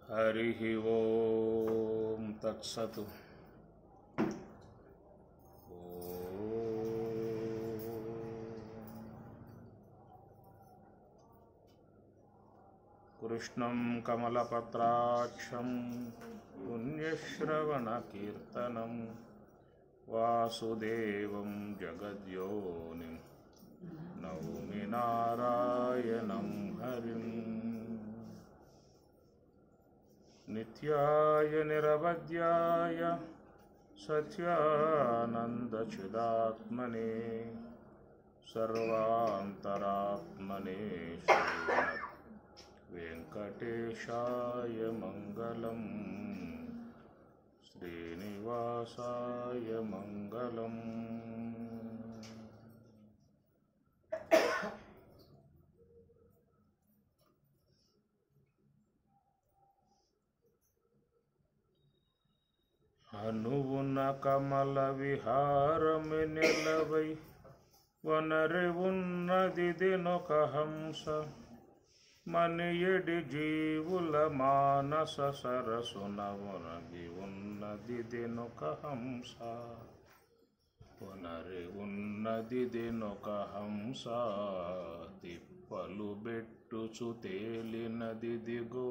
हरिः ओं तत्सत्। कृष्णं कमलपत्राक्षं पुण्यश्रवणकीर्तनं वासुदेवं जगद्योनिं नौमि नारायणं हरिम्। नित्याय निरवध्याय सत्यानन्दचिदात्मने सर्वान्तरात्मने श्रीमद् वेङ्कटेशाय मङ्गलम्, श्रीनिवासाय मङ्गलम्। అనువున కమల విహారము నిలవై వనరి ఉన్నదిదెనొక హంస, మనియడి జీవుల మానస సరసున వనగి ఉన్నదిదెనొక హంస, వనరి ఉన్నదిదెనొక హంస, తిప్పలు బెట్టుచు తేలినదిదిగో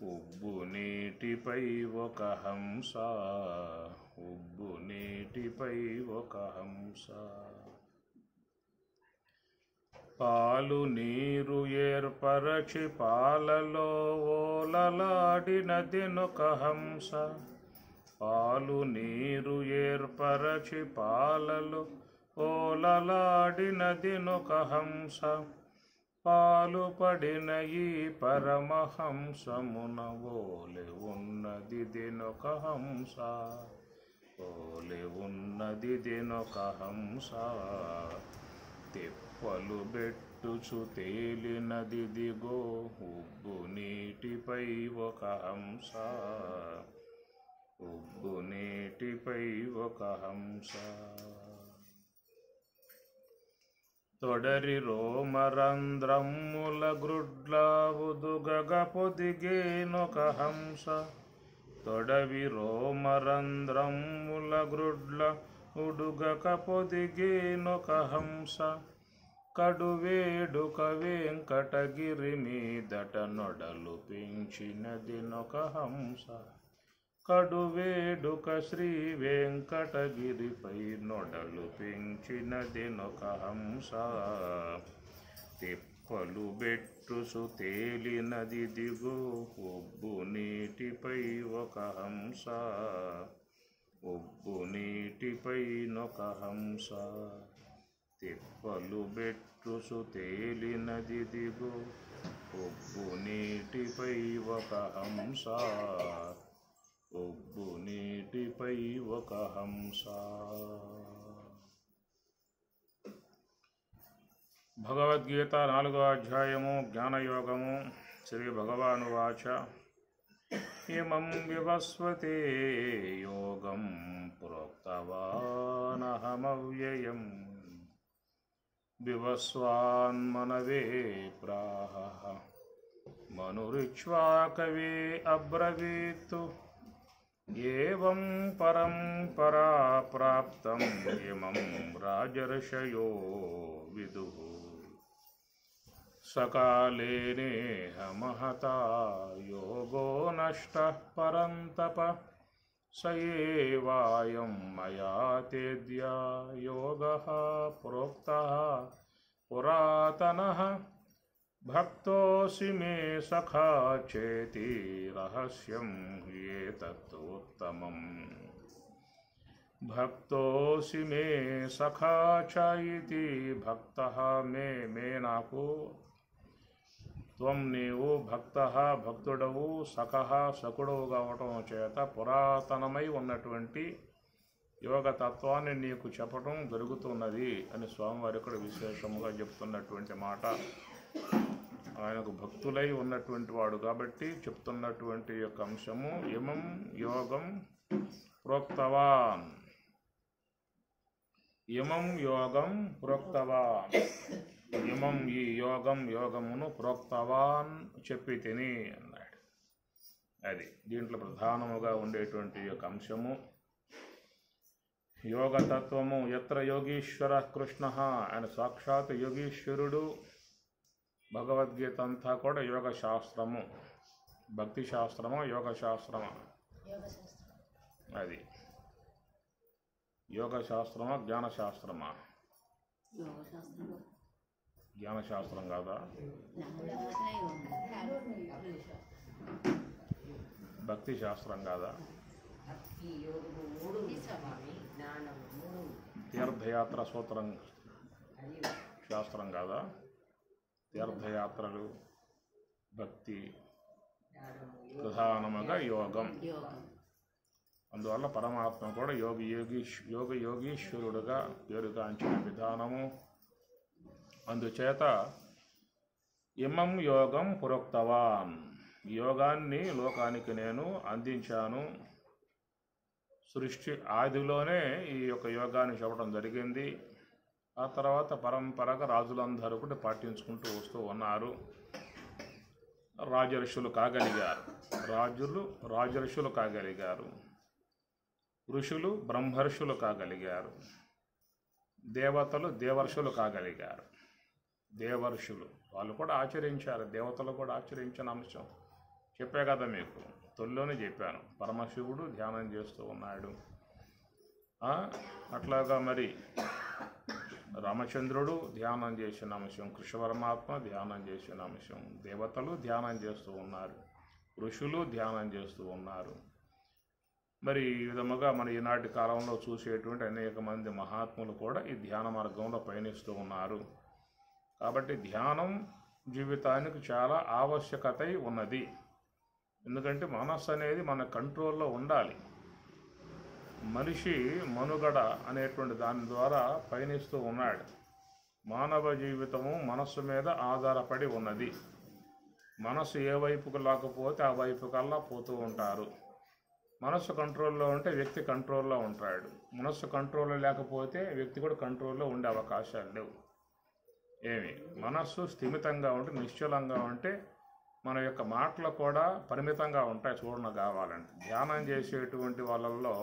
ఉబ్బు నీటిపై ఒక హంస, ఉబ్బు నీటిపై ఒక హంస. పాలు నీరు ఏర్పరచి పాలలో ఓలలాడినదినొక హంస, పాలు నీరు ఏర్పరచి పాలలో ఓలలాడినదినొక హంస, పాలు పడిన ఈ పరమహంసమున ఓలె ఉన్నదిదెనొక హంస, ఓలె ఉన్నదిదెనొక హంస, తిప్పలు బెట్టుచు తేలినదిదిగో ఉబ్బు నీటిపై ఒక హంస, ఉబ్బు నీటిపై ఒక హంస. తొడరి రోమరంధ్రముల గ్రుడ్ల ఉదుగగ పొదిగేనొక హంస, తొడవి రోమరంధ్రముల గ్రుడ్ల ఉడుగక పొదిగేనొక హంస, కడువేడుక వెంకటగిరి మీదట నొడలు పెంచినదినొక హంస, కడువేడుక శ్రీ వెంకటగిరిపై నొడలు పెంచినదినొక హంస, తిప్పలు బెట్టుసు తేలినదిదిగో ఉబ్బు నీటిపై ఒక హంస, ఉబ్బు నీటిపై నొక హంస, తిప్పలు బెట్టుసు తేలినదిదిగో ఉబ్బు నీటిపై ఒక హంస, ఉబ్బు నీటిపై ఒక హంస. భగవద్గీత 4వ అధ్యాయము జ్ఞానయోగము. శ్రీ భగవానువాచ ఇమం వివస్వతే యోగం ప్రోక్తవానహమవ్యయం, వివస్వాన్మనవే ప్రాహ మనురిక్ష్వాకవే అబ్రవీత్, ఏవం పరంపరా ప్రాప్తం ఇమం రాజర్షయో విదుః, సకాలే నేహ మహతా యోగో నష్టః పరంతప, స ఏవాయం మయా తేద్య యోగః ప్రోక్తః పురాతనః, భక్తోసి మే సఖా చేతి రహస్యం ఏతత్తుత్తమం, భక్తోసి మే సఖా చ ఇతి భక్తః మే మే నాకు, త్వం నీవు భక్తః భక్తుడవు, సఖః సకుడవు కావటం చేత పురాతనమై ఉన్నటువంటి యోగతత్వాన్ని నీకు చెప్పటం జరుగుతున్నది అని స్వామివారి ఇక్కడ విశేషముగా చెప్తున్నటువంటి మాట. ఆయనకు భక్తులై ఉన్నటువంటి వాడు కాబట్టి చెప్తున్నటువంటి యొక్క అంశము ఇమం యోగం ప్రోక్తవాన్, ఇమం యోగం ప్రోక్తవాన్, ఇమం ఈ యోగమును ప్రోక్తవాన్ చెప్పి తిని అన్నాడు. అది దీంట్లో ప్రధానముగా ఉండేటువంటి యొక్క అంశము యోగతత్వము. ఎత్ర యోగీశ్వర కృష్ణ, ఆయన సాక్షాత్ యోగీశ్వరుడు. భగవద్గీత అంతా కూడా యోగ శాస్త్రము. భక్తి శాస్త్రమా యోగ శాస్త్రమా? అది యోగ శాస్త్రమా జ్ఞాన శాస్త్రమా? జ్ఞాన శాస్త్రం కాదా? భక్తి శాస్త్రం కాదా? తీర్థయాత్ర సూత్రం శాస్త్రం కాదా? తీర్థయాత్రలు భక్తి ప్రధానముగా యోగం. అందువల్ల పరమాత్మ కూడా యోగీశ్వరుడుగా పేరుగాంచిన విధానము. అందుచేత ఇమం యోగం పురోక్తవాన్, యోగాన్ని లోకానికి నేను అందించాను. సృష్టి ఆదిలోనే ఈ యొక్క యోగాన్ని చెప్పడం జరిగింది. ఆ తర్వాత పరంపరగా రాజులందరూ కూడా పాటించుకుంటూ వస్తూ ఉన్నారు. రాజర్షులు కాగలిగారు, రాజర్షులు కాగలిగారు, ఋషులు బ్రహ్మర్షులు కాగలిగారు, దేవతలు దేవర్షులు కాగలిగారు. దేవర్షులు వాళ్ళు కూడా ఆచరించారు, దేవతలు కూడా ఆచరించిన అంశం చెప్పే కదా మీకు, తొలిలోనే చెప్పాను. పరమశివుడు ధ్యానం చేస్తూ ఉన్నాడు. అట్లాగా మరి రామచంద్రుడు ధ్యానం చేసిన అంశం, కృష్ణ పరమాత్మ ధ్యానం చేసిన అంశం, దేవతలు ధ్యానం చేస్తూ ఉన్నారు, ఋషులు ధ్యానం చేస్తూ ఉన్నారు. మరి ఈ విధముగా మన ఈనాటి కాలంలో చూసేటువంటి అనేక మంది మహాత్ములు కూడా ఈ ధ్యాన మార్గంలో పయనిస్తూ ఉన్నారు. కాబట్టి ధ్యానం జీవితానికి చాలా ఆవశ్యకత ఉన్నది. ఎందుకంటే మనస్సు అనేది మన కంట్రోల్లో ఉండాలి. మనిషి మనుగడ అనేటువంటి దాని ద్వారా పయనిస్తూ ఉన్నాడు. మానవ జీవితము మనస్సు మీద ఆధారపడి ఉన్నది. మనస్సు ఏ వైపుకు లేకపోతే ఆ వైపుకల్లా పోతూ ఉంటారు. మనస్సు కంట్రోల్లో ఉంటే వ్యక్తి కంట్రోల్లో ఉంటాడు. మనస్సు కంట్రోల్లో లేకపోతే వ్యక్తి కూడా కంట్రోల్లో ఉండే అవకాశాలు లేవు. మనస్సు స్థిమితంగా ఉంటే, నిశ్చలంగా ఉంటే మన యొక్క మాటలు కూడా పరిమితంగా ఉంటాయి. చూడన కావాలంటే ధ్యానం చేసేటువంటి వాళ్ళల్లో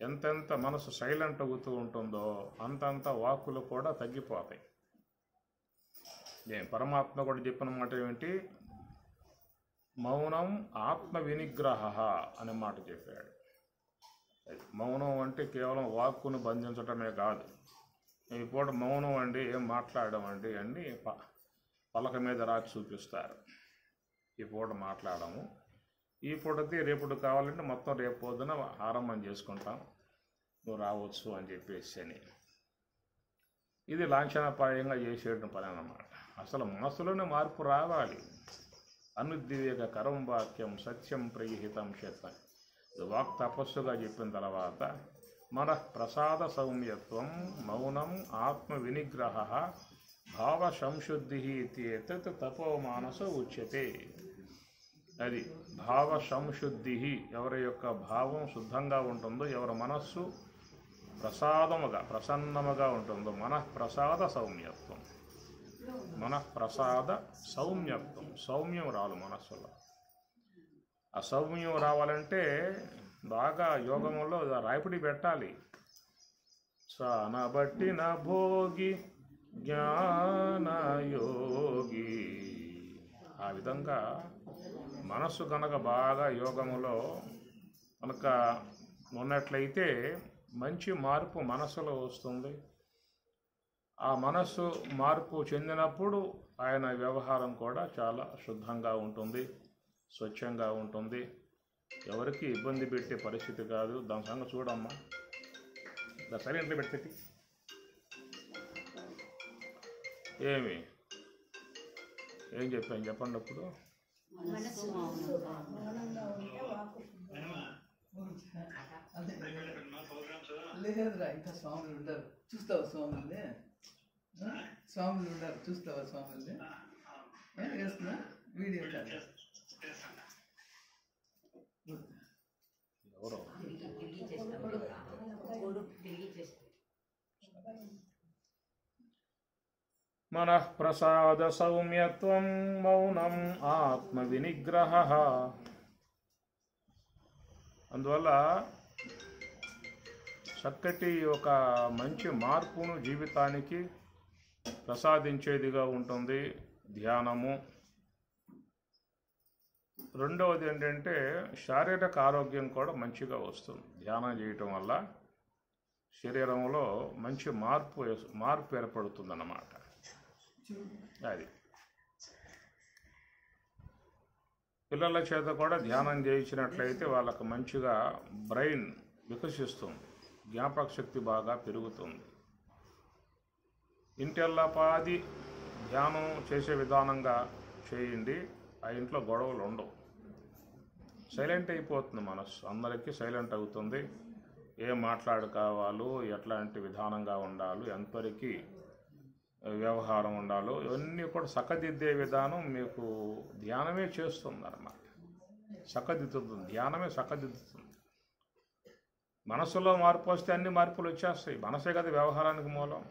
ఎంతెంత మనసు సైలెంట్ అవుతూ ఉంటుందో అంతంత వాక్కులు కూడా తగ్గిపోతాయి. పరమాత్మ కూడా చెప్పిన మాట ఏమిటి? మౌనం ఆత్మ వినిగ్రహ అనే మాట చెప్పాడు. మౌనం అంటే కేవలం వాక్కును బంధించటమే కాదు. ఈ పూట మౌనం అండి, ఏం మాట్లాడడం అండి అన్నీ పలక మీద రాసి చూపిస్తారు. ఈ పూట మాట్లాడము, ఈ పూటది రేపుడు కావాలంటే మొత్తం రేపు పొద్దున ఆరంభం చేసుకుంటాం, నువ్వు రావచ్చు అని చెప్పేసి అని. ఇది లాంఛనప్రాయంగా చేసేట పని అన్నమాట. అసలు మనసులోనే మార్పు రావాలి. అనుద్వివేక కరం వాక్యం సత్యం ప్రహితం క్షేత్రం వాక్ తపస్సుగా చెప్పిన తర్వాత మన ప్రసాద సౌమ్యత్వం మౌనం ఆత్మ వినిగ్రహ భావ సంశుద్ధి ఇత్యేతత్ తపో మానస ఉచ్యతే. అది భావ సంశుద్ధి, ఎవరి యొక్క భావం శుద్ధంగా ఉంటుందో, ఎవరి మనస్సు ప్రసన్నముగా ఉంటుందో, మనఃప్రసాద సౌమ్యత్వం, మనఃప్రసాద సౌమ్యత్వం, సౌమ్యం రావాలి మనస్సులో. ఆ సౌమ్యం రావాలంటే బాగా యోగంలో రాయపిడి పెట్టాలి. సానబట్టిన భోగి జ్ఞానయోగి. ఆ విధంగా మనస్సు కనుక బాగా యోగములో కనుక ఉన్నట్లయితే మంచి మార్పు మనస్సులో వస్తుంది. ఆ మనస్సు మార్పు చెందినప్పుడు ఆయన వ్యవహారం కూడా చాలా శుద్ధంగా ఉంటుంది, స్వచ్ఛంగా ఉంటుంది, ఎవరికి ఇబ్బంది పెట్టే పరిస్థితి కాదు. దాని సంగతి చూడమ్మా, సరే ఇంట్లో పెట్టి ఏం చెప్పాను చెప్పండి. అప్పుడు లేదురా, ఇంకా స్వాములు ఉంటారు, చూస్తావా? స్వాములు ఉంటారు, చూస్తావా? స్వాములు వేస్తున్నా వీడియో కాదు. మనః ప్రసాద సౌమ్యత్వం మౌనం ఆత్మ వినిగ్రహ అందువల్ల చక్కటి ఒక మంచి మార్పును జీవితానికి ప్రసాదించేదిగా ఉంటుంది ధ్యానము. రెండవది ఏంటంటే శారీరక ఆరోగ్యం కూడా మంచిగా వస్తుంది. ధ్యానం చేయటం వల్ల శరీరంలో మంచి మార్పు ఏర్పడుతుందన్నమాట. అది పిల్లల చేత కూడా ధ్యానం చేయించినట్లయితే వాళ్ళకు మంచిగా బ్రెయిన్ వికసిస్తుంది, జ్ఞాపక శక్తి బాగా పెరుగుతుంది. ఇంటిల్లాపాది ధ్యానం చేసే విధానంగా చేయండి, ఆ ఇంట్లో గొడవలు ఉండవు. సైలెంట్ అయిపోతుంది మనస్సు, అందరికీ సైలెంట్ అవుతుంది. ఏం కావాలో, ఎట్లాంటి విధానంగా ఉండాలో, ఎంతవరకు వ్యవహారం ఉండాలో ఇవన్నీ కూడా చక్కదిద్దే విధానం మీకు ధ్యానమే చేస్తుంది అన్నమాట. చక్కదిద్దుతుంది, ధ్యానమే చక్కదిద్దుతుంది. మనసులో మార్పు వస్తే అన్ని మార్పులు వచ్చేస్తాయి. మనసే కదా వ్యవహారానికి మూలం.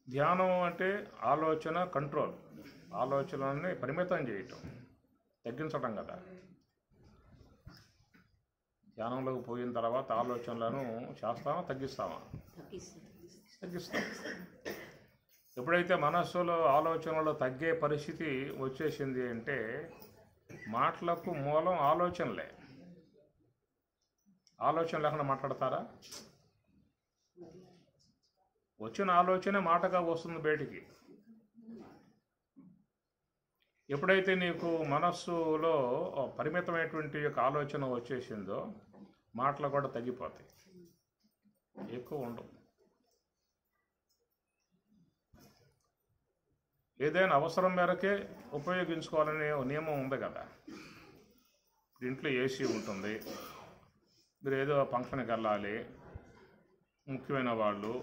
ధ్యానం అంటే ఆలోచన కంట్రోల్, ఆలోచనల్ని పరిమితం చేయటం, తగ్గించటం కదా. ధ్యానంలోకి పోయిన తర్వాత ఆలోచనలను చేస్తామా తగ్గిస్తామా? తగ్గిస్తాం. ఎప్పుడైతే మనస్సులో ఆలోచనలు తగ్గే పరిస్థితి వచ్చేసింది అంటే మాటలకు మూలం ఆలోచనలే. ఆలోచన లేకుండా మాట్లాడతారా? వచ్చిన ఆలోచనే మాటగా వస్తుంది బయటికి. ఎప్పుడైతే నీకు మనస్సులో పరిమితమైనటువంటి యొక్క ఆలోచన వచ్చేసిందో మాటలు కూడా తగ్గిపోతాయి, ఎక్కువ ఉండవు. ఏదైనా అవసరం మేరకే ఉపయోగించుకోవాలనే నియమం ఉంది కదా. ఇంట్లో ఏసీ ఉంటుంది, మీరు ఏదో ఫంక్షన్కి వెళ్ళాలి, ముఖ్యమైన వాళ్ళు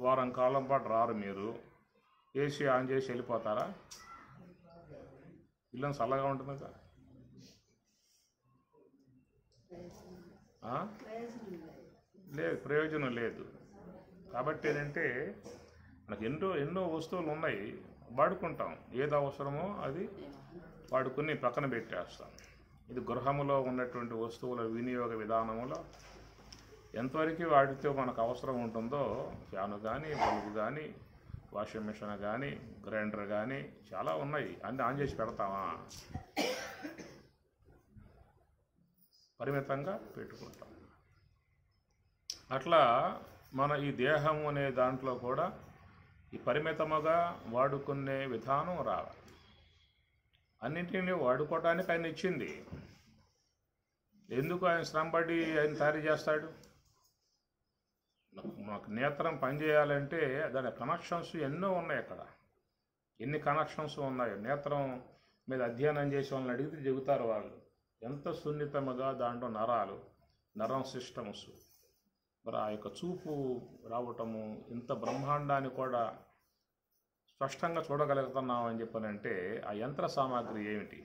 వారం కాలం పాటు రారు, మీరు ఏసీ ఆన్ చేసి వెళ్ళిపోతారా? ఇల్లు చల్లగా ఉంటుంది కదా. లేదు, ప్రయోజనం లేదు. కాబట్టి ఏంటంటే మనకు ఎన్నో వస్తువులు ఉన్నాయి, వాడుకుంటాం. ఏది అవసరమో అది వాడుకుని పక్కన పెట్టేస్తాం. ఇది గృహంలో ఉన్నటువంటి వస్తువుల వినియోగ విధానంలో ఎంతవరకు వాటితో మనకు అవసరం ఉంటుందో, ఫ్యాను కానీ, బల్బు కానీ, వాషింగ్ మిషన్ కానీ, గ్రైండర్ కానీ చాలా ఉన్నాయి, అన్నీ ఆన్ చేసి పెడతామా? పరిమితంగా పెట్టుకుంటాం. అట్లా మన ఈ దేహం అనే దాంట్లో కూడా ఈ పరిమితముగా వాడుకునే విధానం రావాలి. అన్నింటినీ వాడుకోవటానికి ఆయన ఇచ్చింది. ఎందుకు ఆయన శ్రమపడి ఆయన తయారు చేస్తాడు? మాకు నేత్రం పనిచేయాలంటే దాని కనెక్షన్స్ ఎన్నో ఉన్నాయి. అక్కడ ఎన్ని కనెక్షన్స్ ఉన్నాయో నేత్రం మీద అధ్యయనం చేసే వాళ్ళని అడిగితే చెబుతారు వాళ్ళు ఎంత సున్నితముగా దాంట్లో నరం సిస్టమ్స్, మరి ఆ యొక్క చూపు రావటము, ఇంత బ్రహ్మాండాన్ని కూడా స్పష్టంగా చూడగలుగుతున్నాం అని చెప్పనంటే ఆ యంత్ర సామాగ్రి ఏమిటి?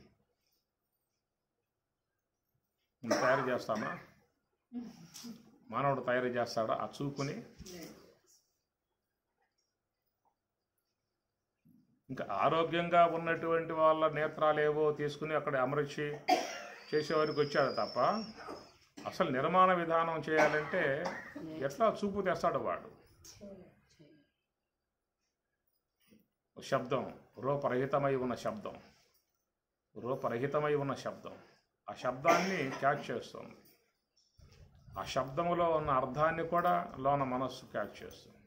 తయారు చేస్తామా? మానవుడు తయారు చేస్తాడా ఆ చూపుని? ఇంకా ఆరోగ్యంగా ఉన్నటువంటి వాళ్ళ నేత్రాలు ఏవో తీసుకుని అక్కడ అమర్చి చేసేవారికి వచ్చాడు తప్ప అసలు నిర్మాణ విధానం చేయాలంటే ఎట్లా చూపు తెస్తాడు వాడు? శబ్దం, రూపరహితమై ఉన్న శబ్దం ఆ శబ్దాన్ని క్యాచ్ చేస్తుంది. ఆ శబ్దములో ఉన్న అర్థాన్ని కూడా లోన మనస్సు క్యాచ్ చేస్తుంది.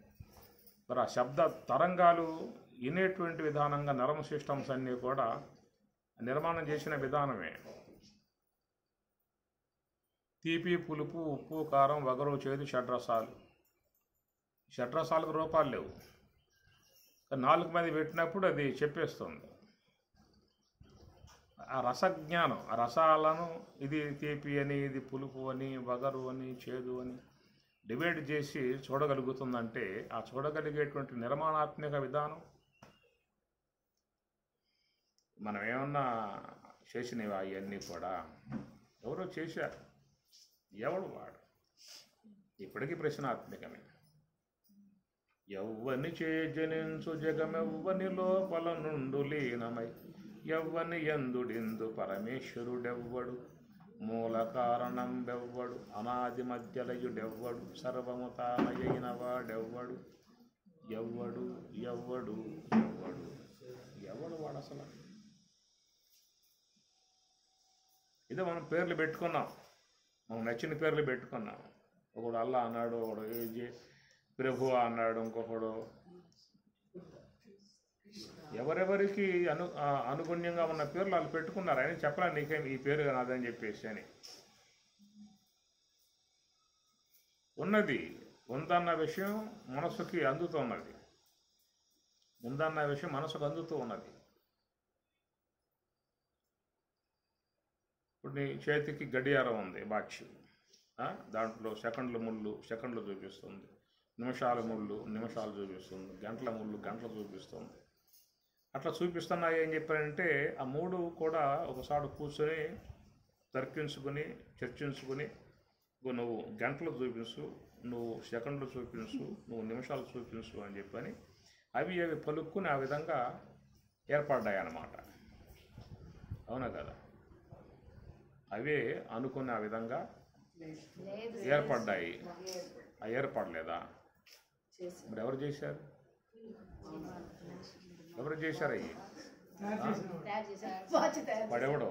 మరి ఆ శబ్ద తరంగాలు వినేటువంటి విధానంగా నరమ సిస్టమ్స్ అన్నీ కూడా నిర్మాణం చేసిన విధానమే. తీపి, పులుపు, ఉప్పు, కారం, వగరు, చేదు, షడ్రసాలకు రూపాలు లేవు. నాలుగు మీద పెట్టినప్పుడు అది చెప్పేస్తుంది. ఆ రసజ్ఞానం, ఆ రసాలను ఇది తీపి అని, ఇది పులుపు అని, వగరు అని, చేదు అని డివైడ్ చేసి చూడగలుగుతుందంటే ఆ చూడగలిగేటువంటి నిర్మాణాత్మక విధానం మనం ఏమన్నా చేసినవి అవన్నీ కూడా ఎవరో చేశారు. ఎవడు వాడు? ఇప్పటికీ ప్రశ్నాత్మకమే. ఎవ్వని చే జనించు జగమెవ్వని లోపల నుండు లీనమై ఎవ్వని ఎందుడిందు పరమేశ్వరుడెవ్వడు మూల కారణం బెవ్వడు అనాది మధ్యలయుడెవ్వడు సర్వము తానయైన వాడెవ్వడు ఎవ్వడు ఎవ్వడు ఎవ్వడు ఎవడు వాడు అసలు? ఇదే మనం పేర్లు పెట్టుకున్నాం, మనకు నచ్చిన పేర్లు పెట్టుకున్నాం. ఒకడు అల్లా అన్నాడు, ఒకడు ఏజే ప్రభు అన్నాడు, ఇంకొకడు ఎవరెవరికి అనుగుణ్యంగా ఉన్న పేర్లు వాళ్ళు పెట్టుకున్నారు. ఆయన చెప్పరా నీకేం ఈ పేరు నాదని చెప్పేసి అని. ఉన్నది ఉందన్న విషయం మనసుకి అందుతున్నది, ఉందన్న విషయం మనసుకు అందుతూ ఉన్నది. ఇప్పుడు నీ చేతికి గడియారం ఉంది, వాచ్. దాంట్లో సెకండ్ల ముళ్ళు సెకండ్లు చూపిస్తుంది, నిమిషాల ముళ్ళు నిమిషాలు చూపిస్తుంది, గంటల ముళ్ళు గంటలు చూపిస్తుంది. అట్లా చూపిస్తున్నాయి ఏం చెప్పారంటే ఆ మూడు కూడా ఒకసారి కూర్చొని తర్కించుకుని చర్చించుకుని నువ్వు గంటలు చూపించు, నువ్వు సెకండ్లు చూపించు, నువ్వు నిమిషాలు చూపించు అని చెప్పని అవి పలుక్కుని ఆ విధంగా ఏర్పడ్డాయి అన్నమాట. అవునా కదా? అవే అనుకుని ఆ విధంగా ఏర్పడ్డాయి. ఏర్పడలేదా? మరి ఎవరు చేశారు? ఎవరు చేశారు అయ్యి? వాడెవడో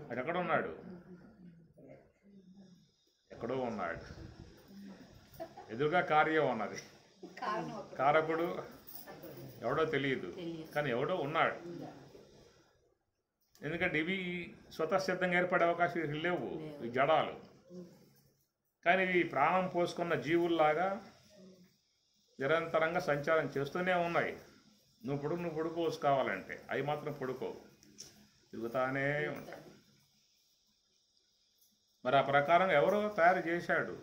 వాడు ఎక్కడున్నాడు? ఎక్కడో ఉన్నాడు. ఎదురుగా కార్యం ఉన్నది, కారకుడు ఎవడో తెలియదు, కానీ ఎవడో ఉన్నాడు. ఎందుకంటే ఇవి స్వతసిద్ధంగా ఏర్పడే అవకాశం లేవు, ఈ జడాలు. కానీ ఇవి ప్రాణం పోసుకున్న జీవుల్లాగా నిరంతరంగా సంచారం చేస్తూనే ఉన్నాయి. నువ్వు పడుకోవచ్చు కావాలంటే, అవి మాత్రం పడుకోవు, తిరుగుతానే ఉంటాయి. మరి ఆ ప్రకారంగా ఎవరో తయారు చేశాడు.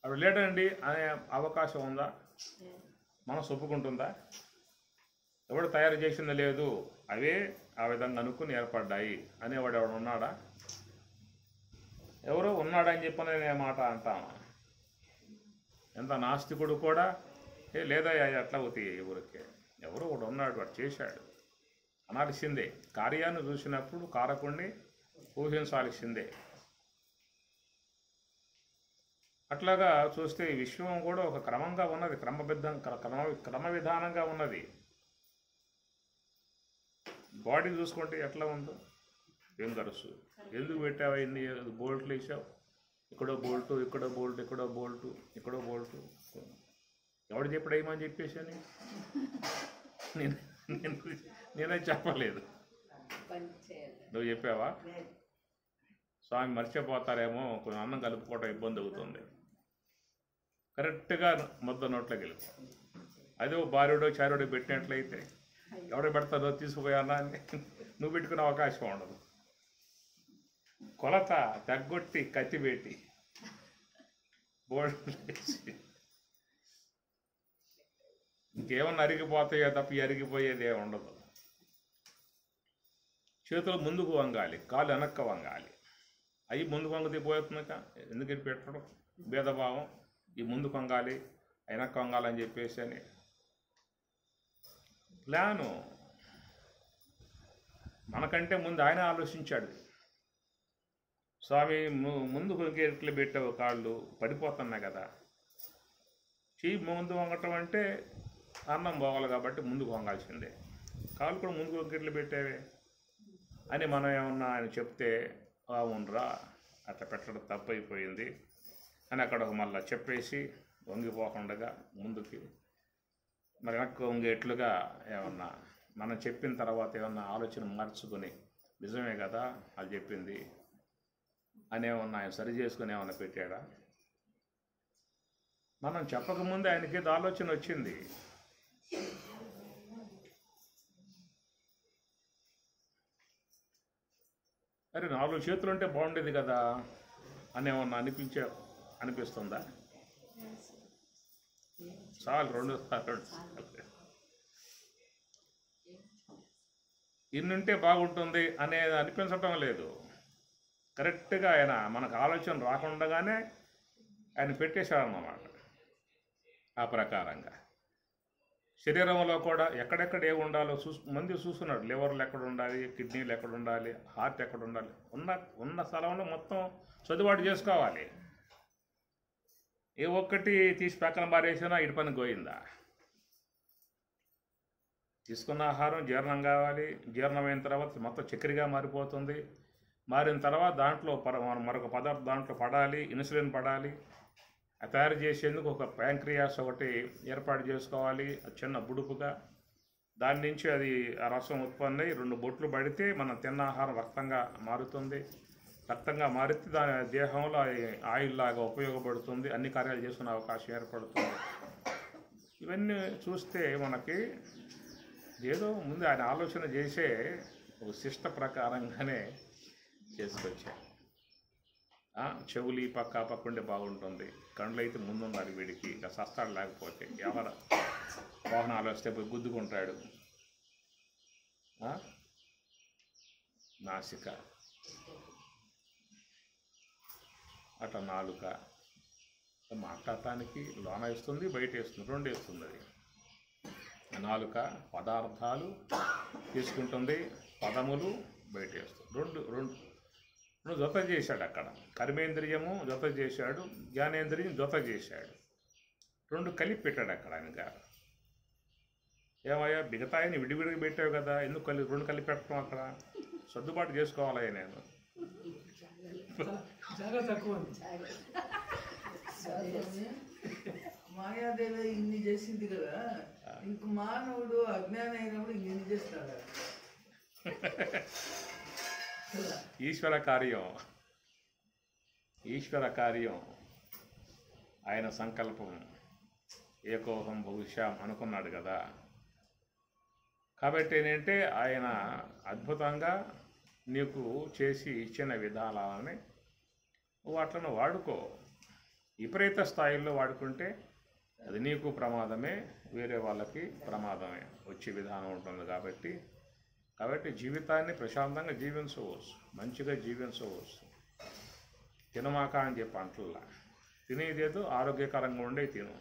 అవి లేడండి అనే అవకాశం ఉందా? మనసు ఒప్పుకుంటుందా? ఎవడు తయారు చేసింది లేదు, అవే ఆ విధంగా అనుకుని ఏర్పడ్డాయి అనేవాడు ఎవడు ఉన్నాడా? ఎవరో ఉన్నాడని చెప్పనే మాట అంటామా? ఎంత నాస్తికుడు కూడా లేదా ఎట్లా అవుతాయి ఊరికే. ఎవరో ఒకడు ఉన్నాడు, వాడు చేశాడు అనాల్సిందే. కార్యాన్ని చూసినప్పుడు కారకుణ్ణి ఊహించాల్సిందే. అట్లాగా చూస్తే ఈ విశ్వం కూడా ఒక క్రమంగా ఉన్నది, క్రమ విధానంగా ఉన్నది. బాడీ చూసుకుంటే ఎట్లా ఉందో ఏం గరుసు, ఎందుకు పెట్టావు ఇన్ని బోల్ట్లు వేసావు, ఇక్కడో బోల్టు ఇక్కడో బోల్టు ఇక్కడో బోల్టు ఇక్కడో బోల్టు. ఎవడు చెప్పాడు ఏమని చెప్పేసి అని నేనే చెప్పలేదు, నువ్వు చెప్పావా? స్వామి మర్చిపోతారేమో, కొంచెం అన్నం కలుపుకోవటం ఇబ్బంది అవుతుంది. కరెక్ట్గా ముద్ద నోట్లోకి వెళ్ళి అదే భార్యడో చారుడో పెట్టినట్లయితే ఎవడో పెడతారో తీసుకుపోయా అన్నాన్ని నువ్వు పెట్టుకునే అవకాశం ఉండదు. కొలత తగ్గొట్టి కత్తి పెట్టి బోర్డు ఇంకేమన్నా అరిగిపోతాయో తప్ప అరిగిపోయేదే ఉండదు. చేతులు ముందుకు వంగాలి, కాళ్ళు వెనక్కి వంగాలి. అవి ముందుకు వంగితే పోతున్నాక ఎందుకని పెట్టడం భేదభావం. ఈ ముందుకు వంగాలి వెనక్కి వంగాలని చెప్పేసి అని ప్లాను. మనకంటే ముందు ఆయన ఆలోచించాడు. స్వామి ముందుకు వంగేట్లు పెట్టావు, కాళ్ళు పడిపోతున్నాయి కదా. చెయ్యి ముందు వంగటం అంటే అన్నం పోవాలి కాబట్టి ముందుకు వంగాల్సిందే. కాళ్ళు కూడా ముందుకు వంగేట్లు పెట్టావే అని మనం ఏమన్నా ఆయన చెప్తే అవునరా అట్లా పెట్టడం తప్పు అయిపోయింది అని అక్కడ మళ్ళీ చెప్పేసి వంగిపోకుండా ముందుకి మరి వెనక్కి వంగేట్లుగా ఏమన్నా మనం చెప్పిన తర్వాత ఏమన్నా ఆలోచన మార్చుకొని నిజమే కదా అది చెప్పింది అని ఏమన్నా ఆయన సరి చేసుకుని ఏమన్నా పెట్టాడా? మనం చెప్పకముందే ఆయనకి ఏదో ఆలోచన వచ్చింది. అరే 4 చేతులు ఉంటే బాగుండేది కదా అని ఏమన్నా అనిపిస్తుందా? చాలు 2 ఇన్నుంటే బాగుంటుంది అనేది అనిపించటం లేదు. కరెక్ట్గా ఆయన మనకు ఆలోచన రాకుండానే ఆయన పెట్టేశాడన్నమాట. ఆ ప్రకారంగా శరీరంలో కూడా ఎక్కడెక్కడ ఏ ఉండాలో మంది చూస్తున్నాడు. లివర్లు ఎక్కడ ఉండాలి, కిడ్నీలు ఎక్కడ ఉండాలి, హార్ట్ ఎక్కడ ఉండాలి, ఉన్న స్థలంలో మొత్తం సర్దుబాటు చేసుకోవాలి. ఏ ఒక్కటి తీసి పక్కన పారేసినా ఇటు పని గోయిందా. తీసుకున్న ఆహారం జీర్ణం కావాలి. జీర్ణమైన తర్వాత మొత్తం చక్కెరగా మారిపోతుంది. మారిన తర్వాత దాంట్లో మరొక పదార్థం దాంట్లో పడాలి, ఇన్సులిన్ పడాలి. తయారు చేసేందుకు ఒక ప్యాంక్రియాస్ ఒకటి ఏర్పాటు చేసుకోవాలి, చిన్న బుడుపుగా. దాని నుంచి అది ఆ రసం ఉత్పన్నై 2 బొట్లు పడితే మనం తిన్న ఆహారం రక్తంగా మారుతుంది. రక్తంగా మారితే దాని దేహంలో ఆయిల్ లాగా ఉపయోగపడుతుంది. అన్ని కార్యాలు చేసుకునే అవకాశం ఏర్పడుతుంది. ఇవన్నీ చూస్తే మనకి ఏదో ముందు ఆయన ఆలోచన చేసే ఒక శిష్ట ప్రకారంగానే చేసుకొచ్చారు. చెవులు ఈ పక్క ఆ పక్క ఉండే బాగుంటుంది. కళ్ళు అయితే ముందున్నారు వీడికి, ఇంకా సస్తాడు. లేకపోతే ఎవరు వాహనాలు వస్తే పోయి గుద్దుకుంటాడు. నాసిక, అట్లా నాలుక మాట్లాడటానికి లోన వేస్తుంది, బయట వేస్తుంది, 2 వేస్తుంది. అది నాలుక పదార్థాలు తీసుకుంటుంది, పదములు బయట వేస్తుంది. రెండు జత చేశాడు అక్కడ. కర్మేంద్రియము జత చేశాడు, జ్ఞానేంద్రియం జత చేశాడు. 2 కలిపి పెట్టాడు అక్కడ ఆయన గారు. ఏమయ్యా మిగతాయని విడివిడిగా పెట్టావు కదా, ఎందుకు 2 కలిపి పెట్టడం? అక్కడ సర్దుబాటు చేసుకోవాలయ్యా నేను. మాయాదేవి ఇన్ని చేసింది కదా, ఇంక మానవుడు అజ్ఞానం అయినప్పుడు ఇంకెన్ని చేస్తాడు? ఈశ్వర కార్యం ఆయన సంకల్పం. ఏకోహం బహుశా అనుకున్నాడు కదా. కాబట్టి ఏంటంటే ఆయన అద్భుతంగా నీకు చేసి ఇచ్చిన విధానాలని వాటిని వాడుకో. విపరీత స్థాయిలో వాడుకుంటే అది నీకు ప్రమాదమే, వేరే వాళ్ళకి ప్రమాదమే వచ్చే విధానం ఉంటుంది. కాబట్టి జీవితాన్ని ప్రశాంతంగా జీవించవచ్చు, మంచిగా జీవించవచ్చు. తినమాక అని చెప్పి అంటల్లా. తినేదేదో ఆరోగ్యకరంగా ఉండే తిను.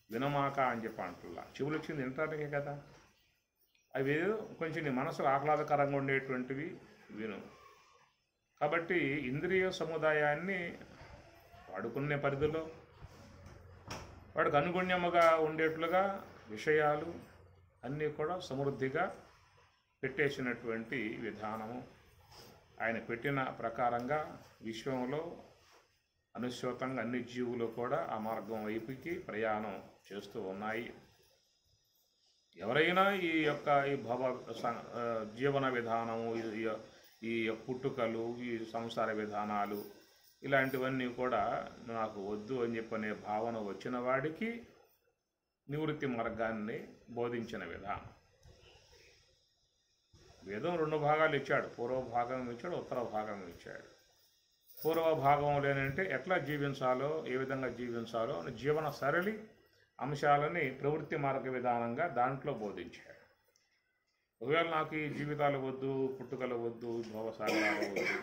వినమాక అని చెప్పి అంటల్లా. చెవులు వచ్చింది వినటానికే కదా. అవి కొంచెం నీ మనసు ఆహ్లాదకరంగా ఉండేటువంటివి విను. కాబట్టి ఇంద్రియ సముదాయాన్ని వాడుకునే పరిధిలో వాడికి అనుగుణ్యముగా ఉండేట్లుగా విషయాలు అన్నీ కూడా సమృద్ధిగా పెట్టేసినటువంటి విధానము. ఆయన పెట్టిన ప్రకారంగా విశ్వంలో అనుశ్వతంగా అన్ని జీవులు కూడా ఆ మార్గం వైపుకి ప్రయాణం చేస్తూ ఉన్నాయి. ఎవరైనా ఈ జీవన విధానము, ఈ పుట్టుకలు, ఈ సంసార విధానాలు ఇలాంటివన్నీ కూడా నాకు వద్దు అని చెప్పనే భావన వచ్చిన వాడికి నివృత్తి మార్గాన్ని బోధించిన విధానం. వేదం 2 భాగాలు ఇచ్చాడు. పూర్వ భాగం ఇచ్చాడు, ఉత్తర భాగం ఇచ్చాడు. పూర్వ భాగంలో ఏంటంటే ఎట్లా జీవించాలో, ఏ విధంగా జీవించాలో జీవన సరళి అంశాలని ప్రవృత్తి మార్గ విధానంగా దాంట్లో బోధించాడు. ఒకవేళ నాకు ఈ జీవితాలు వద్దు, పుట్టుకలు వద్దు, భవసాగరాలు వద్దు,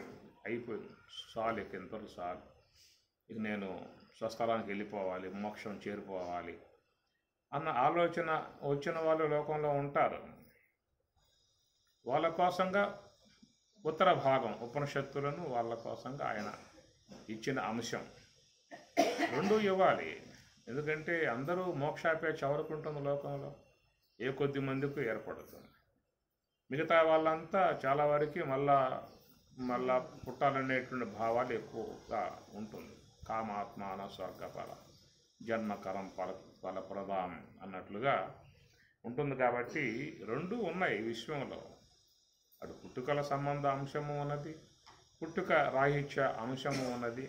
అయిపోయింది, చాలు, ఎంతలో చాలు, ఇక నేను స్వస్థలానికి వెళ్ళిపోవాలి, మోక్షం చేరిపోవాలి అన్న ఆలోచన వచ్చిన వాళ్ళు లోకంలో ఉంటారు. వాళ్ళ కోసంగా ఉత్తర భాగం ఉపనిషత్తులను వాళ్ళ కోసంగా ఆయన ఇచ్చిన అంశం 2 ఇవ్వాలి. ఎందుకంటే అందరూ మోక్షాపేక్ష ఎవరుకుంటుంది లోకంలో, ఏ కొద్ది మందికి ఏర్పడుతుంది. మిగతా వాళ్ళంతా చాలా వరకు మళ్ళా పుట్టాలనేటువంటి భావాలు ఎక్కువగా ఉంటుంది. కామాత్మాన స్వర్గఫల జన్మకరం ఫలప్రదాం అన్నట్లుగా ఉంటుంది. కాబట్టి 2 ఉన్నాయి విశ్వంలో. అటు పుట్టుకల సంబంధ అంశము ఉన్నది, పుట్టుక రాహిత్య అంశము ఉన్నది.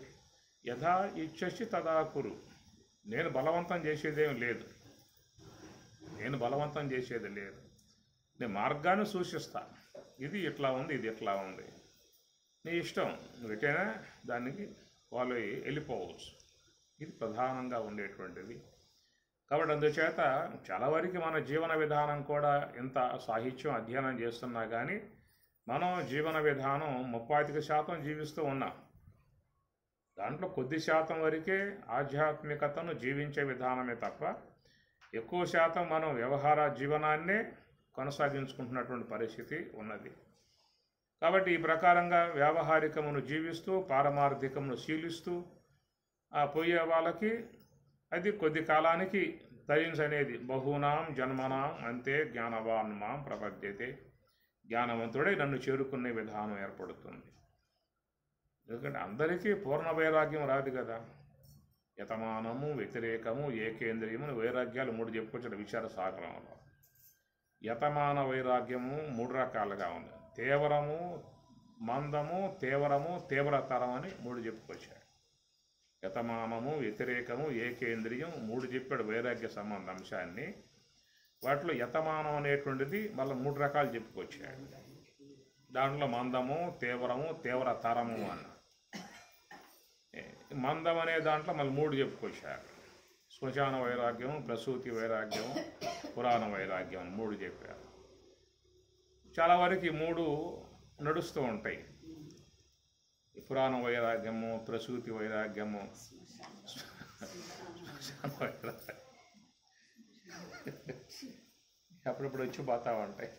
యథా ఇచ్చసి తదా కురు. నేను బలవంతం చేసేదేం లేదు, నేను మార్గాన్ని సూచిస్తా. ఇది ఇట్లా ఉంది, ఇది ఇట్లా ఉంది, నీ ఇష్టం, నువ్వు ఎటైనా దానికి వాళ్ళు వెళ్ళిపోవచ్చు. ఇది ప్రధానంగా ఉండేటువంటిది. కాబట్టి అందుచేత చాలా వరకు మన జీవన విధానం కూడా ఎంత సాహిత్యం అధ్యయనం చేస్తున్నా కానీ మనం జీవన విధానం 35% జీవిస్తూ ఉన్నాం. దాంట్లో కొద్ది శాతం వరకే ఆధ్యాత్మికతను జీవించే విధానమే తప్ప ఎక్కువ శాతం మనం వ్యవహార జీవనాన్నే కొనసాగించుకుంటున్నటువంటి పరిస్థితి ఉన్నది. కాబట్టి ఈ ప్రకారంగా వ్యావహారికమును జీవిస్తూ పారమార్థికమును శీలిస్తూ పోయే వాళ్ళకి అది కొద్ది కాలానికి తరించనేది. బహూనాం జన్మనాం అంతే జ్ఞానవాన్ మాం ప్రపద్యతే, జ్ఞానవంతుడై నన్ను చేరుకునే విధానం ఏర్పడుతుంది. ఎందుకంటే అందరికీ పూర్ణ వైరాగ్యం రాదు కదా. యతమానము, వ్యతిరేకము, ఏకేంద్రియము వైరాగ్యాలు 3 చెప్పుకొచ్చిన విచార సాగరంలో. యతమాన వైరాగ్యము 3 రకాలుగా ఉంది. తీవ్రము, మందము, తీవ్రము, తీవ్రతరం అని 3 చెప్పుకొచ్చాడు. యతమానము, వ్యతిరేకము, ఏకేంద్రియం 3 చెప్పాడు వైరాగ్య సంబంధ అంశాన్ని. వాటిలో యతమానం అనేటువంటిది మళ్ళీ 3 రకాలు చెప్పుకొచ్చాడు. దాంట్లో మందము, తీవ్రము, తీవ్రతరము అన్న. మందం అనే దాంట్లో మళ్ళీ 3 చెప్పుకొచ్చారు. శ్మశాన వైరాగ్యము, ప్రసూతి వైరాగ్యము, పురాణ వైరాగ్యం అని 3 చెప్పారు. చాలా వరకు ఈ 3 నడుస్తూ ఉంటాయి. పురాణ వైరాగ్యము, ప్రసూతి వైరాగ్యము, శ్మశాన వైరాగ్యం అప్పుడప్పుడు వచ్చి పోతా ఉంటాయి.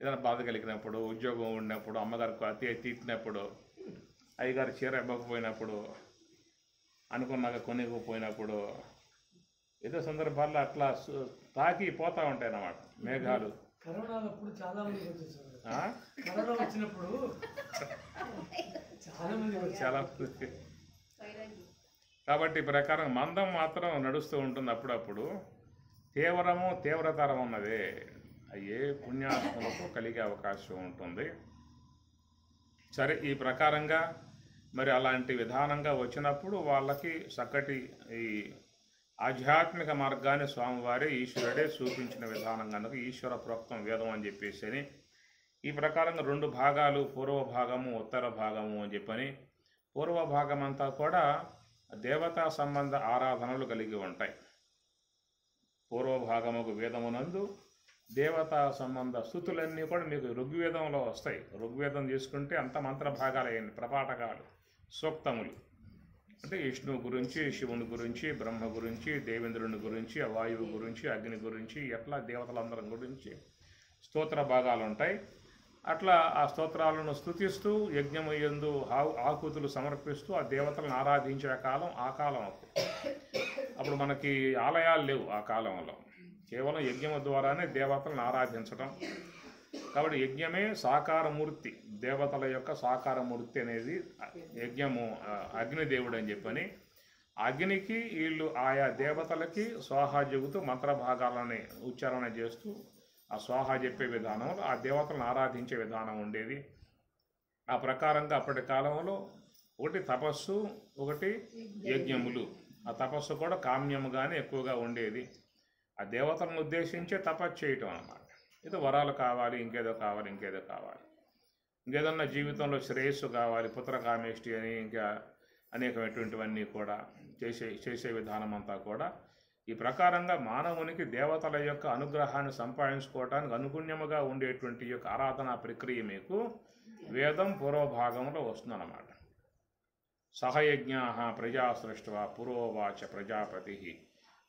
ఏదైనా బాధ కలిగినప్పుడు, ఉద్యోగం ఉన్నప్పుడు, అమ్మగారికి అతి తీర్చినప్పుడు, అయ్యగారు చీర ఇవ్వకపోయినప్పుడు, అనుకున్నాక కొనిపోయినప్పుడు, ఏదో సందర్భాల్లో అట్లా తాకి పోతూ ఉంటాయి అన్నమాట మేఘాలు. కరోనా అప్పుడు చాలా మంది వచ్చేసారు. కరోనా వచ్చినప్పుడు చాలా మంది. కాబట్టి ప్రకారం మందం మాత్రం నడుస్తూ ఉంటుంది అప్పుడప్పుడు. తీవ్రము, తీవ్రతరం ఉన్నదే అయ్యే పుణ్యాత్మలకు కలిగే అవకాశం ఉంటుంది. సరే, ఈ ప్రకారంగా మరి అలాంటి విధానంగా వచ్చినప్పుడు వాళ్ళకి చక్కటి ఈ ఆధ్యాత్మిక మార్గాన్ని స్వామివారే ఈశ్వరుడే చూపించిన విధానం కనుక ఈశ్వర ప్రోక్తం వేదం అని చెప్పేసి అని ఈ ప్రకారంగా 2 భాగాలు, పూర్వ భాగము, ఉత్తర భాగము అని చెప్పని. పూర్వ భాగం అంతా కూడా దేవతా సంబంధ ఆరాధనలు కలిగి ఉంటాయి. పూర్వ భాగముకు వేదమునందు దేవతా సంబంధ స్థుతులన్నీ కూడా మీకు ఋగ్వేదంలో వస్తాయి. ఋగ్వేదం తీసుకుంటే అంత మంత్ర భాగాలయ్యండి, ప్రపాఠకాలు, సూక్తములు. అంటే విష్ణువు గురించి, శివుని గురించి, బ్రహ్మ గురించి, దేవేంద్రుని గురించి, వాయువు గురించి, అగ్ని గురించి, ఎట్లా దేవతలందరం గురించి స్తోత్ర భాగాలు ఉంటాయి. అట్లా ఆ స్తోత్రాలను స్తుతిస్తూ యజ్ఞము యందు ఆకుతులు సమర్పిస్తూ ఆ దేవతలను ఆరాధించే కాలం ఆ కాలం. అప్పుడు మనకి ఆలయాలు లేవు ఆ కాలంలో, కేవలం యజ్ఞము ద్వారానే దేవతలను ఆరాధించడం. కాబట్టి యజ్ఞమే సాకారమూర్తి, దేవతల యొక్క సాకారమూర్తి అనేది యజ్ఞము. అగ్నిదేవుడు అని చెప్పని అగ్నికి వీళ్ళు ఆయా దేవతలకి స్వాహ చెబుతూ మంత్రభాగాలని ఉచ్చారణ చేస్తూ ఆ స్వాహ చెప్పే విధానంలో ఆ దేవతలను ఆరాధించే విధానం ఉండేది. ఆ ప్రకారంగా అప్పటి కాలంలో ఒకటి తపస్సు, ఒకటి యజ్ఞములు. ఆ తపస్సు కూడా కామ్యముగానే ఎక్కువగా ఉండేది. ఆ దేవతలను ఉద్దేశించే తపస్సు చేయటం అన్నమాట. ఏదో వరాలు కావాలి, ఇంకేదో కావాలి, ఇంకేదో కావాలి, ఇంకేదన్నా జీవితంలో శ్రేయస్సు కావాలి, పుత్రకామేష్టి అని ఇంకా అనేకమైనటువంటివన్నీ కూడా చేసే విధానం అంతా కూడా ఈ ప్రకారంగా మానవునికి దేవతల యొక్క అనుగ్రహాన్ని సంపాదించుకోవటానికి అనుగుణ్యముగా ఉండేటువంటి యొక్క ఆరాధనా ప్రక్రియ మీకు వేదం పూర్వభాగంలో వస్తుందన్నమాట. సహయజ్ఞా ప్రజా సృష్ట్వా పురోవాచ ప్రజాపతి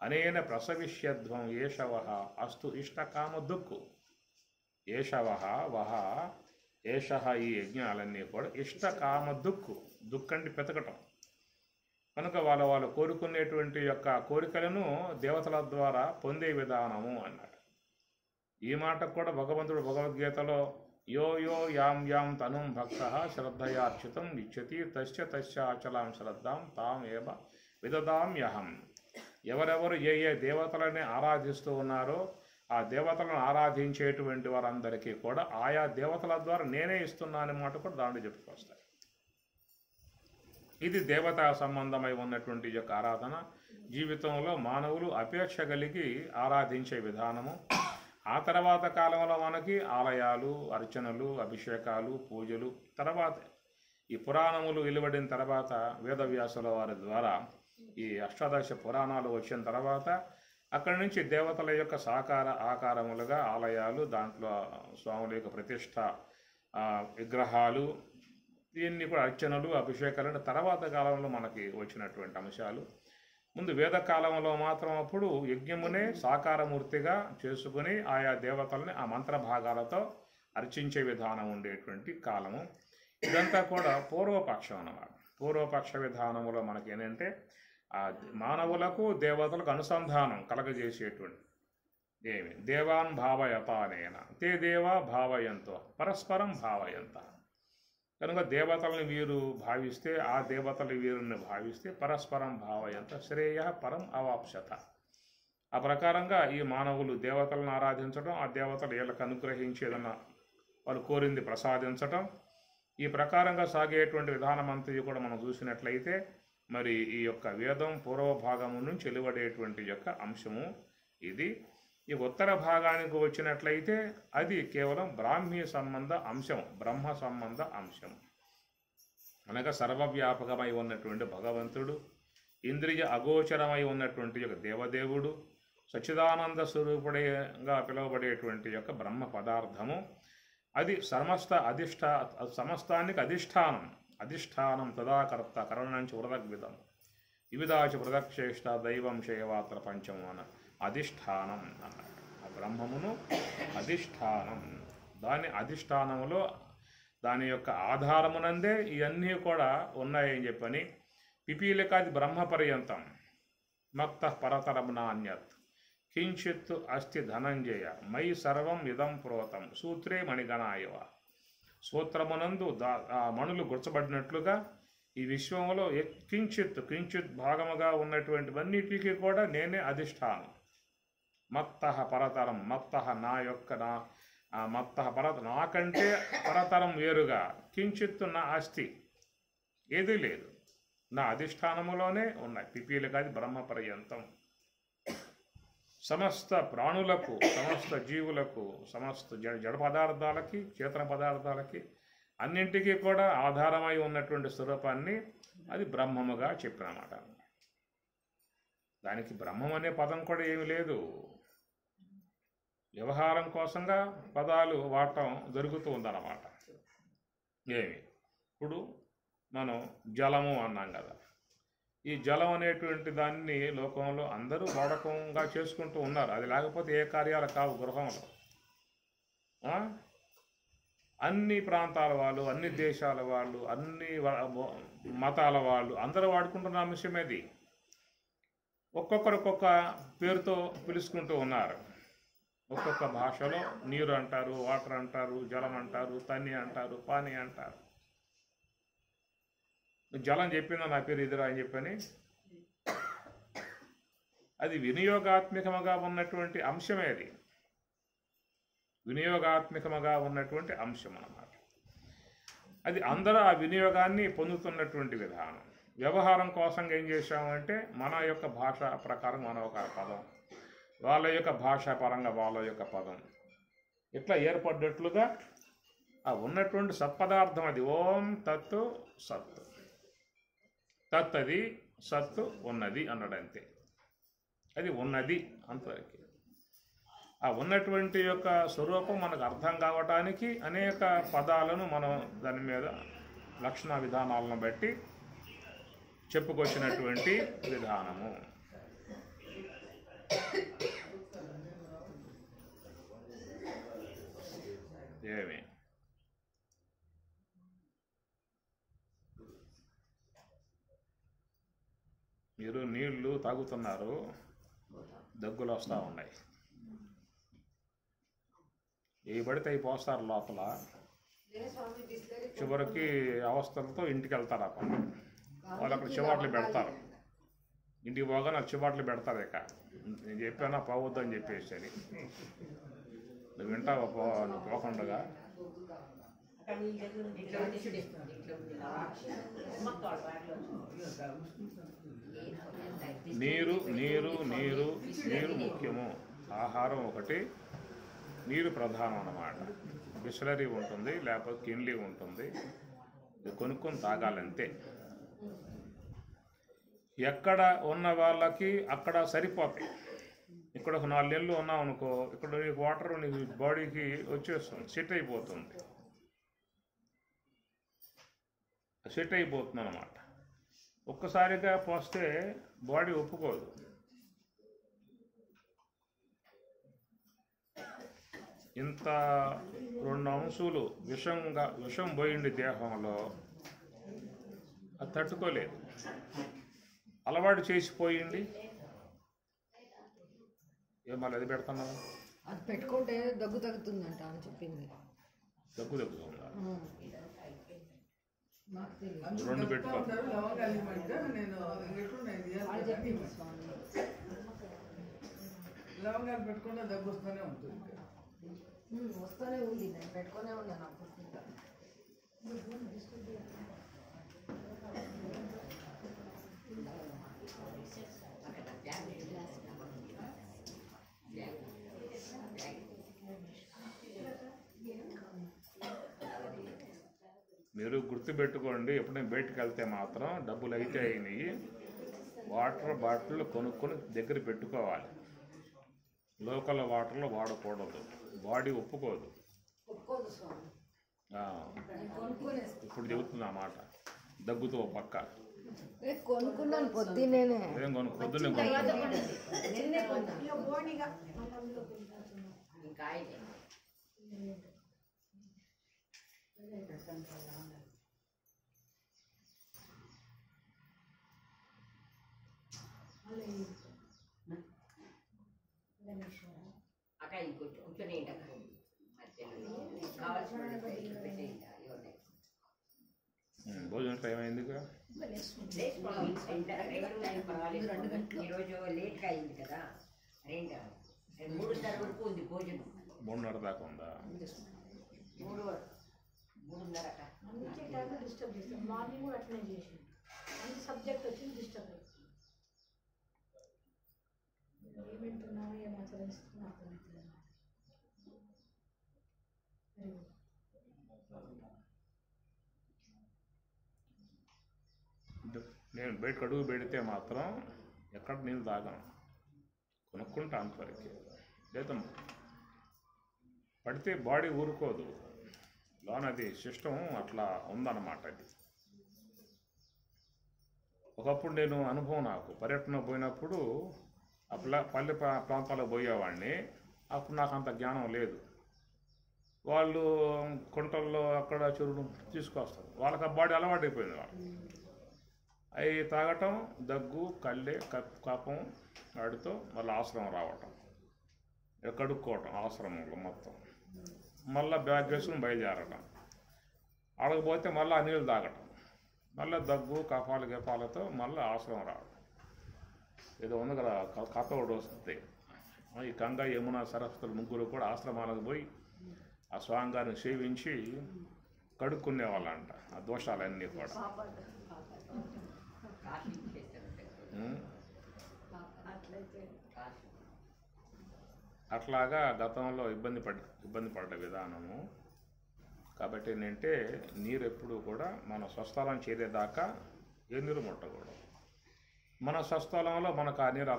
అనేన ప్రసవిష్యధ్వం ఏషవ అస్తు ఇష్టకామ దుక్కు. ఏషవ వహ ఏష, ఈ యజ్ఞాలన్నీ కూడా ఇష్టకామ దుక్కు. దుక్కంటే పెతకటం కనుక వాళ్ళు కోరుకునేటువంటి యొక్క కోరికలను దేవతల ద్వారా పొందే విధానము అన్నాడు. ఈ మాటకు కూడా భగవంతుడు భగవద్గీతలో యో యో యాం యాం తనుం భక్త శ్రద్ధయార్చితం ఇచ్చతి తస్య అచలాం శ్రద్ధాం తాం ఏవ విదదామ్యహం. ఎవరెవరు ఏ ఏ దేవతలని ఆరాధిస్తూ ఉన్నారో ఆ దేవతలను ఆరాధించేటువంటి వారందరికీ కూడా ఆయా దేవతల ద్వారా నేనే ఇస్తున్నానని మాట కూడా దాంట్లో చెప్పుకొస్తాయి. ఇది దేవతా సంబంధమై ఉన్నటువంటి యొక్క ఆరాధన. జీవితంలో మానవులు అపేక్ష కలిగి ఆరాధించే విధానము. ఆ తర్వాత కాలంలో మనకి ఆలయాలు, అర్చనలు, అభిషేకాలు, పూజలు, తర్వాత ఈ పురాణములు వెలువడిన తర్వాత వేదవ్యాసుల వారి ద్వారా ఈ అష్టాదశ పురాణాలు వచ్చిన తర్వాత అక్కడి నుంచి దేవతల యొక్క ఆకారములుగా ఆలయాలు, దాంట్లో స్వాముల యొక్క ప్రతిష్ట విగ్రహాలు, దీన్ని కూడా అర్చనలు అభిషేకాలు తర్వాత కాలంలో మనకి వచ్చినటువంటి అంశాలు. ముందు వేదకాలంలో మాత్రం అప్పుడు యజ్ఞమునే సాకారమూర్తిగా చేసుకుని ఆయా దేవతల్ని ఆ మంత్ర భాగాలతో అర్చించే విధానం ఉండేటువంటి కాలము. ఇదంతా కూడా పూర్వపక్షం అన్నమాట. పూర్వపక్ష విధానంలో మనకి ఏంటంటే ఆ మానవులకు దేవతలకు అనుసంధానం కలగజేసేటువంటి దేవాన్ భావయత అనేన తే దేవా భావయంతో పరస్పరం భావయంత. కనుక దేవతల్ని వీరు భావిస్తే ఆ దేవతలు వీరిని భావిస్తే పరస్పరం భావయంత శ్రేయ పరం అవాప్సత. ఆ ప్రకారంగా ఈ మానవులు దేవతలను ఆరాధించడం, ఆ దేవతలు వీళ్ళకి అనుగ్రహించేదన్న వాళ్ళు కోరింది ప్రసాదించటం, ఈ ప్రకారంగా సాగేటువంటి విధానమంతా కూడా మనం చూసినట్లయితే మరి ఈ యొక్క వేదం పూర్వభాగము నుంచి వెలువడేటువంటి యొక్క అంశము ఇది. ఈ ఉత్తర భాగానికి వచ్చినట్లయితే అది కేవలం బ్రాహ్మీ సంబంధ అంశం, బ్రహ్మ సంబంధ అంశం. అనగా సర్వవ్యాపకమై ఉన్నటువంటి భగవంతుడు, ఇంద్రియ అగోచరమై ఉన్నటువంటి యొక్క దేవదేవుడు, సచ్చిదానంద స్వరూపుడిగా పిలువబడేటువంటి యొక్క బ్రహ్మ పదార్థము, అది సమస్తానికి అధిష్టానం తదాకర్త కరణంచి వృదగ్విధం వివిధాచ వృదక్షేష్ట దైవం శయవాత్ర పంచము అన్న అధిష్టానం అన్నాడు. ఆ బ్రహ్మమును అధిష్టానం, దాని అధిష్టానములో దాని యొక్క ఆధారమునందే ఇవన్నీ కూడా ఉన్నాయని చెప్పని పిపీలికాది బ్రహ్మ పర్యంతం మత్త పరతరం నాణ్యత్ కించిత్ అస్తి ధనంజయ మై సర్వం ఇదం ప్రోతం సూత్రే మణిగణాయవ. సూత్రమునందు మణులు గుర్చబడినట్లుగా ఈ విశ్వంలో కించిత్ భాగముగా ఉన్నటువంటివన్నిటికీ కూడా నేనే అధిష్టానం. మత్త పరతరం, మత్త నా యొక్క మత్త నాకంటే పరతరం వేరుగా కించిత్ నా అస్తి ఏదీ లేదు, నా అధిష్టానములోనే ఉన్నాయి. పిపీలికాది బ్రహ్మ పర్యంతం సమస్త ప్రాణులకు, సమస్త జీవులకు, సమస్త జడ పదార్థాలకి, చేతన పదార్థాలకి అన్నింటికీ కూడా ఆధారమై ఉన్నటువంటి స్వరూపాన్ని అది బ్రహ్మముగా చెప్పినమాట. దానికి బ్రహ్మం అనే పదం కూడా ఏమీ లేదు. వ్యవహారం కోసంగా పదాలు వాడటం జరుగుతూ ఉందన్నమాట. ఇప్పుడు మనం జలము అన్నాం కదా, ఈ జలం అనేటువంటి దాన్ని లోకంలో అందరూ వాడకంగా చేసుకుంటూ ఉన్నారు. అది లేకపోతే ఏ కార్యాలు కావు గృహంలో. అన్ని ప్రాంతాల వాళ్ళు, అన్ని దేశాల వాళ్ళు, అన్ని మతాల వాళ్ళు అందరూ వాడుకుంటున్న అంశం అది. ఒక్కొక్కరు ఒక్కొక్క పేరుతో పిలుచుకుంటూ ఉన్నారు. ఒక్కొక్క భాషలో నీరు అంటారు, వాటర్ అంటారు, జలం అంటారు, తన్ని అంటారు, పానీ అంటారు. జలం చెప్పిందా నా పేరు ఇదిరా అని చెప్పని, అది వినియోగాత్మకముగా ఉన్నటువంటి అంశమే. అది వినియోగాత్మకముగా ఉన్నటువంటి అంశం అన్నమాట. అది అందరూ ఆ వినియోగాన్ని పొందుతున్నటువంటి విధానం. వ్యవహారం కోసం ఏం చేశామంటే మన యొక్క భాష ప్రకారం మన ఒక పదం, వాళ్ళ యొక్క భాషా పరంగా వాళ్ళ యొక్క పదం, ఇట్లా ఏర్పడ్డట్లుగా ఆ ఉన్నటువంటి సత్పదార్థం అది ఓం తత్తు సత్. తత్ అది, సత్తు ఉన్నది అన్నాడు అంతే. అది ఉన్నది అంతవరకు. ఆ ఉన్నటువంటి యొక్క స్వరూపం మనకు అర్థం కావటానికి అనేక పదాలను మనం దాని మీద లక్షణ విధానాలను బట్టి చెప్పుకొచ్చినటువంటి విధానము. ఏమి మీరు నీళ్లు తాగుతున్నారు, దగ్గులు వస్తూ ఉన్నాయి. ఏ పడితే అవి పోస్తారు లోపల, చివరికి అవస్థలతో ఇంటికి వెళ్తారు. అక్కడ వాళ్ళు అక్కడ చివాట్లు పెడతారు. ఇంటికి పోగా నాకు చివాట్లు పెడతారు. ఇక నేను చెప్పానా పోవద్దు అని చెప్పేసి అని. నువ్వు వింటావా నువ్వు పోకుండా? నీరు నీరు నీరు నీరు ముఖ్యము. ఆహారం ఒకటి, నీరు ప్రధానం అన్నమాట. బిస్లరీ ఉంటుంది, లేకపోతే కిన్లీ ఉంటుంది, ఇది కొనుక్కొని తాగాలంతే. ఎక్కడ ఉన్న వాళ్ళకి అక్కడ సరిపోతాయి. ఇక్కడ ఒక 4 నెలలు ఉన్నాం అనుకో, ఇక్కడ నీకు వాటర్ నీ బాడీకి వచ్చేస్తుంది, సెట్ అయిపోతుంది. సెట్ అయిపోతుంది అన్నమాట. ఒక్కసారిగా పోస్తే బాడీ ఒప్పుకోదు. ఇంత 2 అంశులు విషం పోయింది దేహంలో, అది తట్టుకోలేదు. అలవాటు చేసిపోయింది. మళ్ళీ అది పెడుతున్నావు. అది పెట్టుకుంటే దగ్గు తగ్గుతుందంట అని చెప్పింది. దగ్గు తగ్గుతుందా? నాకు తెలియదు. అందుకు 2 చెప్తా పెట్టుకో. ఉంటారు లవంగాలు ఇవ్వమంటే నేను ఇంకెట్టున్నాయి వాళ్ళు చెప్పింది స్వామి. లవంగాలు పెట్టుకుంటే దగ్గు వస్తూనే ఉంటుంది. వస్తూనే ఉంది, నేను పెట్టుకునే ఉన్నాను అప్పుడు. మీరు గుర్తుపెట్టుకోండి, ఎప్పుడైనా బయటకు వెళ్తే మాత్రం డబ్బులు అయితే అయినాయి, వాటర్ బాటిల్ కొనుక్కొని దగ్గర పెట్టుకోవాలి. లోకల్ వాటర్లో వాడకూడదు, బాడీ ఒప్పుకోదు. ఒప్పుకోదు స్వామి. ఆ, ఇప్పుడు చెబుతున్నా మాట. దగ్గుతో పక్క కొనుక్కున్నాను పొద్దున్నే. ఏం పొద్దున్నే నిన్నే కొన్నా. అక్క ఇంకొంచెం కూర్చొని కావాల్సిన భోజనం టైం అయింది. ఈరోజు లేట్గా అయింది కదా, 3:30 వరకు ఉంది భోజనం. 3:30 దాకా ఉందా? 3:30. అందుకే టైంలో డిస్టర్బ్ చేస్తాం. మార్నింగ్ కూడా అట్లనే చేసి అంత సబ్జెక్ట్ వచ్చింది డిస్టర్బ్ అయ్యింది. ఏమంటున్నావు, ఏం ఆచరిస్తున్నావు అర్థమవుతుంది. నేను బయటకు అడుగు పెడితే మాత్రం ఎక్కడ నీళ్ళు తాగాను, కొనుక్కుంటా అంతవరకు. లేదా పడితే బాడీ ఊరుకోదు, లోనది సిస్టమ్ అట్లా ఉందన్నమాట. అది ఒకప్పుడు నేను అనుభవం, నాకు పర్యటన పోయినప్పుడు పల్లె ప్రాంతాలకు పోయేవాడిని. అప్పుడు నాకు అంత జ్ఞానం లేదు. వాళ్ళు కుంటల్లో అక్కడ చెరువులు తీసుకొస్తారు, వాళ్ళకి ఆ బాడీ అలవాటు అయిపోయింది. వాళ్ళు అవి తాగటం, దగ్గు, కళ్ళే, కఫం వాడితో మళ్ళీ ఆశ్రమం రావటం, కడుక్కోవటం ఆశ్రమంలో మొత్తం, మళ్ళీ బ్యాగ్ వేసుకుని బయలుదేరటం, ఆడకపోతే మళ్ళీ ఆ నీళ్ళు తాగటం, మళ్ళీ దగ్గు, కఫాలు గెఫాలతో మళ్ళీ ఆశ్రమం రావడం. ఏదో ఉంది కదా కథ ఒకటి వస్తుంది. ఈ గంగా, యమున, సరస్వతులు ముగ్గురు కూడా ఆశ్రమాలకు పోయి ఆ స్వామిగారిని సేవించి కడుక్కునేవాళ్ళంట ఆ దోషాలన్నీ కూడా. అట్లాగా గతంలో ఇబ్బంది పడ్డ విధానము. కాబట్టి ఏంటంటే నీరు ఎప్పుడు కూడా మన స్వస్థలం చేరేదాకా ఏ నీరు ముట్టకూడదు. మన స్వస్థలంలో మనకు ఆ నీరు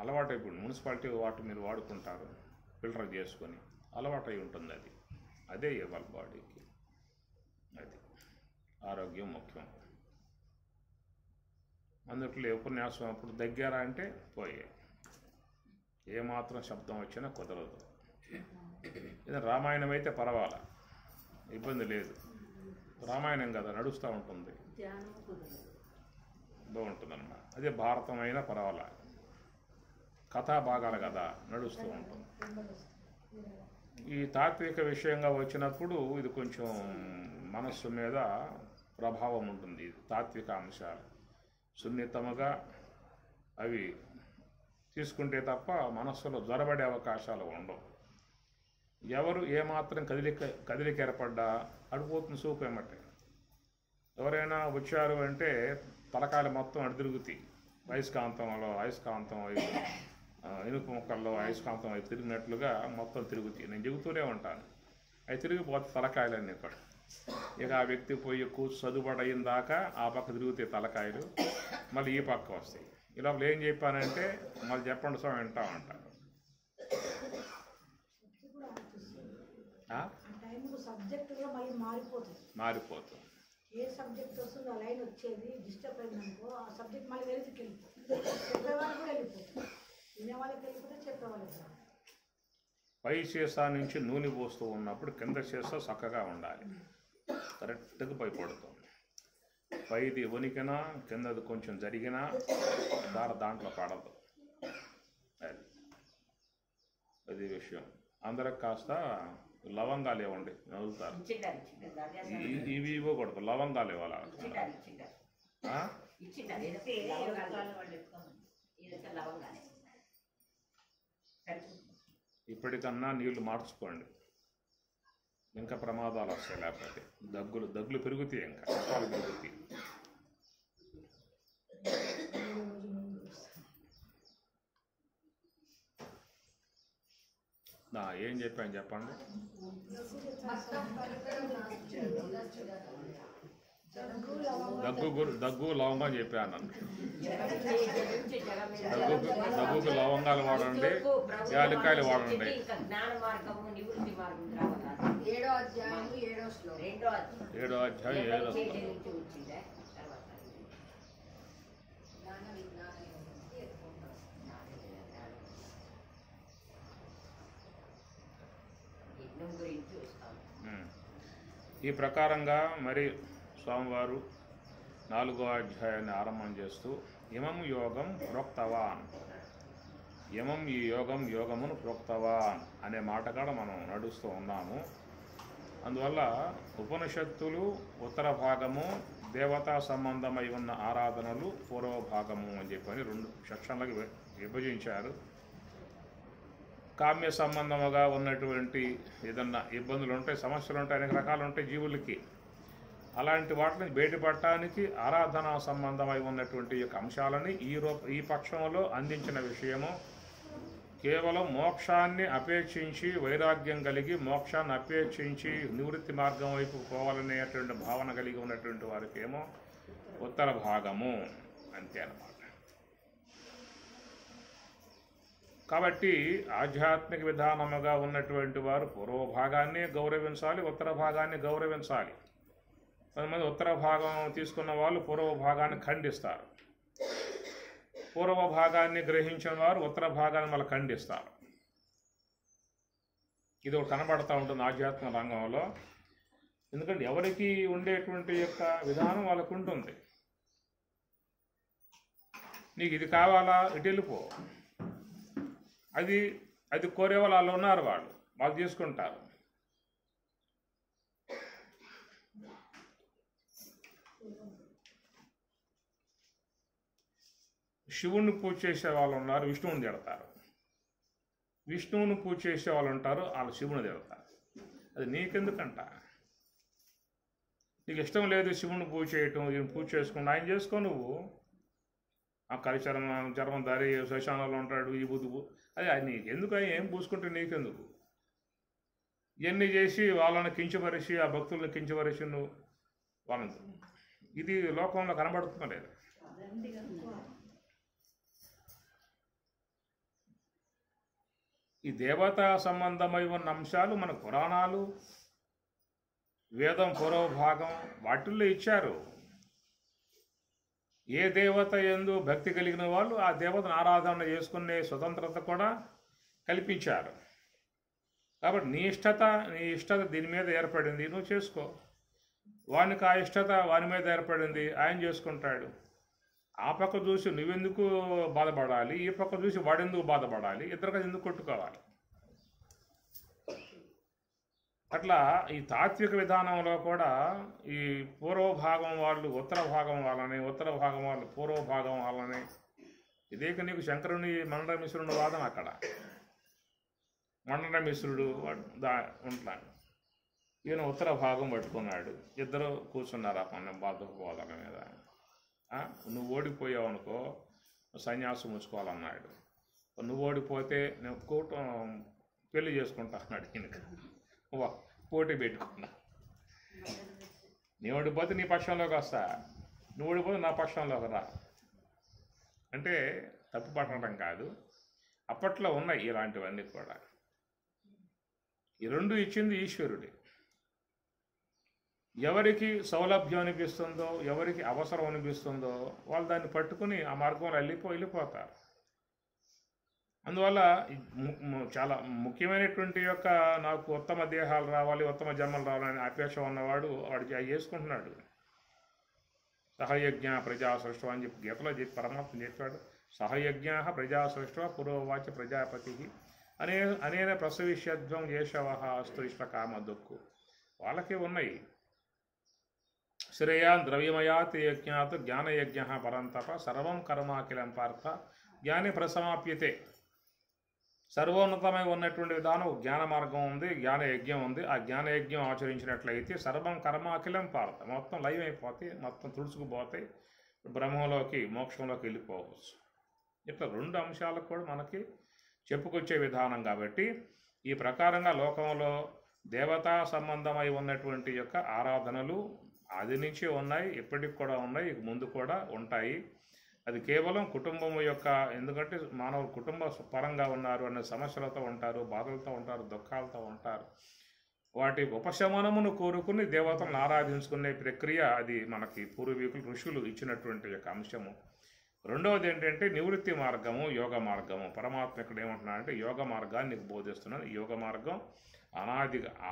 అలవాటు అయిపోయింది. మున్సిపాలిటీ వాటర్ మీరు వాడుకుంటారు, ఫిల్టర్ చేసుకొని అలవాటు అయి ఉంటుంది. అదే ఇవ్వాలి బాడీకి. అది ఆరోగ్యం ముఖ్యం. అందుట్లో ఉపన్యాసం అప్పుడు దగ్గర అంటే పోయాయి, ఏమాత్రం శబ్దం వచ్చినా కుదరదు. ఇది రామాయణం అయితే పర్వాలా, ఇబ్బంది లేదు. రామాయణం కదా నడుస్తూ ఉంటుంది, బాగుంటుందన్నమాట. అదే భారతం అయినా పర్వాలా, కథా భాగాలు కదా నడుస్తూ ఉంటుంది. ఈ తాత్విక విషయంగా వచ్చినప్పుడు ఇది కొంచెం మనస్సు మీద ప్రభావం ఉంటుంది. తాత్విక అంశాలు సున్నితముగా అవి తీసుకుంటే తప్ప మనస్సులో జ్వరబడే అవకాశాలు ఉండవు. ఎవరు ఏమాత్రం కదిలిక ఏర్పడ్డా అడిపోతుంది సూపు ఏమంటే. ఎవరైనా వచ్చారు అంటే తలకాయలు మొత్తం అడి తిరుగుతాయి. అయస్కాంతం ఇనుప ముక్కల్లో అయస్కాంతం అవి తిరిగినట్లుగా మొత్తం తిరుగుతాయి. నేను చెబుతూనే ఉంటాను, అవి తిరిగిపోతే తలకాయలన్నీ కూడా. ఇక ఆ వ్యక్తి పోయి చదువుబడయిన దాకా ఆ పక్క తిరుగుతాయి తలకాయలు, మళ్ళీ ఈ పక్క వస్తాయి. ఇలా ఏం చెప్పానంటే మళ్ళీ చెప్పండి స్వామి వింటా ఉంటాను. మారిపోతుంది. ఏ సబ్జెక్ట్ వస్తుందో ఆ లైన్ వచ్చేది డిస్టర్బ్ అయిందనుకో ఆ సబ్జెక్ట్ మళ్ళీ వేరే దిక్కు వెళ్ళిపోతుంది. చెప్పేవాళ్ళకి కూడా వెళ్ళిపోతుంది. వినేవాళ్ళకి వెళ్ళిపోతే చెప్పేవాళ్ళకి రాదు. పై సీసా నుంచి నూనె పోస్తూ ఉన్నప్పుడు కింద సీసా చక్కగా ఉండాలి, కరెక్ట్గా పడుతుంది. పైది వణికినా కిందది కొంచెం జరిగినా దాంట్లో పడదు. అది విషయం. అందరికి కాస్త లవంగాలు ఇవ్వండి, నవ్వుతారు. ఇచ్చిండారు ఇవి ఇవ్వకూడదు, లవంగాలు ఇవ్వాలి. ఇచ్చిండారు ఇదంతా లవంగానే. ఇప్పటికన్నా నీళ్లు మార్చుకోండి, ఇంకా ప్రమాదాలు వస్తాయి. లేకపోతే దగ్గులు పెరుగుతాయి, ఇంకా కష్టాలు పెరుగుతాయి. ఏం చెప్పాను చెప్పండి. దగ్గు లవంగం చెప్పాను నన్ను. దగ్గుకు లవంగాలు వాడండి, యాలక్కాయలు వాడండి. జ్ఞాన మార్గము నివృత్తి మార్గం రావాలి. 7వ అధ్యాయం 7వ శ్లోకం. 7వ అధ్యాయం 7వ శ్లోకం. వచ్చిందా తర్వాత జ్ఞాన విజ్ఞాన యోగంకి ఎత్తుకుంటాం. యజ్ఞం గురించి వస్తాం. ఈ ప్రకారంగా మరి స్వామివారు 4వ అధ్యాయాన్ని ఆరంభం చేస్తూ ఇమం యోగం ప్రోక్తవాన్, యమం ఈ యోగమును ప్రోక్తవాన్ అనే మాట కూడా మనం నడుస్తూ ఉన్నాము. అందువల్ల ఉపనిషత్తులు ఉత్తర భాగము, దేవతా సంబంధమై ఉన్న ఆరాధనలు పూర్వ భాగము అని చెప్పని 2 సెక్షన్లకు విభజించారు. కామ్య సంబంధముగా ఉన్నటువంటి ఏదన్నా ఇబ్బందులు ఉంటాయి, సమస్యలు ఉంటాయి, అనేక రకాలు ఉంటాయి జీవులకి. అలాంటి వాటిని బయటపడటానికి ఆరాధనా సంబంధమై ఉన్నటువంటి యొక్క అంశాలని ఈ పక్షంలో అందించిన విషయము కేవలం మోక్షాన్ని అపేక్షించి వైరాగ్యం కలిగి మోక్షాన్ని అపేక్షించి నివృత్తి మార్గం వైపు పోవాలనేటువంటి భావన కలిగి ఉన్నటువంటి వారికి ఏమో ఉత్తర భాగము అంతే అన్నమాట. కాబట్టి ఆధ్యాత్మిక విధానముగా ఉన్నటువంటి వారు పూర్వ భాగాన్ని గౌరవించాలి, ఉత్తర భాగాన్ని గౌరవించాలి. కొంతమంది ఉత్తర భాగం తీసుకున్న వాళ్ళు పూర్వ భాగాన్ని ఖండిస్తారు, పూర్వ భాగాన్ని గ్రహించిన వారు ఉత్తర భాగాన్ని మళ్ళీ ఖండిస్తారు. ఇది ఒకటి కనబడుతూ ఉంటుంది ఆధ్యాత్మిక రంగంలో. ఎందుకంటే ఎవరికి ఉండేటువంటి యొక్క విధానం వాళ్ళకు ఉంటుంది. నీకు ఇది కావాలా, ఇటు వెళ్ళిపో, అది కోరే వాళ్ళు ఉన్నారు, వాళ్ళు తీసుకుంటారు. శివుణ్ణి పూజ చేసే వాళ్ళు ఉన్నారు, విష్ణువుని తిడతారు. విష్ణువుని పూజ చేసే వాళ్ళు ఉంటారు, వాళ్ళు శివుని తిడతారు. అది నీకెందుకంట? నీకు ఇష్టం లేదు శివుని పూజ చేయటం, ఈయన పూజ చేసుకుంటూ ఆయన చేసుకో. నువ్వు ఆ చర్మం దారి శ్మశానంలో ఉంటాడు, ఈ బుద్ధు అది నీకు ఎందుకు? ఏం పూసుకుంటే నీకెందుకు? ఇవన్నీ చేసి వాళ్ళని కించపరిచి, ఆ భక్తులను కించపరిచి నువ్వు వాళ్ళని, ఇది లోకంలో కనబడుతున్నా లేదు. ఈ దేవతా సంబంధమై ఉన్న అంశాలు మన పురాణాలు, వేదం పూర్వ భాగం వాటిల్లో ఇచ్చారు. ఏ దేవత యందు భక్తి కలిగిన వాళ్ళు ఆ దేవతను ఆరాధన చేసుకునే స్వతంత్రత కూడా కల్పించారు. కాబట్టి నీ ఇష్టత దీని మీద ఏర్పడింది, నువ్వు చేసుకో. వానికి ఆ ఇష్టత వాని మీద ఏర్పడింది, ఆయన చేసుకుంటాడు. ఆ పక్క చూసి నువ్వెందుకు బాధపడాలి, ఈ పక్క చూసి వాడెందుకు బాధపడాలి, ఇద్దరు ఎందుకు కొట్టుకోవాలి? అట్లా ఈ తాత్విక విధానంలో కూడా ఈ పూర్వ భాగం వాళ్ళు ఉత్తర భాగం వాళ్ళని, ఉత్తర భాగం వాళ్ళు పూర్వ భాగం వాళ్ళని, ఇదే నీకు శంకరుని మండలమిశ్రుని వాదన. అక్కడ మండలమిశ్రుడు ఉంటాడు, ఈయన ఉత్తర భాగం పట్టుకున్నాడు, ఇద్దరు కూర్చున్నారు ఆ పని బాధపోవాల మీద. నువ్వు ఓడిపోయావు అనుకో సన్యాసం ఉంచుకోవాలన్నాడు. నువ్వు ఓడిపోతే నేను పెళ్లి చేసుకుంటా అన్నాడు. ఈయనకు పోటీ పెట్టుకున్నా, నీ ఓడిపోతే నీ పక్షంలోకి వస్తా, నువ్వు ఓడిపోతే నా పక్షంలోకి రా అంటే తప్పు పట్టడం కాదు. అప్పట్లో ఉన్నాయి ఇలాంటివన్నీ కూడా. ఈ రెండు ఇచ్చింది ఈశ్వరుడే. ఎవరికి సౌలభ్యం అనిపిస్తుందో, ఎవరికి అవసరం అనిపిస్తుందో వాళ్ళు దాన్ని పట్టుకుని ఆ మార్గంలో వెళ్ళిపోతారు. అందువల్ల చాలా ముఖ్యమైనటువంటి యొక్క నాకు ఉత్తమ దేహాలు రావాలి, ఉత్తమ జన్మలు రావాలని అపేక్ష ఉన్నవాడు వాడికి అవి చేసుకుంటున్నాడు. సహయజ్ఞ ప్రజా సృష్టి అని చెప్పి గీతలో పరమాత్మ చెప్పాడు. సహయజ్ఞ ప్రజా సృష్టి పురోవాచ ప్రజాపతి అనేన ప్రసవిష్యధ్వం యేషవ అస్తు ఇష్ట కామ దుక్కు. వాళ్ళకే ఉన్నాయి. శ్రేయాన్ ద్రవ్యమయాత్ యజ్ఞాత్ జ్ఞానయజ్ఞ పరంతప సర్వం కర్మాఖిలం పార్థ జ్ఞాని ప్రసమాప్యతే. సర్వోన్నతమై ఉన్నటువంటి విధానం జ్ఞాన మార్గం ఉంది, జ్ఞాన యజ్ఞం ఉంది. ఆ జ్ఞాన యజ్ఞం ఆచరించినట్లయితే సర్వం కర్మాఖిలం పార్థ, మొత్తం లయం అయిపోతే, మొత్తం తుడుచుకుపోతే బ్రహ్మంలోకి మోక్షంలోకి వెళ్ళిపోవచ్చు. ఇట్లా 2 అంశాలకు కూడా మనకి చెప్పుకొచ్చే విధానం. కాబట్టి ఈ ప్రకారంగా లోకంలో దేవతా సంబంధమై ఉన్నటువంటి యొక్క ఆరాధనలు ఆది నుంచి ఉన్నాయి, ఇప్పటికి కూడా ఉన్నాయి, ఇక ముందు కూడా ఉంటాయి. అది కేవలం కుటుంబం యొక్క, ఎందుకంటే మానవులు కుటుంబ పరంగా ఉన్నారు అనే సమస్యలతో ఉంటారు, బాధలతో ఉంటారు, దుఃఖాలతో ఉంటారు. వాటి ఉపశమనమును కోరుకుని దేవతలను ఆరాధించుకునే ప్రక్రియ అది మనకి పూర్వీకులు ఋషులు ఇచ్చినటువంటి యొక్క అంశము. రెండవది ఏంటంటే నివృత్తి మార్గము, యోగ మార్గము. పరమాత్మ ఇక్కడ ఏమంటున్నాడంటే యోగ మార్గాన్ని నీకు బోధిస్తున్నాను. యోగ మార్గం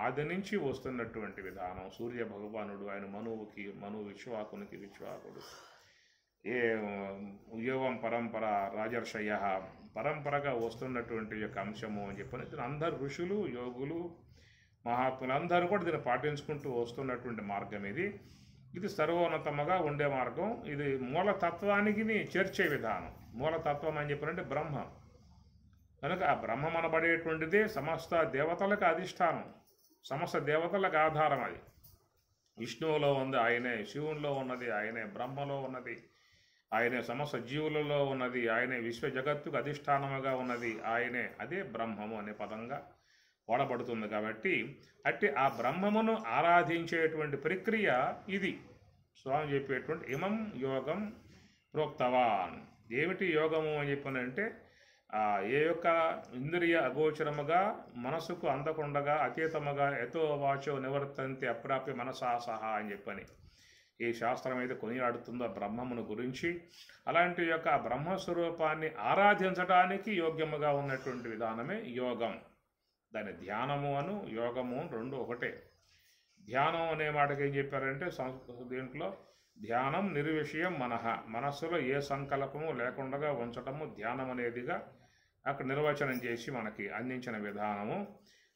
ఆది నుంచి వస్తున్నటువంటి విధానం. సూర్య భగవానుడు ఆయన మనువు విశ్వాకునికి విశ్వాకుడు, ఏ యోగం పరంపర రాజర్షయ పరంపరగా వస్తున్నటువంటి యొక్క అంశము అని చెప్పని అందరు ఋషులు, యోగులు, మహాత్ములు అందరూ కూడా దీన్ని పాటించుకుంటూ వస్తున్నటువంటి మార్గం ఇది. ఇది సర్వోన్నతముగా ఉండే మార్గం. ఇది మూలతత్వానికి చేర్చే విధానం. మూలతత్వం అని చెప్పారంటే బ్రహ్మ. కనుక ఆ బ్రహ్మం అనబడేటువంటిదే సమస్త దేవతలకు అధిష్టానం, సమస్త దేవతలకు ఆధారం. అది విష్ణువులో ఉంది ఆయనే, శివునిలో ఉన్నది ఆయనే, బ్రహ్మలో ఉన్నది ఆయనే, సమస్త జీవులలో ఉన్నది ఆయనే, విశ్వ జగత్తుకు అధిష్టానముగా ఉన్నది ఆయనే. అదే బ్రహ్మము అనే పదంగా వాడబడుతుంది. కాబట్టి అట్టి ఆ బ్రహ్మమును ఆరాధించేటువంటి ప్రక్రియ ఇది. స్వామి చెప్పేటువంటి ఇమం యోగం ప్రోక్తవాన్. ఏమిటి యోగము అని చెప్పనంటే ఏ యొక్క ఇంద్రియ అగోచరముగా మనసుకు అందకుండగా అతీతముగా యతో వాచో నివర్తంతి అప్రాప్య మనసా సహా అని చెప్పని ఈ శాస్త్రం అయితే కొనియాడుతుందో బ్రహ్మమును గురించి, అలాంటి యొక్క బ్రహ్మస్వరూపాన్ని ఆరాధించడానికి యోగ్యముగా ఉన్నటువంటి విధానమే యోగం. దాని ధ్యానము అను యోగము రెండు ఒకటే. ధ్యానం అనే మాటకి ఏం చెప్పారంటే దీంట్లో ధ్యానం నిర్విషయం మనస్సులో ఏ సంకల్పము లేకుండా ఉంచటము ధ్యానం అనేదిగా అక్కడ నిర్వచనం చేసి మనకి అందించిన విధానము.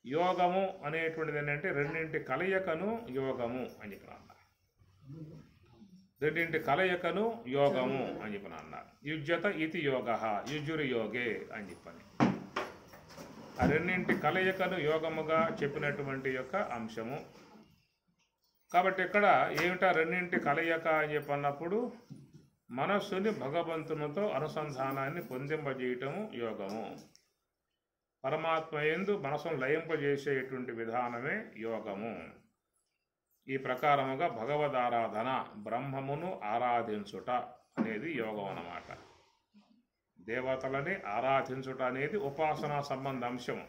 యోగము అనేటువంటిది ఏంటంటే రెండింటి కలయికను యోగము అని చెప్పిన అన్నారు. రెండింటి కలయికను యోగము అని చెప్పిన అన్నారు. యుజ్యత ఇది యోగ యుజురి యోగే అని చెప్పని ఆ రెండింటి కలయికను యోగముగా చెప్పినటువంటి యొక్క అంశము. కాబట్టి ఇక్కడ ఏమిటా రెండింటి కలయిక అని చెప్పన్నప్పుడు మనస్సుని భగవంతునితో అనుసంధానాన్ని పొందింపజేయటము యోగము. పరమాత్మ యందు మనసును లయింపజేసేటువంటి విధానమే యోగము. ఈ ప్రకారముగా భగవదారాధన, బ్రహ్మమును ఆరాధించుట అనేది యోగం అన్నమాట. దేవతలని ఆరాధించుట అనేది ఉపాసనా సంబంధ అంశము.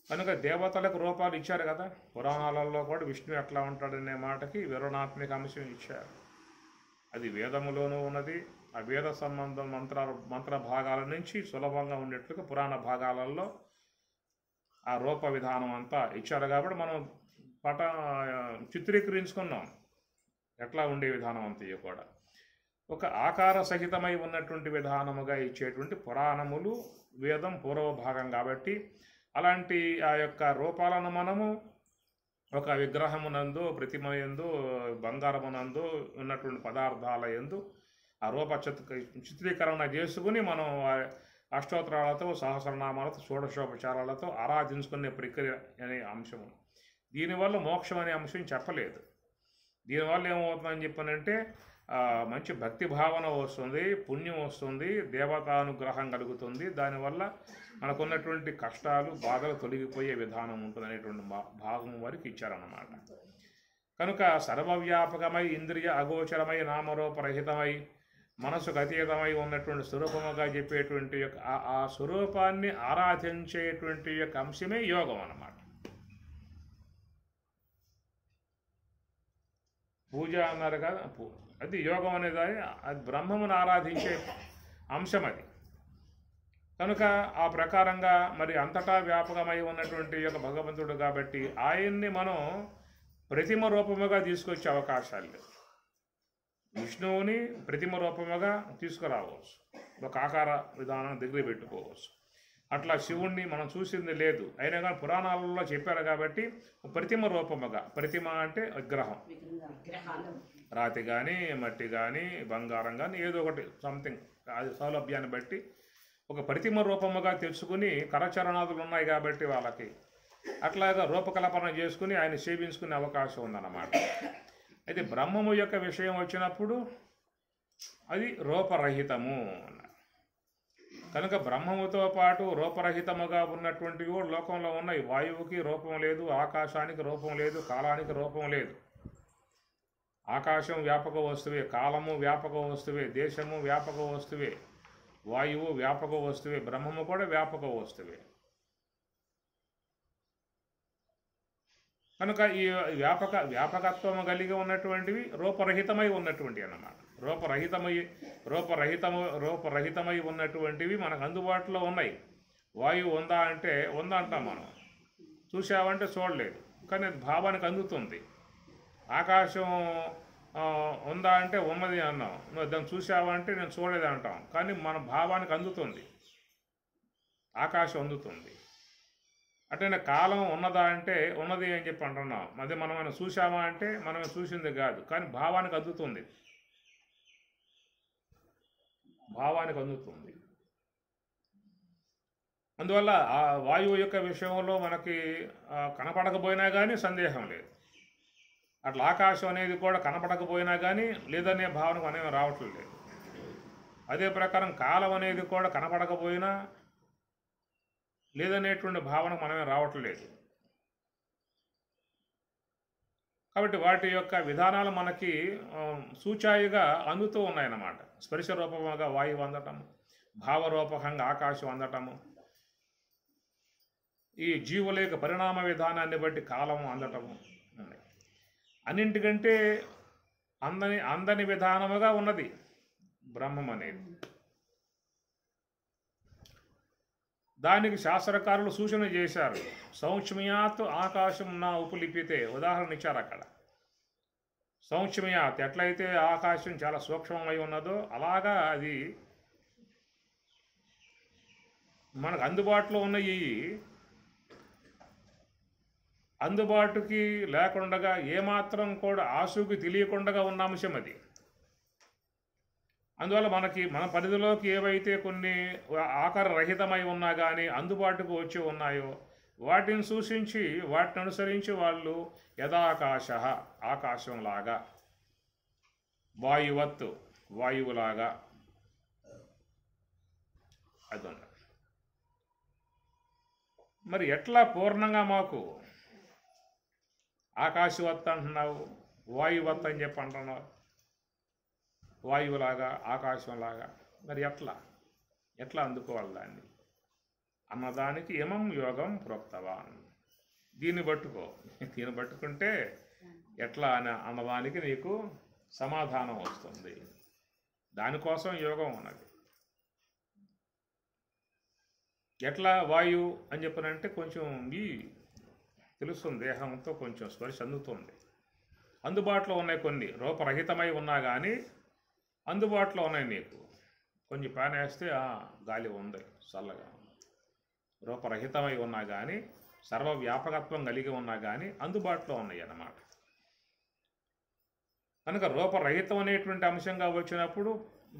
కనుక దేవతలకు రూపాలు ఇచ్చారు కదా. పురాణాలలో కూడా విష్ణువు ఎట్లా ఉంటాడనే మాటకి వివరణాత్మక అంశం ఇచ్చారు. అది వేదములోనూ ఉన్నది. ఆ వేద సంబంధం మంత్ర భాగాల నుంచి సులభంగా ఉండేట్లుగా పురాణ భాగాలలో ఆ రూప విధానం అంతా ఇచ్చారు. కాబట్టి మనం చిత్రీకరించుకున్నాం ఎట్లా ఉండే విధానం అంతా కూడా. ఒక ఆకార సహితమై ఉన్నటువంటి విధానముగా ఇచ్చేటువంటి పురాణములు వేదం పూర్వ భాగం. కాబట్టి అలాంటి ఆ యొక్క రూపాలను మనము ఒక విగ్రహమునందు, ప్రతిమయందు, బంగారమునందు ఉన్నటువంటి పదార్థాల యందు ఆ రూప చిత్రీకరణ చేసుకుని మనం అష్టోత్తరాలతో, సహస్రనామాలతో, షోడశోపచారాలతో ఆరాధించుకునే ప్రక్రియ అనే అంశము. దీనివల్ల మోక్షం అనే అంశం చెప్పలేదు. దీనివల్ల ఏమవుతుందని చెప్పనంటే మంచి భక్తి భావన వస్తుంది, పుణ్యం వస్తుంది, దేవతానుగ్రహం కలుగుతుంది. దానివల్ల మనకున్నటువంటి కష్టాలు, బాధలు తొలగిపోయే విధానం ఉంటుంది అనేటువంటి భాగం వరకు ఇచ్చారన్నమాట. కనుక సర్వవ్యాపకమై ఇంద్రియ అగోచరమై నామరూపరహితమై మనసుకు అతీతమై ఉన్నటువంటి స్వరూపముగా చెప్పేటువంటి యొక్క ఆ స్వరూపాన్ని ఆరాధించేటువంటి యొక్క అంశమే యోగం అన్నమాట. పూజ అన్నారు కదా, అది యోగం అనేది అది బ్రహ్మమును ఆరాధించే అంశం అది. కనుక ఆ ప్రకారంగా మరి అంతటా వ్యాపకమై ఉన్నటువంటి యొక్క భగవంతుడు కాబట్టి ఆయన్ని మనం ప్రతిమ రూపముగా తీసుకొచ్చే అవకాశాలు లేవు. విష్ణువుని ప్రతిమ రూపముగా తీసుకురావచ్చు, ఒక ఆకార విధానం దగ్గర పెట్టుకోవచ్చు. అట్లా శివుణ్ణి మనం చూసింది లేదు, అయినా కానీ పురాణాలలో చెప్పారు కాబట్టి ప్రతిమ రూపముగా, ప్రతిమ అంటే విగ్రహం, రాతి కానీ మట్టి కానీ బంగారం కానీ ఏదో ఒకటి సంథింగ్ అది సౌలభ్యాన్ని బట్టి ఒక ప్రతిమ రూపముగా తెచ్చుకుని కరచరణాదులు ఉన్నాయి కాబట్టి వాళ్ళకి అట్లాగా రూపకల్పన చేసుకుని ఆయన సేవించుకునే అవకాశం ఉందన్నమాట. అయితే బ్రహ్మము యొక్క విషయం వచ్చినప్పుడు అది రూపరహితము. కనుక బ్రహ్మముతో పాటు రూపరహితముగా ఉన్నటువంటివి లోకంలో ఉన్నాయి. వాయువుకి రూపం లేదు, ఆకాశానికి రూపం లేదు, కాలానికి రూపం లేదు. ఆకాశం వ్యాపక వస్తువే, కాలము వ్యాపక వస్తువే, దేశము వ్యాపక వస్తువే, వాయువు వ్యాపక వస్తువే, బ్రహ్మము కూడా వ్యాపక వస్తువే. కనుక ఈ వ్యాపకత్వము కలిగి ఉన్నటువంటివి రూపరహితమై ఉన్నటువంటివి అన్నమాట. రూపరహితమై ఉన్నటువంటివి మనకు అందుబాటులో ఉన్నాయి. వాయువు ఉందా అంటే ఉందంటాం మనం, చూసావంటే చూడలేదు కానీ అది భావానికి అందుతుంది. ఆకాశం ఉందా అంటే ఉన్నది అన్నాం, నువ్వు దాన్ని చూసావంటే నేను చూడలేదు అంటాం, కానీ మన భావానికి అందుతుంది, ఆకాశం అందుతుంది. అట్లనే కాలం ఉన్నదా అంటే ఉన్నది అని చెప్పి అంటున్నాం, అది మనం చూసామా అంటే మనం చూసింది కాదు, కానీ భావానికి అందుతుంది, భావానికి అందుతుంది. అందువల్ల ఆ వాయువు యొక్క విషయంలో మనకి కనపడకపోయినా కానీ సందేహం లేదు. అట్లా ఆకాశం అనేది కూడా కనపడకపోయినా కానీ లేదనే భావనకు అనేవి రావట్లేదు లేదు. అదే ప్రకారం కాలం అనేది కూడా కనపడకపోయినా లేదనేటువంటి భావనకు మనమే రావట్లేదు. కాబట్టి వాటి యొక్క విధానాలు మనకి సూచాయిగా అందుతూ ఉన్నాయన్నమాట. స్పర్శ రూపంగా వాయువు అందటము, భావరూపకంగా ఆకాశం అందటము, ఈ జీవుల యొక్క పరిణామ విధానాన్ని బట్టి కాలము అందటము ఉన్నాయి. అన్నింటికంటే అందని విధానముగా ఉన్నది బ్రహ్మం అనేది. దానికి శాస్త్రకారులు సూచన చేశారు. సౌక్ష్మ్యాత్ ఆకాశం నా ఉపలిపితే ఉదాహరణ ఇచ్చారు అక్కడ. సౌక్ష్మ్యాత్ ఎట్లయితే ఆకాశం చాలా సూక్ష్మమై ఉన్నదో అలాగా అది మనకు అందుబాటులో ఉన్న ఈ అందుబాటుకి లేకుండా ఏమాత్రం కూడా ఆశుకి తెలియకుండా ఉన్న అంశం అది. అందువల్ల మన పరిధిలోకి ఏవైతే కొన్ని ఆకారరహితమై ఉన్నా కానీ అందుబాటుకు వచ్చి ఉన్నాయో వాటిని సూచించి వాటిని అనుసరించి వాళ్ళు యథాకాశ ఆకాశంలాగా, వాయువత్తు వాయువులాగా అది ఉంది. మరి ఎట్లా పూర్ణంగా మాకు ఆకాశవత్త అంటున్నావు, వాయువత్త అని చెప్పి అంటున్నావు, వాయువులాగా ఆకాశంలాగా, మరి ఎట్లా అందుకోవాలి దాన్ని అన్నదానికి ఇమం యోగం ప్రోక్తవాన్. దీన్ని పట్టుకుంటే ఎట్లా అన్నదానికి నీకు సమాధానం వస్తుంది. దానికోసం యోగం ఉన్నది. ఎట్లా వాయువు అని చెప్పనంటే కొంచెం తెలుస్తుంది, దేహంతో కొంచెం స్పర్శ అందుతుంది. అందుబాటులో ఉన్నాయి, కొన్ని రూపరహితమై ఉన్నా కానీ అందుబాటులో ఉన్నాయి. నీకు కొంచెం ఫ్యాన్ వేస్తే గాలి ఉంది, చల్లగా. రూపరహితమై ఉన్నా కానీ సర్వవ్యాపకత్వం కలిగి ఉన్నా కానీ అందుబాటులో ఉన్నాయి అన్నమాట. కనుక రూపరహితం అనేటువంటి అంశంగా వచ్చినప్పుడు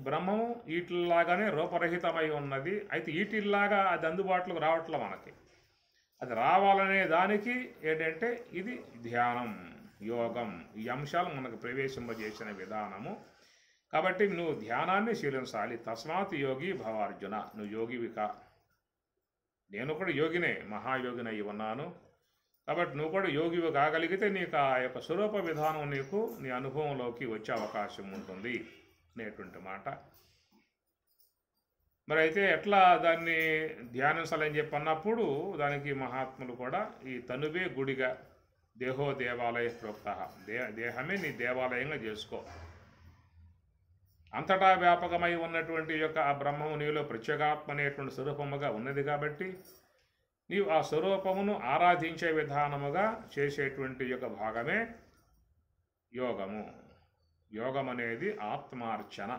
బ్రహ్మము వీటిలాగానే రూపరహితమై ఉన్నది. అయితే వీటిలాగా అది అందుబాటులోకి రావట్లే మనకి. అది రావాలనే దానికి ఏంటంటే ఇది ధ్యానం, యోగం, ఈ అంశాలు మనకు ప్రవేశింపజేసిన విధానము. కాబట్టి నువ్వు ధ్యానాన్ని శీలించాలి. తస్మాత్ యోగి భవార్జున, నువ్వు యోగివిక. నేను కూడా యోగినే, మహాయోగినై ఉన్నాను. కాబట్టి నువ్వు కూడా యోగివి కాగలిగితే నీకు ఆ యొక్క స్వరూప విధానం నీకు నీ అనుభవంలోకి వచ్చే అవకాశం ఉంటుంది అనేటువంటి మాట. మరి అయితే ఎట్లా దాన్ని ధ్యానించాలని చెప్పి అన్నప్పుడు దానికి మహాత్ములు కూడా ఈ తనువే గుడిగా, దేహో దేవాలయ ప్రోక్త, దేహమే నీ దేవాలయంగా చేసుకో. అంతటా వ్యాపకమై ఉన్నటువంటి యొక్క ఆ బ్రహ్మము నీలో ప్రత్యేగాత్మ అనేటువంటి స్వరూపముగా ఉన్నది కాబట్టి నీవు ఆ స్వరూపమును ఆరాధించే విధానముగా చేసేటువంటి యొక్క భాగమే యోగము. యోగం అనేది ఆత్మార్చన,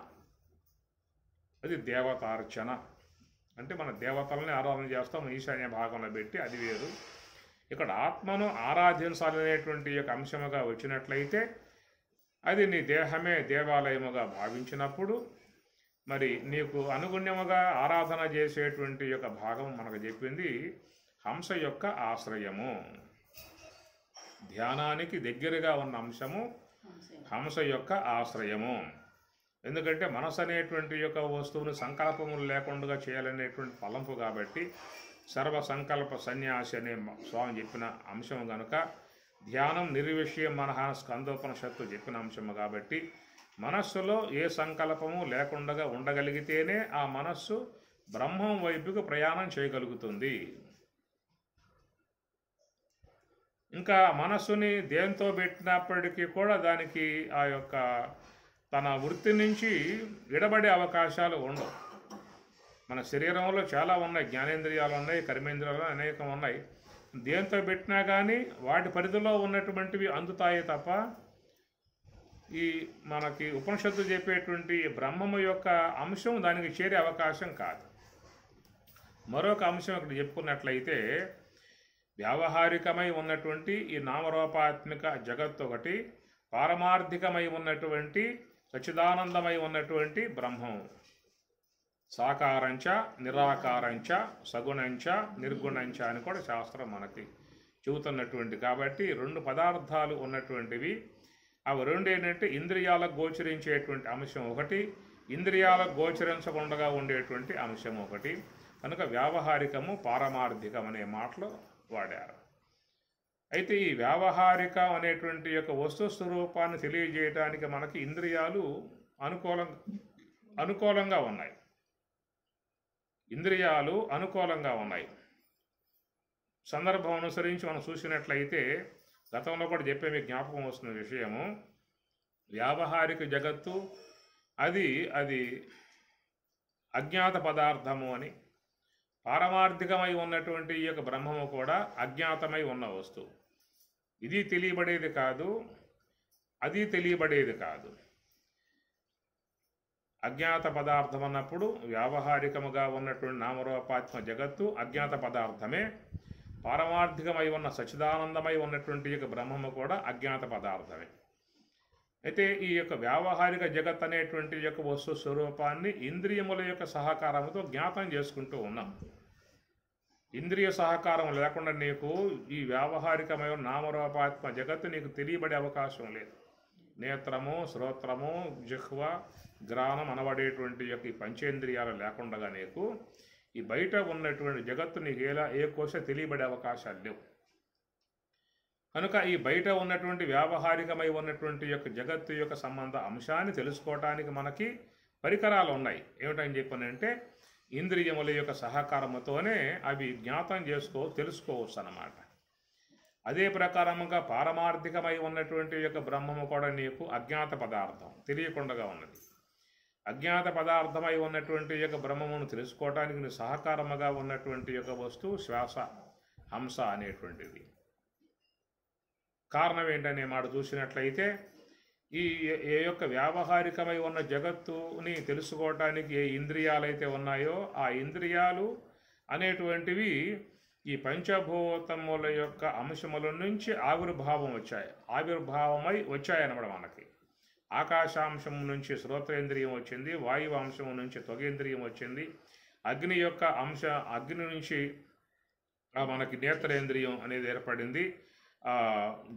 అది దేవతార్చన. అంటే మన దేవతలని ఆరాధన చేస్తాం ఈశాన్య భాగంలో పెట్టి, అది వేరు. ఇక్కడ ఆత్మను ఆరాధించాలనేటువంటి యొక్క అంశముగా వచ్చినట్లయితే అది నీ దేహమే దేవాలయముగా భావించినప్పుడు మరి నీకు అనుగుణ్యముగా ఆరాధన చేసేటువంటి యొక్క భాగం మనకు చెప్పింది హంస యొక్క ఆశ్రయము. ధ్యానానికి దగ్గరగా ఉన్న అంశము హంస యొక్క ఆశ్రయము. ఎందుకంటే మనసు అనేటువంటి యొక్క వస్తువును సంకల్పములు లేకుండా చేయాలనేటువంటి తలంపు కాబట్టి సర్వ సంకల్ప సన్యాసి అనే స్వామి చెప్పిన అంశము కనుక ధ్యానం నిర్విషయం మనః స్కందోపనిషత్తు చెప్పిన అంశము కాబట్టి మనస్సులో ఏ సంకల్పము లేకుండా ఉండగలిగితేనే ఆ మనస్సు బ్రహ్మం వైపుకు ప్రయాణం చేయగలుగుతుంది. ఇంకా మనస్సుని దేంతో పెట్టినప్పటికీ కూడా దానికి ఆ యొక్క తన వృత్తి నుంచి విడబడే అవకాశాలు ఉండవు. మన శరీరంలో చాలా ఉన్నాయి, జ్ఞానేంద్రియాలు ఉన్నాయి, కర్మేంద్రియాలు అనేకం ఉన్నాయి. దేంతో పెట్టినా కానీ వాటి పరిధిలో ఉన్నటువంటివి అందుతాయి తప్ప ఈ మనకి ఉపనిషత్తు చెప్పేటువంటి బ్రహ్మము యొక్క అంశం దానికి చేరే అవకాశం కాదు. మరొక అంశం ఇక్కడ చెప్పుకున్నట్లయితే వ్యావహారికమై ఉన్నటువంటి ఈ నామరూపాత్మిక జగత్తు ఒకటి, పారమార్థికమై ఉన్నటువంటి సచ్చిదానందమై ఉన్నటువంటి బ్రహ్మం. సాకారంచ నిరాకారంచ సగుణంచ నిర్గుణంచ అని కూడా శాస్త్రం మనకి చెబుతున్నటువంటి కాబట్టి రెండు పదార్థాలు ఉన్నటువంటివి. అవి రెండు ఏంటంటే ఇంద్రియాలకు గోచరించేటువంటి అంశం ఒకటి, ఇంద్రియాలకు గోచరించకుండా ఉండేటువంటి అంశం ఒకటి. కనుక వ్యావహారికము పారమార్థికం అనే మాటలు వాడారు. అయితే ఈ వ్యావహారిక అనేటువంటి యొక్క వస్తు స్వరూపాన్ని తెలియజేయడానికి మనకి ఇంద్రియాలు అనుకూలంగా ఉన్నాయి. ఇంద్రియాలు అనుకూలంగా ఉన్నాయి. సందర్భం అనుసరించి మనం చూసినట్లయితే గతంలో కూడా చెప్పే మీకు జ్ఞాపకం వస్తున్న విషయము, వ్యావహారిక జగత్తు అది అజ్ఞాత పదార్థము అని, పారమార్థికమై ఉన్నటువంటి ఈ యొక్క బ్రహ్మము కూడా అజ్ఞాతమై ఉన్న వస్తువు. ఇది తెలియబడేది కాదు, అది తెలియబడేది కాదు. అజ్ఞాత పదార్థం అన్నప్పుడు వ్యావహారికముగా ఉన్నటువంటి నామరూపాత్మ జగత్తు అజ్ఞాత పదార్థమే, పారమార్థికమై ఉన్న సచ్చిదానందమై ఉన్నటువంటి యొక్క బ్రహ్మము కూడా అజ్ఞాత పదార్థమే. అయితే ఈ యొక్క వ్యావహారిక జగత్ అనేటువంటి యొక్క వస్తు స్వరూపాన్ని ఇంద్రియముల యొక్క సహకారంతో జ్ఞాతం చేసుకుంటూ ఉన్నాం. ఇంద్రియ సహకారం లేకుండా నీకు ఈ వ్యావహారికమైన నామరూపాత్మ జగత్తు నీకు తెలియబడే అవకాశం లేదు. నేత్రము, శ్రోత్రము, జిహ్వ, గ్రాణం అనబడేటువంటి యొక్క ఈ పంచేంద్రియాలు లేకుండా నీకు ఈ బయట ఉన్నటువంటి జగత్తు నీకు ఏ కోశ తెలియబడే అవకాశాలు లేవు. కనుక ఈ బయట ఉన్నటువంటి వ్యావహారికమై ఉన్నటువంటి యొక్క జగత్తు యొక్క సంబంధ అంశాన్ని తెలుసుకోవటానికి మనకి పరికరాలు ఉన్నాయి. ఏమిటని చెప్పనంటే ఇంద్రియముల యొక్క సహకారముతోనే అవి జ్ఞాతం తెలుసుకోవచ్చు అన్నమాట. అదే ప్రకారముగా పారమార్థికమై ఉన్నటువంటి యొక్క బ్రహ్మము కూడా నీకు అజ్ఞాత పదార్థం, తెలియకుండా ఉన్నది. అజ్ఞాత పదార్థమై ఉన్నటువంటి యొక్క బ్రహ్మమును తెలుసుకోవటానికి నీ సహకారముగా ఉన్నటువంటి యొక్క వస్తువు శ్వాస, హంస అనేటువంటిది. కారణం ఏంటనే మాట చూసినట్లయితే ఏ యొక్క వ్యావహారికమై ఉన్న జగత్తుని తెలుసుకోవటానికి ఏ ఇంద్రియాలైతే ఉన్నాయో ఆ ఇంద్రియాలు అనేటువంటివి ఈ పంచభూతముల యొక్క అంశముల నుంచి ఆవిర్భావమై వచ్చాయన్నమాట. మనకి ఆకాశాంశం నుంచి శ్రోత్రేంద్రియం వచ్చింది, వాయువు అంశం నుంచి త్వగేంద్రియం వచ్చింది, అగ్ని నుంచి మనకి నేత్రేంద్రియం అనేది ఏర్పడింది,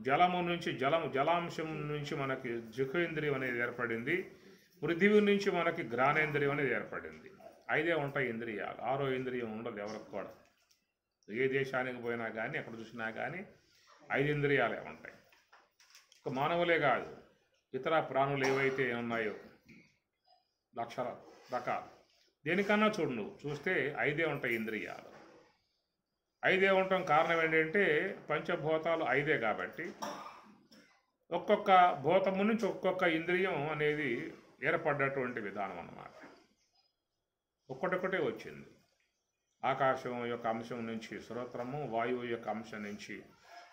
జలము నుంచి జలాంశం నుంచి మనకి జిహ్వేంద్రియం అనేది ఏర్పడింది, పృథివీ నుంచి మనకి ఘ్రాణేంద్రియం అనేది ఏర్పడింది. 5 ఉంటాయి ఇంద్రియాలు, 6వ ఇంద్రియం ఉండదు ఎవరికి కూడా. ఏ దేశానికి పోయినా కానీ ఎక్కడ చూసినా కానీ 5 ఇంద్రియాలే ఉంటాయి. ఒక మానవులే కాదు, ఇతర ప్రాణులు ఏవైతే ఉన్నాయో లక్షల రకాలు, దేనికన్నా చూడు, నువ్వు చూస్తే 5 ఉంటాయి ఇంద్రియాలు. ఐదే ఉండటం కారణం ఏంటంటే పంచభూతాలు ఐదే కాబట్టి ఒక్కొక్క భూతము నుంచి ఒక్కొక్క ఇంద్రియం అనేది ఏర్పడ్డటువంటి విధానం అన్నమాట. ఒక్కటొక్కటే వచ్చింది. ఆకాశం యొక్క అంశం నుంచి శ్రోత్రము, వాయువు యొక్క అంశం నుంచి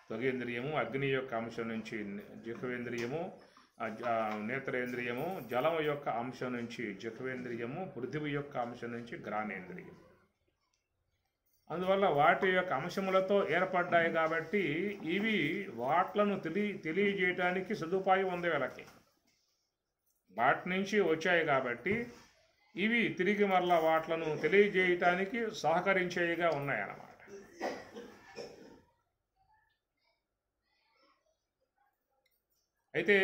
త్వగేంద్రియము, అగ్ని యొక్క అంశం నుంచి జిహ్వేంద్రియము, నేత్రేంద్రియము, జలం యొక్క అంశం నుంచి జిహ్వేంద్రియము, పృథివీ యొక్క అంశం నుంచి ఘ్రాణేంద్రియం. అందువల్ల వాటి యొక్క అంశములతో ఏర్పడ్డాయి కాబట్టి ఇవి వాట్లను తెలియజేయటానికి సదుపాయం ఉంది వీళ్ళకి. వాటి నుంచి వచ్చాయి కాబట్టి ఇవి తిరిగి మరలా వాట్లను తెలియజేయటానికి సహకరించేవిగా ఉన్నాయన్నమాట. అయితే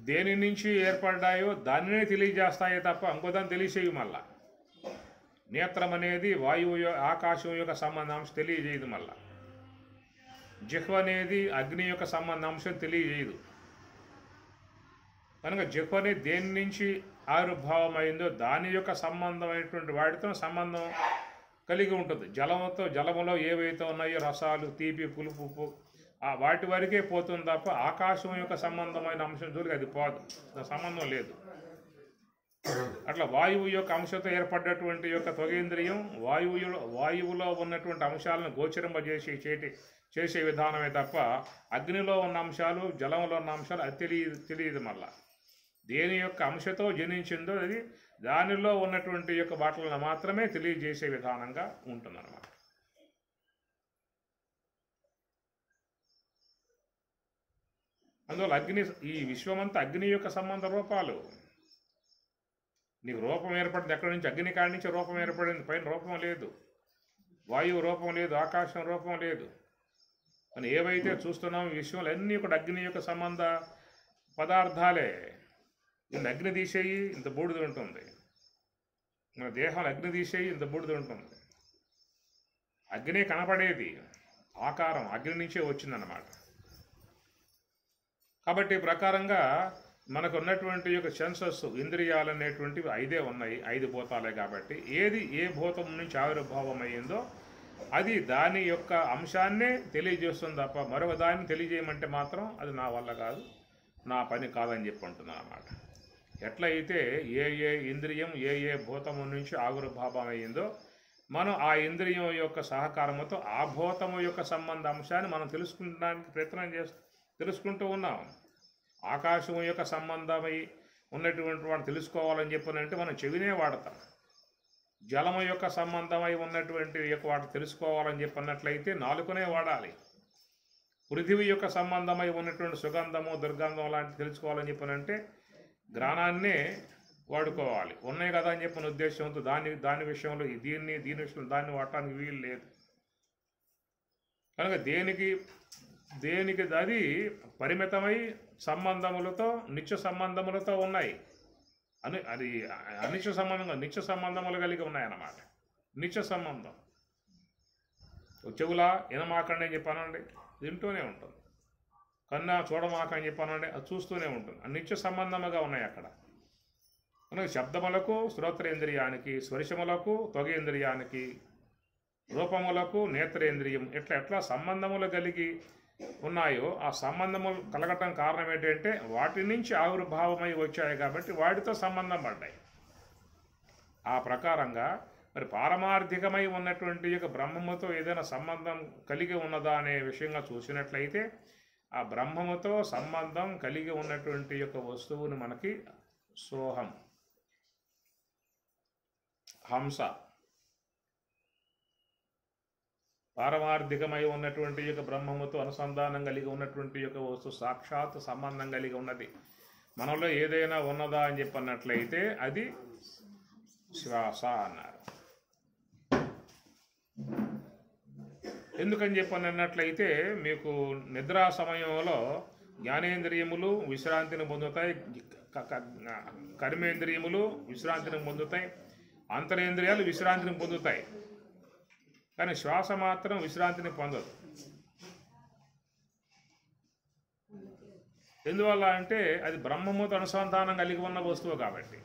దేని నుంచి ఏర్పడ్డాయో దానినే తెలియజేస్తాయే తప్ప ఇంకోదాన్ని తెలిసేవి. మళ్ళా నేత్రం అనేది వాయువు ఆకాశం యొక్క సంబంధాంశం తెలియజేయదు. మళ్ళా జిహ్వ అనేది అగ్ని యొక్క సంబంధాంశం తెలియజేయదు. కనుక జిహ్వ అనేది దేని నుంచి ఆవిర్భావం అయిందో దాని యొక్క సంబంధమైనటువంటి వాటితో సంబంధం కలిగి ఉంటుంది. జలములో ఏవైతే ఉన్నాయో రసాలు, తీపి, పులుపు, ఉప్పు వాటి వరకే పోతుంది తప్ప ఆకాశం యొక్క సంబంధమైన అంశం జోలికి అది పోదు, సంబంధం లేదు. అట్లా వాయువు యొక్క అంశంతో ఏర్పడ్డటువంటి యొక్క త్వగేంద్రియం వాయువులో ఉన్నటువంటి అంశాలను చేసే విధానమే తప్ప అగ్నిలో ఉన్న అంశాలు, జలంలో ఉన్న అంశాలు అది తెలియదు. మళ్ళా దేని యొక్క అంశతో జనించిందో అది దానిలో ఉన్నటువంటి యొక్క వాటిలను మాత్రమే తెలియజేసే విధానంగా ఉంటుందన్నమాట. అందువల్ల ఈ విశ్వమంతా అగ్ని యొక్క సంబంధ రూపాలు. నీకు రూపం ఏర్పడింది ఎక్కడి నుంచి? అగ్ని కాడి నుంచి రూపం ఏర్పడింది. పైన రూపం లేదు, వాయువు రూపం లేదు, ఆకాశం రూపం లేదు. అని ఏవైతే చూస్తున్నామో ఈ విశ్వంలో అన్నీ కూడా అగ్ని యొక్క సంబంధ పదార్థాలే. ఇంత అగ్ని తీసేయి ఇంత బూడిద ఉంటుంది, మన దేహంలో అగ్ని తీసేయి ఇంత బూడిద ఉంటుంది. అగ్ని కనపడేది, ఆకారం అగ్ని నుంచే వచ్చిందన్నమాట. కాబట్టి ప్రకారంగా మనకు ఉన్నటువంటి యొక్క సెన్సస్, ఇంద్రియాలు అనేటువంటివి ఐదే ఉన్నాయి, 5 భూతాలే. కాబట్టి ఏది ఏ భూతం నుంచి ఆవిర్భావం అయ్యిందో అది దాని యొక్క అంశాన్నే తెలియజేస్తుంది తప్ప మరొక దాన్ని తెలియజేయమంటే మాత్రం అది నా వల్ల కాదు, నా పని కాదని చెప్పి అంటున్నాను అన్నమాట. ఎట్లయితే ఏ ఇంద్రియం ఏ భూతము నుంచి ఆవిర్భావం అయ్యిందో మనం ఆ ఇంద్రియం యొక్క సహకారంతో ఆ భూతము యొక్క సంబంధ అంశాన్ని మనం తెలుసుకుంటానికి తెలుసుకుంటూ ఉన్నాం. ఆకాశం యొక్క సంబంధమై ఉన్నటువంటి వాడు తెలుసుకోవాలని చెప్పనంటే మనం చెవినే వాడతాం. జలము యొక్క సంబంధమై ఉన్నటువంటి యొక్క వాడు తెలుసుకోవాలని చెప్పన్నట్లయితే నాలుకనే వాడాలి. పృథివీ యొక్క సంబంధమై ఉన్నటువంటి సుగంధము, దుర్గంధం లాంటివి తెలుసుకోవాలని చెప్పనంటే ఘ్రాణాన్నే వాడుకోవాలి. ఉన్నాయి కదా అని చెప్పిన ఉద్దేశంతో దాని విషయంలో దీని విషయంలో దాన్ని వాడటానికి వీలు లేదు. కనుక దేనికి అది పరిమితమై సంబంధములతో నిత్య సంబంధములతో ఉన్నాయి. అది నిత్య సంబంధములు కలిగి ఉన్నాయన్నమాట. నిత్య సంబంధం. చెవులా వినమాకండి అని చెప్పానండి, వింటూనే ఉంటుంది. కన్నా చూడమాకని చెప్పానండి, అది చూస్తూనే ఉంటుంది. నిత్య సంబంధముగా ఉన్నాయి అక్కడ. కనుక శబ్దములకు శ్రోత్రేంద్రియానికి, స్పర్శములకు త్వగేంద్రియానికి, రూపములకు నేత్రేంద్రియం ఎట్లా సంబంధములు కలిగి ఉన్నాయో ఆ సంబంధములు కలగటం కారణం ఏంటంటే వాటి నుంచి ఆవిర్భావమై వచ్చాయి కాబట్టి వాటితో సంబంధం పడ్డాయి. ఆ ప్రకారంగా మరి పారమార్థికమై ఉన్నటువంటి యొక్క బ్రహ్మముతో ఏదైనా సంబంధం కలిగి ఉన్నదా అనే విషయంగా చూసినట్లయితే ఆ బ్రహ్మముతో సంబంధం కలిగి ఉన్నటువంటి యొక్క వస్తువుని మనకి సోహం, హంస, పారమార్థికమై ఉన్నటువంటి యొక్క బ్రహ్మముతో అనుసంధానం కలిగి ఉన్నటువంటి యొక్క వస్తువు సాక్షాత్ సంబంధం కలిగి ఉన్నది. మనలో ఏదైనా ఉన్నదా అని చెప్పన్నట్లయితే అది శ్వాస అన్నారు. ఎందుకని చెప్పన్నట్లయితే మీకు నిద్రా సమయంలో జ్ఞానేంద్రియములు విశ్రాంతిని పొందుతాయి, కర్మేంద్రియములు విశ్రాంతిని పొందుతాయి, అంతరేంద్రియాలు విశ్రాంతిని పొందుతాయి. కానీ శ్వాస మాత్రం విశ్రాంతిని పొందదు. ఎందువల్ల అంటే అది బ్రహ్మముతో అనుసంధానం కలిగి ఉన్న వస్తువు కాబట్టి.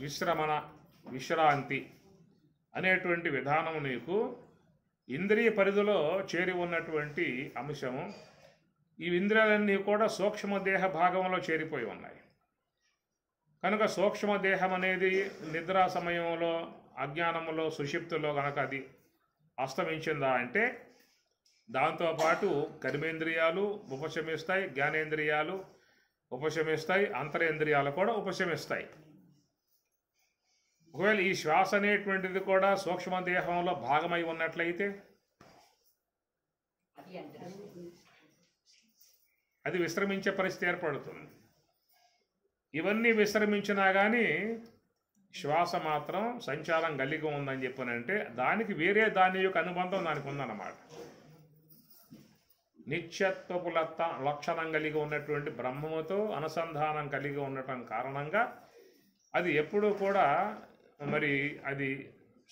విశ్రమణ విశ్రాంతి అనేటువంటి విధానం నీకు ఇంద్రియ పరిధిలో చేరి ఉన్నటువంటి అంశము. ఈ ఇంద్రియాలన్నీ కూడా సూక్ష్మదేహ భాగంలో చేరిపోయి ఉన్నాయి కనుక సూక్ష్మదేహం అనేది నిద్రా సమయంలో అజ్ఞానంలో సుషిప్తులో కనుక అది అస్తమించిందా అంటే దాంతోపాటు కర్మేంద్రియాలు ఉపశమిస్తాయి, జ్ఞానేంద్రియాలు ఉపశమిస్తాయి, అంతరేంద్రియాలు కూడా ఉపశమిస్తాయి. ఒకవేళ ఈ శ్వాస అనేటువంటిది కూడా సూక్ష్మదేహంలో భాగమై ఉన్నట్లయితే అది అంటారు. అది విశ్రమించే పరిస్థితి ఏర్పడుతుంది. ఇవన్నీ విశ్రమించినా కానీ శ్వాస మాత్రం సంచారం కలిగి ఉందని చెప్పనంటే దానికి వేరే దాని యొక్క అనుబంధం దానికి ఉందన్నమాట. నిత్యత్వపు లక్షణం కలిగి ఉన్నటువంటి బ్రహ్మముతో అనుసంధానం కలిగి ఉండటం కారణంగా అది ఎప్పుడూ కూడా మరి అది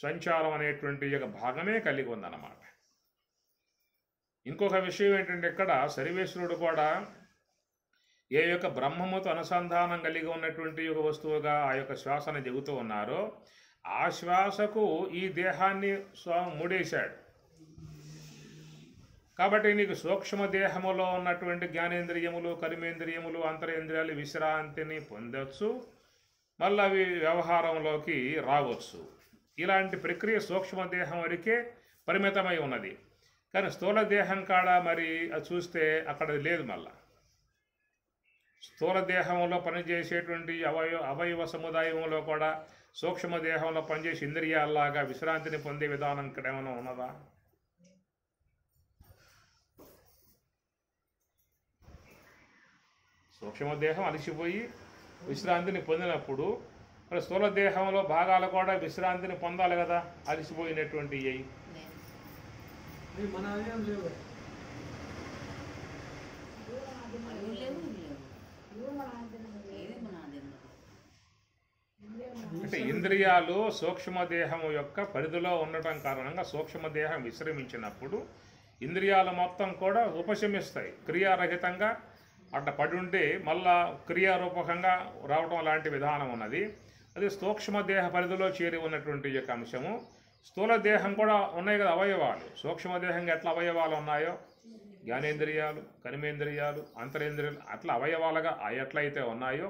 సంచారం అనేటువంటి యొక్క భాగమే కలిగి ఉందన్నమాట. ఇంకొక విషయం ఏంటంటే ఇక్కడ సర్వేశ్వరుడు కూడా ఏ యొక్క బ్రహ్మముతో అనుసంధానం కలిగి ఉన్నటువంటి ఒక వస్తువుగా ఆ యొక్క శ్వాసను చెబుతూ ఉన్నారో ఆ శ్వాసకు ఈ దేహాన్ని ముడేశాడు. కాబట్టి నీకు సూక్ష్మదేహములో ఉన్నటువంటి జ్ఞానేంద్రియములు, కర్మేంద్రియములు, అంతరేంద్రియాలు విశ్రాంతిని పొందవచ్చు, మళ్ళీ అవి వ్యవహారంలోకి రావచ్చు. ఇలాంటి ప్రక్రియ సూక్ష్మదేహం వరకే పరిమితమై ఉన్నది. కానీ స్థూల దేహం కాడ మరి అది చూస్తే అక్కడ లేదు. మళ్ళా స్థూల దేహంలో పనిచేసేటువంటి అవయవ సముదాయంలో కూడా సూక్ష్మదేహంలో పనిచేసే ఇంద్రియాల్లాగా విశ్రాంతిని పొందే విధానం ఇక్కడ ఏమైనా ఉన్నదా? సూక్ష్మదేహం అలసిపోయి విశ్రాంతిని పొందినప్పుడు మరి స్థూల దేహంలో భాగాలు కూడా విశ్రాంతిని పొందాలి కదా, అలసిపోయినటువంటి అవి. మన ఆలయం లేవు. అవి లేవు, ఇవి లేవు. ఏది మన ఆలయం? అంటే ఇంద్రియాలు సూక్ష్మదేహము యొక్క పరిధిలో ఉండటం కారణంగా సూక్ష్మదేహం విశ్రమించినప్పుడు ఇంద్రియాలు మొత్తం కూడా ఉపశమిస్తాయి. క్రియారహితంగా అట్లా పడి ఉంటే మళ్ళా క్రియారూపకంగా రావటం లాంటి విధానం ఉన్నది. అది సూక్ష్మదేహ పరిధిలో చేరి ఉన్నటువంటి యొక్క అంశము. స్థూల దేహం కూడా ఉన్నాయి కదా అవయవాలు. సూక్ష్మదేహంగా ఎట్లా అవయవాలు ఉన్నాయో జ్ఞానేంద్రియాలు, కర్మేంద్రియాలు, అంతరేంద్రియాలు అట్లా అవయవాలుగా ఎట్లయితే ఉన్నాయో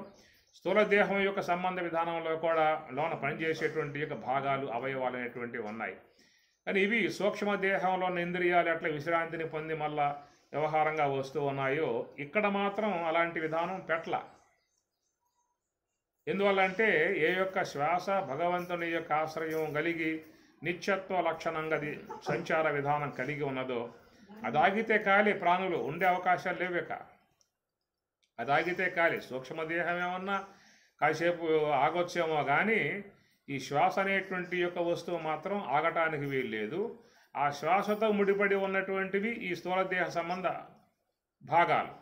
స్థూల దేహం యొక్క సంబంధ విధానంలో కూడా లోన పనిచేసేటువంటి యొక్క భాగాలు అవయవాలు అనేటువంటివి ఉన్నాయి. కానీ ఇవి సూక్ష్మదేహంలోని ఇంద్రియాలు ఎట్లా విశ్రాంతిని పొంది మళ్ళా వ్యవహారంగా వస్తూ ఉన్నాయో ఇక్కడ మాత్రం అలాంటి విధానం పెట్ల. ఎందువల్లంటే ఏ యొక్క శ్వాస భగవంతుని యొక్క ఆశ్రయం కలిగి నిత్యత్వ లక్షణంగా అది సంచార విధానం కలిగి ఉన్నదో అదాగితే కాలి ప్రాణులు ఉండే అవకాశాలు లేవిక. అదాగితే కాలి సూక్ష్మదేహం ఏమన్నా కాసేపు ఆగొచ్చేమో కానీ ఈ శ్వాస అనేటువంటి యొక్క వస్తువు మాత్రం ఆగటానికి వీల్లేదు. ఆ శ్వాసతో ముడిపడి ఉన్నటువంటివి ఈ స్థూలదేహ సంబంధ భాగాలు.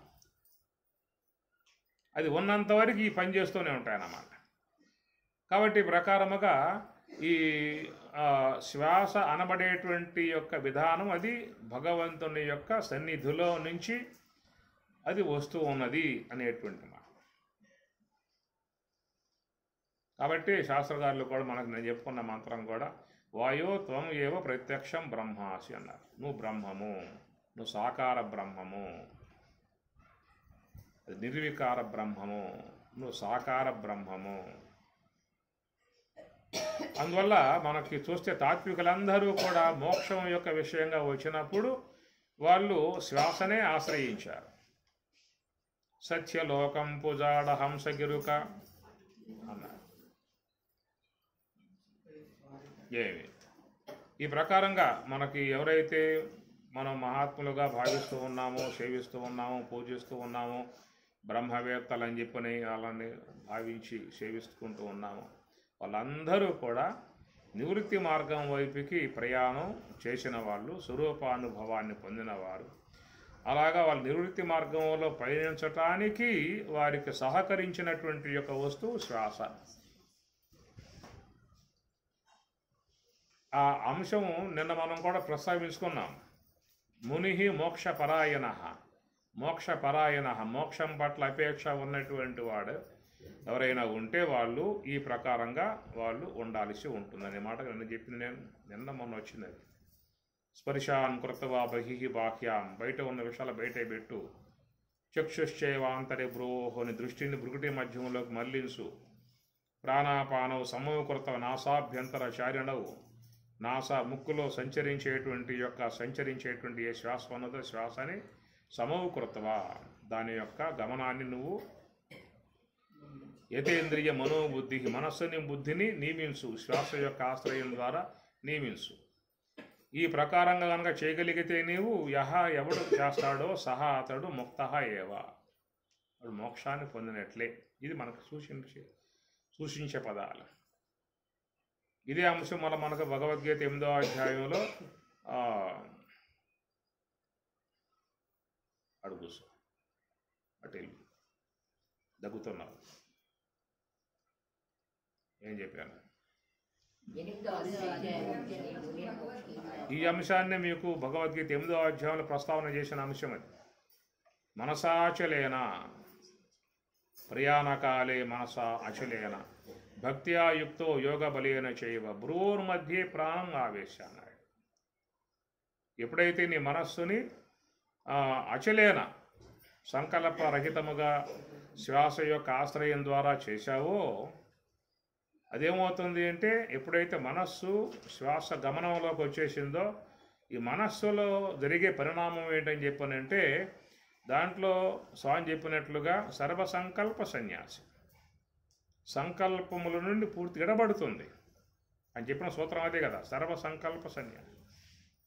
అది ఉన్నంతవరకు ఈ పని చేస్తూనే ఉంటాయన్నమాట. కాబట్టి ప్రకారముగా ఈ శ్వాస అనబడేటువంటి యొక్క విధానం అది భగవంతుని యొక్క సన్నిధిలో నుంచి అది వస్తూ ఉన్నది అనేటువంటి మాట. కాబట్టి శాస్త్రకారులు కూడా మనకు నేను చెప్పుకున్న మంత్రం కూడా వాయో త్వం ఏవ ప్రత్యక్షం బ్రహ్మాసి అన్నారు. నువ్వు బ్రహ్మము, నువ్వు సాకార బ్రహ్మము, అది నిర్వికార బ్రహ్మము, నువ్వు సాకార బ్రహ్మము. అందువల్ల మనకి చూస్తే తాత్వికులందరూ కూడా మోక్షం యొక్క విషయంగా వచ్చినప్పుడు వాళ్ళు శ్వాసనే ఆశ్రయించారు. సత్యలోకం పుజాడ హంసగిరుక అన్నారు. ఏమి ఈ ప్రకారంగా మనకి ఎవరైతే మనం మహాత్ములుగా భావిస్తూ ఉన్నామో, సేవిస్తూ ఉన్నామో, పూజిస్తూ ఉన్నామో, బ్రహ్మవేత్తలు అని చెప్పని వాళ్ళని భావించి సేవిస్తుంటూ ఉన్నామో వాళ్ళందరూ కూడా నివృత్తి మార్గం వైపుకి ప్రయాణం చేసిన వాళ్ళు, స్వరూపానుభవాన్ని పొందినవారు. అలాగా వాళ్ళ నివృత్తి మార్గంలో పయనించటానికి వారికి సహకరించినటువంటి యొక్క వస్తువు శ్వాస. ఆ అంశం నిన్న మనం కూడా ప్రస్తావించుకున్నాం. ముని మోక్షపరాయణ, మోక్షపరాయణ మోక్షం పట్ల అపేక్ష ఉన్నటువంటి వాడు ఎవరైనా ఉంటే వాళ్ళు ఈ ప్రకారంగా వాళ్ళు ఉండాల్సి ఉంటుంది అనే మాట నిన్న చెప్పింది. నేను నిన్న మొన్న వచ్చింది అది. స్పర్శాన్ కృతవా బహిహి బాహ్యాం, బయట ఉన్న విషయాలు బయటే పెట్టు. చక్షుశ్చైవాంతరి బ్రోహోని, దృష్టిని భృకుటి మధ్యంలోకి మళ్లించు. ప్రాణాపానవు సమూకృత నాసాభ్యంతర చారిణవు, నాసా ముక్కులో సంచరించేటువంటి ఏ శ్వాస ఉన్నదో శ్వాసని సమూకృతవా, దాని యొక్క గమనాన్ని నువ్వు యతేంద్రియ మనోబుద్ధి, మనస్సుని బుద్ధిని నియమించు, శ్వాస యొక్క ఆశ్రయం ద్వారా నియమించు. ఈ ప్రకారంగా కనుక చేయగలిగితే నీవు ఎవడు చేస్తాడో సహా అతడు ముక్త ఏవా, వాడు మోక్షాన్ని పొందినట్లే. ఇది మనకు సూచించే పదాలు. ఇదే అంశం మనకు భగవద్గీత 8వ అధ్యాయంలో అడుగుసు అటు వెళ్ళి దగ్గుతున్నావు. ఏం చెప్పాను? ఈ అంశాన్ని మీకు భగవద్గీత 8వ అధ్యాయంలో ప్రస్తావన చేసిన అంశం అది. మనసాచలేన ప్రయాణకాలే మనసా అచలేన భక్త్యా యుక్తో యోగ బలేన చేయవ భ్రూర్మధ్యే ప్రాణం ఆవేశ అన్నాడు. ఎప్పుడైతే నీ మనస్సుని అచలేన సంకల్పరహితముగా శ్వాస యొక్క ఆశ్రయం ద్వారా చేశావో అదేమవుతుంది అంటే, ఎప్పుడైతే మనస్సు శ్వాస గమనంలోకి వచ్చేసిందో ఈ మనస్సులో జరిగే పరిణామం ఏంటని చెప్పనంటే, దాంట్లో స్వామి చెప్పినట్లుగా సర్వసంకల్ప సన్యాసి, సంకల్పముల నుండి పూర్తి ఎడబడుతుంది అని చెప్పిన సూత్రం అదే కదా, సర్వసంకల్ప సన్యాసి.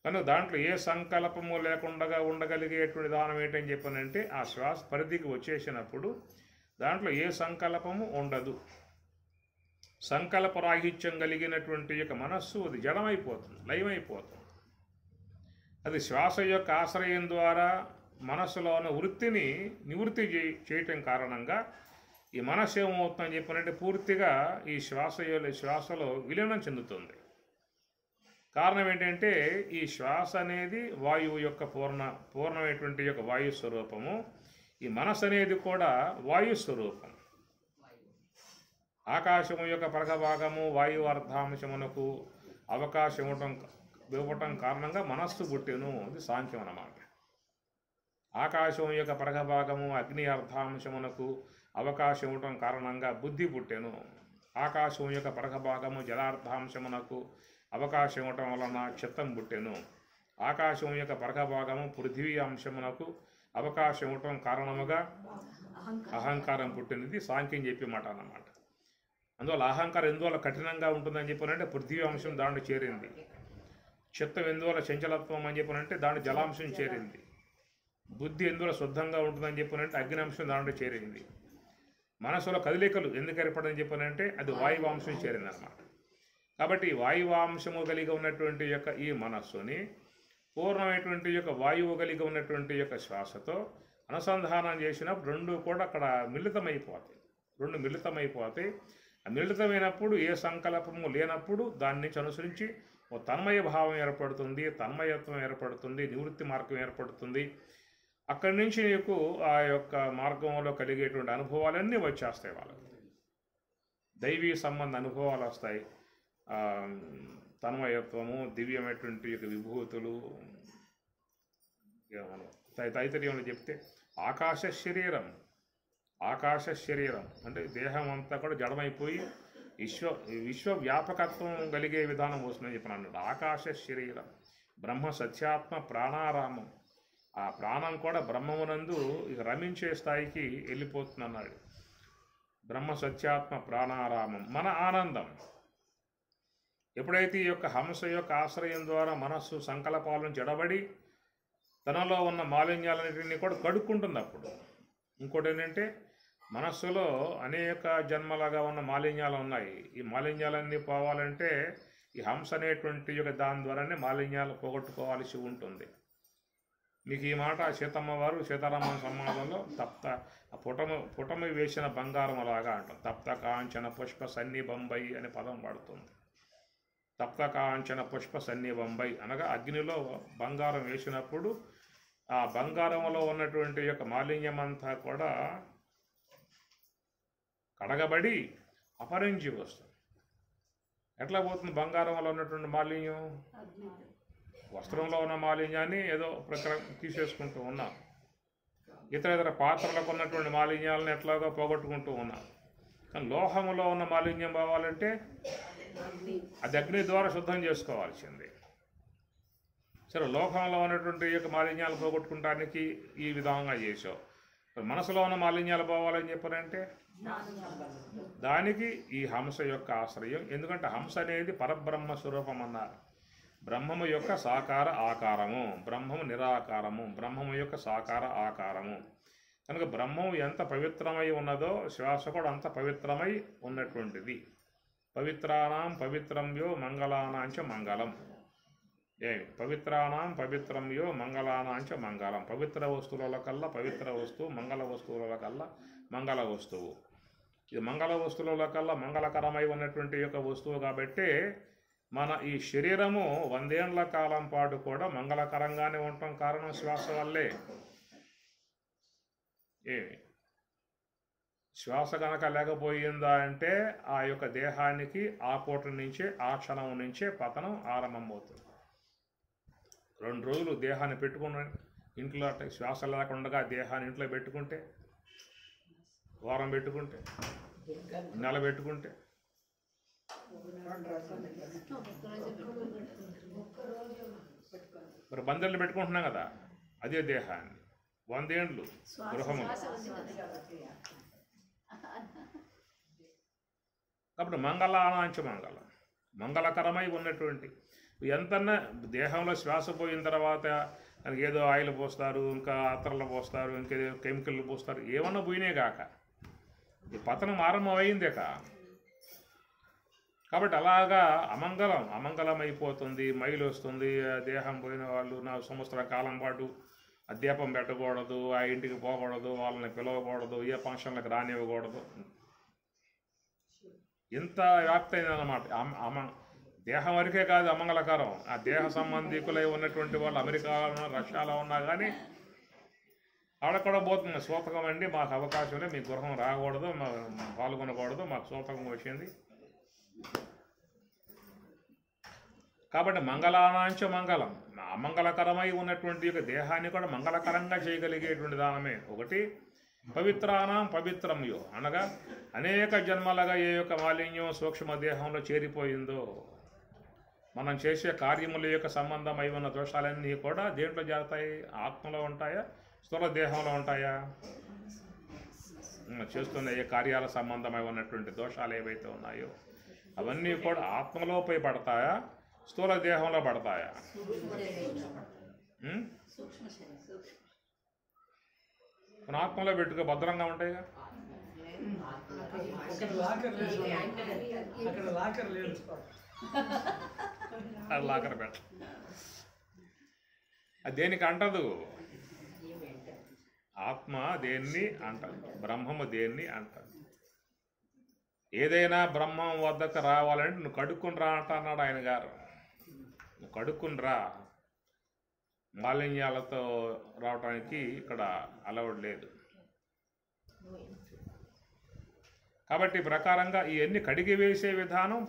కనుక దాంట్లో ఏ సంకల్పము లేకుండా ఉండగలిగేటువంటి విధానం ఏంటని చెప్పనంటే, ఆ శ్వాస పరిధికి వచ్చేసినప్పుడు దాంట్లో ఏ సంకల్పము ఉండదు. సంకల్పరాహిత్యం కలిగినటువంటి యొక్క మనస్సు అది జడమైపోతుంది, లయమైపోతుంది. అది శ్వాస యొక్క ఆశ్రయం ద్వారా మనస్సులో ఉన్న వృత్తిని చేయటం కారణంగా ఈ మనస్సు ఏమవుతుందని చెప్పనంటే పూర్తిగా ఈ శ్వాసలో విలీనం చెందుతుంది. కారణం ఏంటంటే, ఈ శ్వాస అనేది వాయువు యొక్క పూర్ణమైనటువంటి యొక్క వాయు స్వరూపము. ఈ మనస్సు అనేది కూడా వాయు స్వరూపం. ఆకాశము యొక్క పరగభాగము వాయు అర్ధాంశమునకు అవకాశం ఇవ్వటం కారణంగా మనస్సు పుట్టెను. అది సాంఖ్యం అన్నమాట. ఆకాశం యొక్క పరగభాగము అగ్ని అర్ధాంశమునకు అవకాశం ఇవ్వటం కారణంగా బుద్ధి పుట్టెను. ఆకాశం యొక్క పరగభాగము జలార్ధాంశమునకు అవకాశం ఇవ్వటం వలన చిత్తం పుట్టెను. ఆకాశం యొక్క పరగభాగము పృథివీ అంశమునకు అవకాశం ఇవ్వటం కారణముగా అహంకారం పుట్టినది సాంఖ్యం చెప్పే మాట అన్నమాట. అందువల్ల అహంకారం ఎందువల్ల కఠినంగా ఉంటుందని చెప్పానంటే పృథ్వీ అంశం దాంట్లో చేరింది. చిత్తం ఎందువల్ల చంచలత్వం అని చెప్పానంటే దాంట్లో జలాంశం చేరింది. బుద్ధి ఎందువల్ల శుద్ధంగా ఉంటుందని చెప్పానంటే అగ్ని అంశం దాంట్లో చేరింది. మనసులో కదలికలు ఎందుకు ఏర్పడని చెప్పానంటే అది వాయువాంశం చేరింది అన్నమాట. కాబట్టి వాయువాంశము కలిగి ఉన్నటువంటి యొక్క ఈ మనస్సుని పూర్ణమైనటువంటి యొక్క వాయువు కలిగి ఉన్నటువంటి యొక్క శ్వాసతో అనుసంధానం చేసినప్పుడు రెండు కూడా అక్కడ మిళితమైపోతాయి. ఆ మిళితమైనప్పుడు ఏ సంకల్పము లేనప్పుడు దాని నుంచి అనుసరించి ఓ తన్మయ భావం ఏర్పడుతుంది, తన్మయత్వం ఏర్పడుతుంది, నివృత్తి మార్గం ఏర్పడుతుంది. అక్కడి నుంచి నీకు ఆ యొక్క మార్గంలో కలిగేటువంటి అనుభవాలన్నీ వచ్చేస్తాయి. వాళ్ళకి దైవీ సంబంధ అనుభవాలు వస్తాయి. తన్మయత్వము, దివ్యమైనటువంటి యొక్క విభూతులు. తైతరీయంలో చెప్తే ఆకాశ శరీరం అంటే దేహం అంతా కూడా జడమైపోయి విశ్వవ్యాపకత్వం కలిగే విధానం వస్తుందని చెప్పిన అన్నాడు. ఆకాశ శరీరం బ్రహ్మ సత్యాత్మ ప్రాణారామం. ఆ ప్రాణం కూడా బ్రహ్మమునందు ఇక రమించే స్థాయికి వెళ్ళిపోతుంది అన్నాడు. బ్రహ్మ సత్యాత్మ ప్రాణారామం మన ఆనందం. ఎప్పుడైతే ఈ యొక్క హంస యొక్క ఆశ్రయం ద్వారా మనస్సు సంకల్పాలను జడబడి తనలో ఉన్న మాలిన్యాలన్నింటినీ కూడా కడుక్కుంటుంది. అప్పుడు ఇంకోటి ఏంటంటే మనస్సులో అనేక జన్మలాగా ఉన్న మాలిన్యాలు ఉన్నాయి. ఈ మాలిన్యాలన్నీ పోవాలంటే ఈ హంస అనేటువంటి యొక్క దాని ద్వారానే మాలిన్యాలు పోగొట్టుకోవాల్సి ఉంటుంది. మీకు ఈ మాట సీతమ్మ వారు సీతారామ సంవాదంలో పుటమి వేసిన బంగారం అలాగా అంటాం. తప్త కాంచన పుష్ప సన్నిబంబై అనే పదం వాడుతుంది. తప్త కాంచన పుష్ప సన్నిబంబై అనగా అగ్నిలో బంగారం వేసినప్పుడు ఆ బంగారంలో ఉన్నటువంటి యొక్క మాలిన్యం అంతా కూడా కడగబడి అపరించి వస్తుంది. ఎట్లా పోతుంది? బంగారంలో ఉన్నటువంటి మాలిన్యం వస్త్రంలో ఉన్న మాలిన్యాన్ని ఏదో ప్రకారం తీసేసుకుంటూ ఉన్నాం. ఇతర పాత్రలకు ఉన్నటువంటి మాలిన్యాలను ఎట్లాగో పోగొట్టుకుంటూ ఉన్నాం. కానీ లోహములో ఉన్న మాలిన్యం పోవాలంటే అది అగ్ని ద్వారా శుద్ధం చేసుకోవాల్సింది. సరే, లోకంలో ఉన్నటువంటి ఈ యొక్క మాలిన్యాలు పోగొట్టుకుంటానికి ఈ విధంగా చేసావు. మనసులో ఉన్న మాలిన్యాలు పోవాలని చెప్పారంటే దానికి ఈ హంస యొక్క ఆశ్రయం. ఎందుకంటే హంస అనేది పరబ్రహ్మ స్వరూపం అన్నారు. బ్రహ్మము యొక్క సాకార ఆకారము, బ్రహ్మము నిరాకారము, బ్రహ్మము యొక్క సాకార ఆకారము. కనుక బ్రహ్మము ఎంత పవిత్రమై ఉన్నదో శ్వాస కూడా అంత పవిత్రమై ఉన్నటువంటిది. పవిత్రానాం పవిత్రంయో మంగళానాంచ మంగళం. పవిత్రానాం పవిత్రంయో మంగళానాంచ మంగళం. పవిత్ర వస్తువుల కల్లా పవిత్ర వస్తువు, మంగళ వస్తువుల కల్లా మంగళ వస్తువు. ఇది మంగళ వస్తువుల కల్లా మంగళకరమై ఉన్నటువంటి యొక్క వస్తువు కాబట్టి మన ఈ శరీరము 100 ఏళ్ల కాలం పాటు కూడా మంగళకరంగానే ఉండటం కారణం శ్వాస వల్లే. శ్వాస కనుక లేకపోయిందా అంటే ఆ యొక్క దేహానికి ఆ పూట నుంచే, ఆ క్షణం నుంచే పతనం ఆరంభమవుతుంది. 2 రోజులు దేహాన్ని పెట్టుకుని ఇంట్లో శ్వాస లేకుండా దేహాన్ని ఇంట్లో పెట్టుకుంటే, వారం పెట్టుకుంటే, నెల పెట్టుకుంటే మరి బందర్లు పెట్టుకుంటున్నాం కదా, అదే దేహాన్ని 100 ఏళ్ళు గృహము. కాబట్టి మంగళానాంచ మంగళం, మంగళకరమై ఉన్నటువంటి ఎంతన్నా దేహంలో శ్వాస పోయిన తర్వాత దానికి ఏదో ఆయిల్ పోస్తారు, ఇంకా అత్తర్లు పోస్తారు, ఇంకేదో కెమికల్ పోస్తారు, ఏమన్నా పోయినే కాక ఈ పతనం ఆరంభమైందే కా. కాబట్టి అలాగా అమంగళం అయిపోతుంది, మైలు వస్తుంది. దేహం పోయిన వాళ్ళు నా సంవత్సర కాలం పాటు ఆ దీపం పెట్టకూడదు, ఆ ఇంటికి పోకూడదు, వాళ్ళని పిలవకూడదు, ఏ ఫంక్షన్లకు రానివ్వకూడదు. ఇంత వ్యాప్తి అయిందన్నమాట. దేహం వరకే కాదు అమంగళకరం, ఆ దేహ సంబంధికులై ఉన్నటువంటి వాళ్ళు అమెరికాలో రష్యాలో ఉన్నా కానీ ఆవిడ కూడా పోతుంది. సూతకం అండి, మాకు అవకాశం లేదు, మీ గృహం రాకూడదు, పాల్గొనకూడదు, మాకు సూతకం వచ్చింది. కాబట్టి మంగళానాంచ మంగళం, అమంగళకరమై ఉన్నటువంటి యొక్క దేహాన్ని కూడా మంగళకరంగా చేయగలిగేటువంటి దానమే ఒకటి. పవిత్రానాం పవిత్రంయో అనగా అనేక జన్మలుగా ఏ యొక్క మాలిన్యం సూక్ష్మ దేహంలో చేరిపోయిందో, మనం చేసే కార్యముల యొక్క సంబంధమై ఉన్న దోషాలన్నీ కూడా దేంట్లో చేరుతాయి? ఆత్మలో ఉంటాయా, స్థూల దేహంలో ఉంటాయా? చేస్తున్న ఏ కార్యాల సంబంధమై ఉన్నటువంటి దోషాలు ఏవైతే ఉన్నాయో అవన్నీ కూడా ఆత్మలో పోయి పడతాయా, స్థూల దేహంలో పడతాయా? మన ఆత్మలో పెట్టుకో భద్రంగా ఉంటాయిగా. అది లాకర్ పెట్ట, అది దేనికి అంటదు. ఆత్మ దేన్ని అంటదు, బ్రహ్మము దేన్ని అంటదు. ఏదైనా బ్రహ్మం వద్దకు రావాలంటే నువ్వు కడుక్కుని రా అంటున్నాడు ఆయన గారు. నువ్వు కడుక్కుని రా, మాలిన్యాలతో రావడానికి ఇక్కడ అలౌడ్ లేదు. కాబట్టి ప్రకారంగా ఇవన్నీ కడిగి వేసే విధానం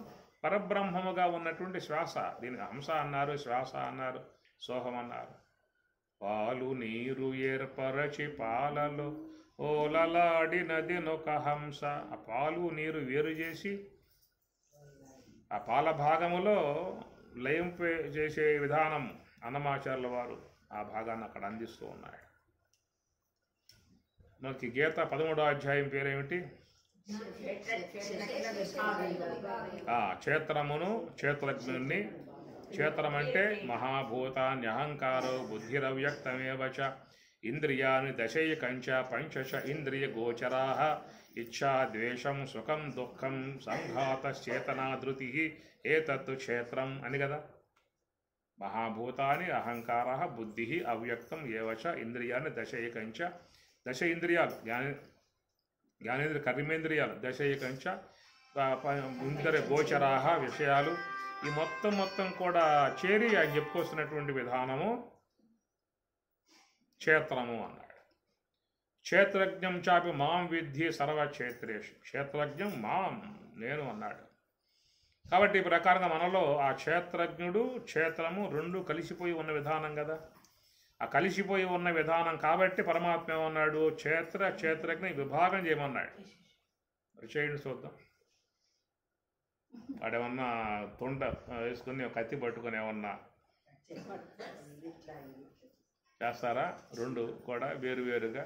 పరబ్రహ్మముగా ఉన్నటువంటి శ్వాస. దీనికి హంస అన్నారు, శ్వాస అన్నారు, సోహం అన్నారు. పాలు నీరు ఏర్పరచి పాలలో ఓలలాడినదినొక హంస. ఆ పాలు నీరు వేరు చేసి ఆ పాల భాగములో లయం చేసే విధానం అన్నమాచార్యుల వారు ఆ భాగాన్ని అక్కడ అందిస్తూ ఉన్నాడు. మనకి గీత 13వ అధ్యాయం పేరేమిటి? క్షేత్రమును క్షేత్రజ్ఞుణ్ణి. క్షేత్రం అంటే మహాభూతాన్యహంకారో బుద్ధిరవ్యక్తమేవచ ఇంద్రియాని దశైకంచ పంచశ ఇంద్రియ గోచరా ఇచ్ఛా ద్వేషం సుఖం దుఃఖం సంఘాతచేతనాధృతి ఏతత్తు క్షేత్రం అని కదా. మహాభూతాని అహంకార బుద్ధి అవ్యక్తం ఏవచ ఇంద్రియాన్ని దశైకంచ. దశ ఇంద్రియాలు జ్ఞానేంద్రియ కర్మేంద్రియాలు దశైకంచ ఇంద్రియ గోచరాహ విషయాలు. ఈ మొత్తం కూడా చేరి ఆయన చెప్పుకొస్తున్నటువంటి విధానము క్షేత్రము అన్నాడు. క్షేత్రజ్ఞం చాపి మాం విద్ధి సర్వక్షేత్రేషు. క్షేత్రజ్ఞం మాం, నేను అన్నాడు. కాబట్టి ఈ ప్రకారంగా మనలో ఆ క్షేత్రజ్ఞుడు క్షేత్రము రెండు కలిసిపోయి ఉన్న విధానం కదా. ఆ కలిసిపోయి ఉన్న విధానం కాబట్టి పరమాత్మ ఏమన్నాడు, క్షేత్రజ్ఞ విభాగం చేయమన్నాడు. చేయండి చూద్దాం. వాడేమన్నా తొండ వేసుకుని కత్తి పట్టుకుని ఏమన్నా చేస్తారా? రెండు కూడా వేరువేరుగా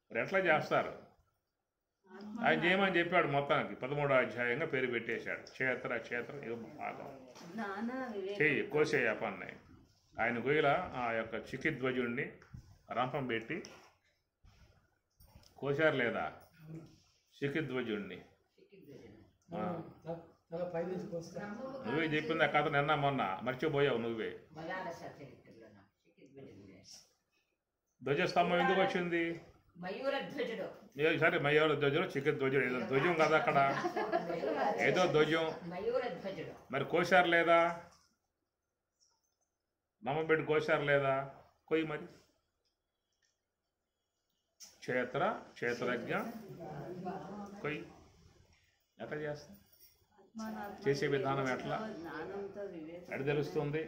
మరి ఎట్లా చేస్తారు? ఆయన చేయమని చెప్పాడు. మొత్తానికి 13వ అధ్యాయంగా పేరు పెట్టేశాడు. క్షేత్ర విభాగం చెయ్యి, కోసేయ పన్నే. ఆయన గొయ్యిల ఆ యొక్క చికిధ్వజుడిని రంపం పెట్టి కోశారు లేదా? చికిధ్వజుడిని తల పైనుంచి కోస్తారు. నువ్వే చెప్పింది ఆ కథ నిన్న మొన్న, మర్చిపోయావు నువ్వే. ధ్వజస్తంభం ఎందుకు వచ్చింది? సరే, మయూర ధ్వజుడు, చికిధ్వజుడు, ఏదో ధ్వజం కదా అక్కడ, ఏదో ధ్వజం. మరి కోశారు లేదా? నమ్మబెట్టి కోశారు లేదా? కొయ్యి మరి. క్షేత్రజ్ఞ కొయ్యి. ఎట్లా చేస్తా? చేసే విధానం ఎట్లా ఎడ తెలుస్తుంది?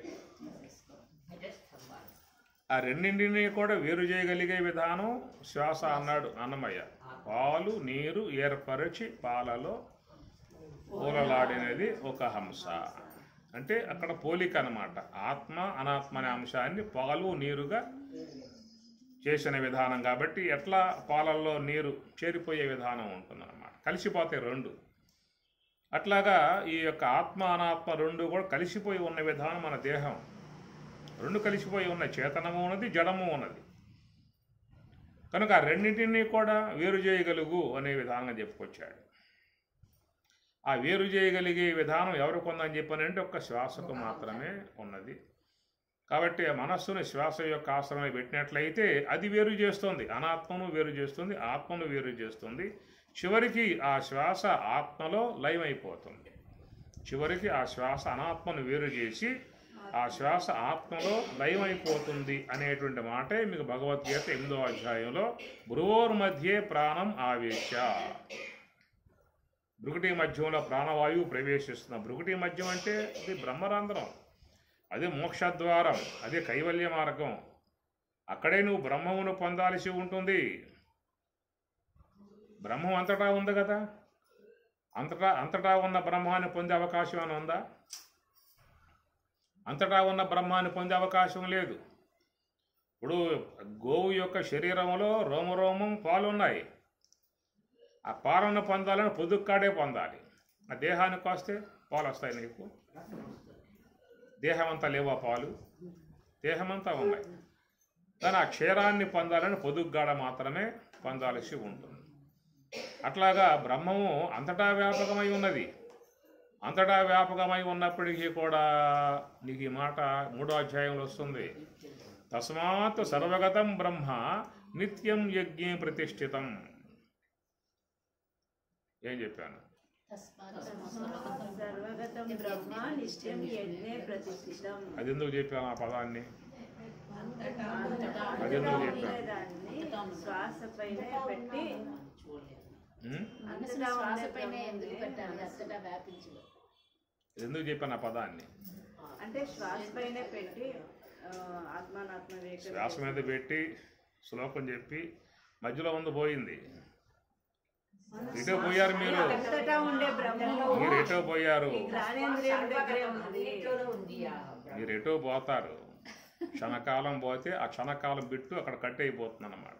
ఆ రెండింటినీ కూడా వేరు చేయగలిగే విధానం శ్వాస అన్నాడు అన్నమయ్య. పాలు నీరు ఏర్పరిచి పాలలో పూలలాడినది ఒక హంస అంటే అక్కడ పోలిక అన్నమాట. ఆత్మ అనాత్మ అనే అంశాన్ని పాలు నీరుగా చేసిన విధానం కాబట్టి ఎట్లా పాలల్లో నీరు చేరిపోయే విధానం ఉంటుందన్నమాట. కలిసిపోతాయి రెండు. అట్లాగా ఈ యొక్క ఆత్మ అనాత్మ రెండు కూడా కలిసిపోయి ఉన్న విధానం మన దేహం. రెండు కలిసిపోయి ఉన్న చేతనము ఉన్నది, జడము ఉన్నది. కనుక ఆ రెండింటినీ కూడా వేరు చేయగలుగు అనే విధానంగా చెప్పుకొచ్చాడు. ఆ వేరు చేయగలిగే విధానం ఎవరికి ఉందని చెప్పానంటే ఒక్క శ్వాసకు మాత్రమే ఉన్నది. కాబట్టి ఆ మనస్సును శ్వాస యొక్క ఆశ్రమం పెట్టినట్లయితే అది వేరు చేస్తుంది. అనాత్మను వేరు చేస్తుంది, ఆత్మను వేరు చేస్తుంది. చివరికి ఆ శ్వాస ఆత్మలో లయమైపోతుంది. చివరికి ఆ శ్వాస అనాత్మను వేరు చేసి ఆ శ్వాస ఆత్మలో లయమైపోతుంది అనేటువంటి మాటే మీకు భగవద్గీత 8వ అధ్యాయంలో భ్రువోర్మధ్యే ప్రాణం ఆవేశ. భృకుటి మధ్యంలో ప్రాణవాయువు ప్రవేశిస్తున్న. భృకుటి మధ్యం అంటే అది బ్రహ్మరంధ్రం, అదే మోక్షద్వారం, అదే కైవల్య మార్గం. అక్కడే నువ్వు బ్రహ్మమును పొందాల్సి ఉంటుంది. బ్రహ్మం అంతటా ఉంది కదా. అంతటా ఉన్న బ్రహ్మాన్ని పొందే అవకాశం ఏమైనా ఉందా? అంతటా ఉన్న బ్రహ్మాన్ని పొందే అవకాశం లేదు. ఇప్పుడు గోవు యొక్క శరీరంలో రోమరోమం పాలున్నాయి. ఆ పాలను పొందాలని పొదుక్కాడే పొందాలి. ఆ దేహానికి వస్తే పాలు వస్తాయి నీకు. దేహమంతా లేవా పాలు? దేహమంతా ఉన్నాయి. కానీ ఆ క్షీరాన్ని పొందాలని పొదుగ్గాడ మాత్రమే పొందాల్సి ఉంటుంది. అట్లాగా బ్రహ్మము అంతటా వ్యాపకమై ఉన్నది. అంతటా వ్యాపకమై ఉన్నప్పటికీ కూడా నీకు ఈ మాట 3వ అధ్యాయంలో వస్తుంది. తస్మాత్ సర్వగతం బ్రహ్మ నిత్యం యజ్ఞే ప్రతిష్ఠితం. ఏం చెప్పాను? అది ఎందుకు చెప్పాను ఆ పదాన్ని? అది ఎందుకు చెప్పాను? ఎందుకు చెప్పాను ఆ పదాన్ని? అంటే శ్వాస పైన పెట్టి శ్వాస మీద పెట్టి శ్లోకం చెప్పి మధ్యలో ఉంది పోయింది. ఎటో పోయారు మీరు. మీరు ఎటో పోయారు. మీరు ఎటో పోతారు. క్షణకాలం పోతే ఆ క్షణకాలం బిట్టు అక్కడ కట్ అయిపోతుంది అన్నమాట.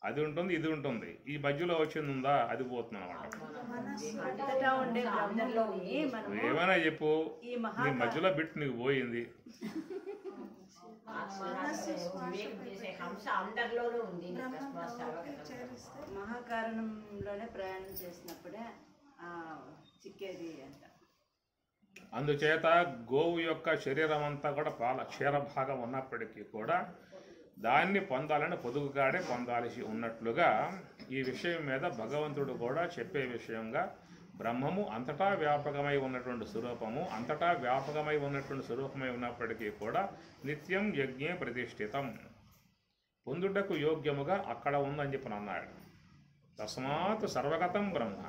అది ఉంటుంది, ఇది ఉంటుంది. ఈ మధ్యలో వచ్చింది ఉందా, అది పోతుంది అన్నమాట. ఏమైనా చెప్పు, నీ మధ్యలో బిట్టు నీకు పోయింది. మహాకారణంలోనే ప్రయాణం చేసినప్పుడే చిక్కేది అంట. అందుచేత గోవు యొక్క శరీరం అంతా కూడా క్షీరభాగం ఉన్నప్పటికీ కూడా దాన్ని పొందాలని పొదుగుగాడే పొందాల్సి ఉన్నట్లుగా ఈ విషయం మీద భగవంతుడు కూడా చెప్పే విషయంగా బ్రహ్మము అంతటా వ్యాపకమై ఉన్నటువంటి స్వరూపము, అంతటా వ్యాపకమై ఉన్నటువంటి స్వరూపమై ఉన్నప్పటికీ కూడా నిత్యం యజ్ఞే ప్రతిష్ఠితం. పొందుటకు యోగ్యముగా అక్కడ ఉందని చెప్పి అన్నాడు. తస్మాత్ సర్వగతం బ్రహ్మ,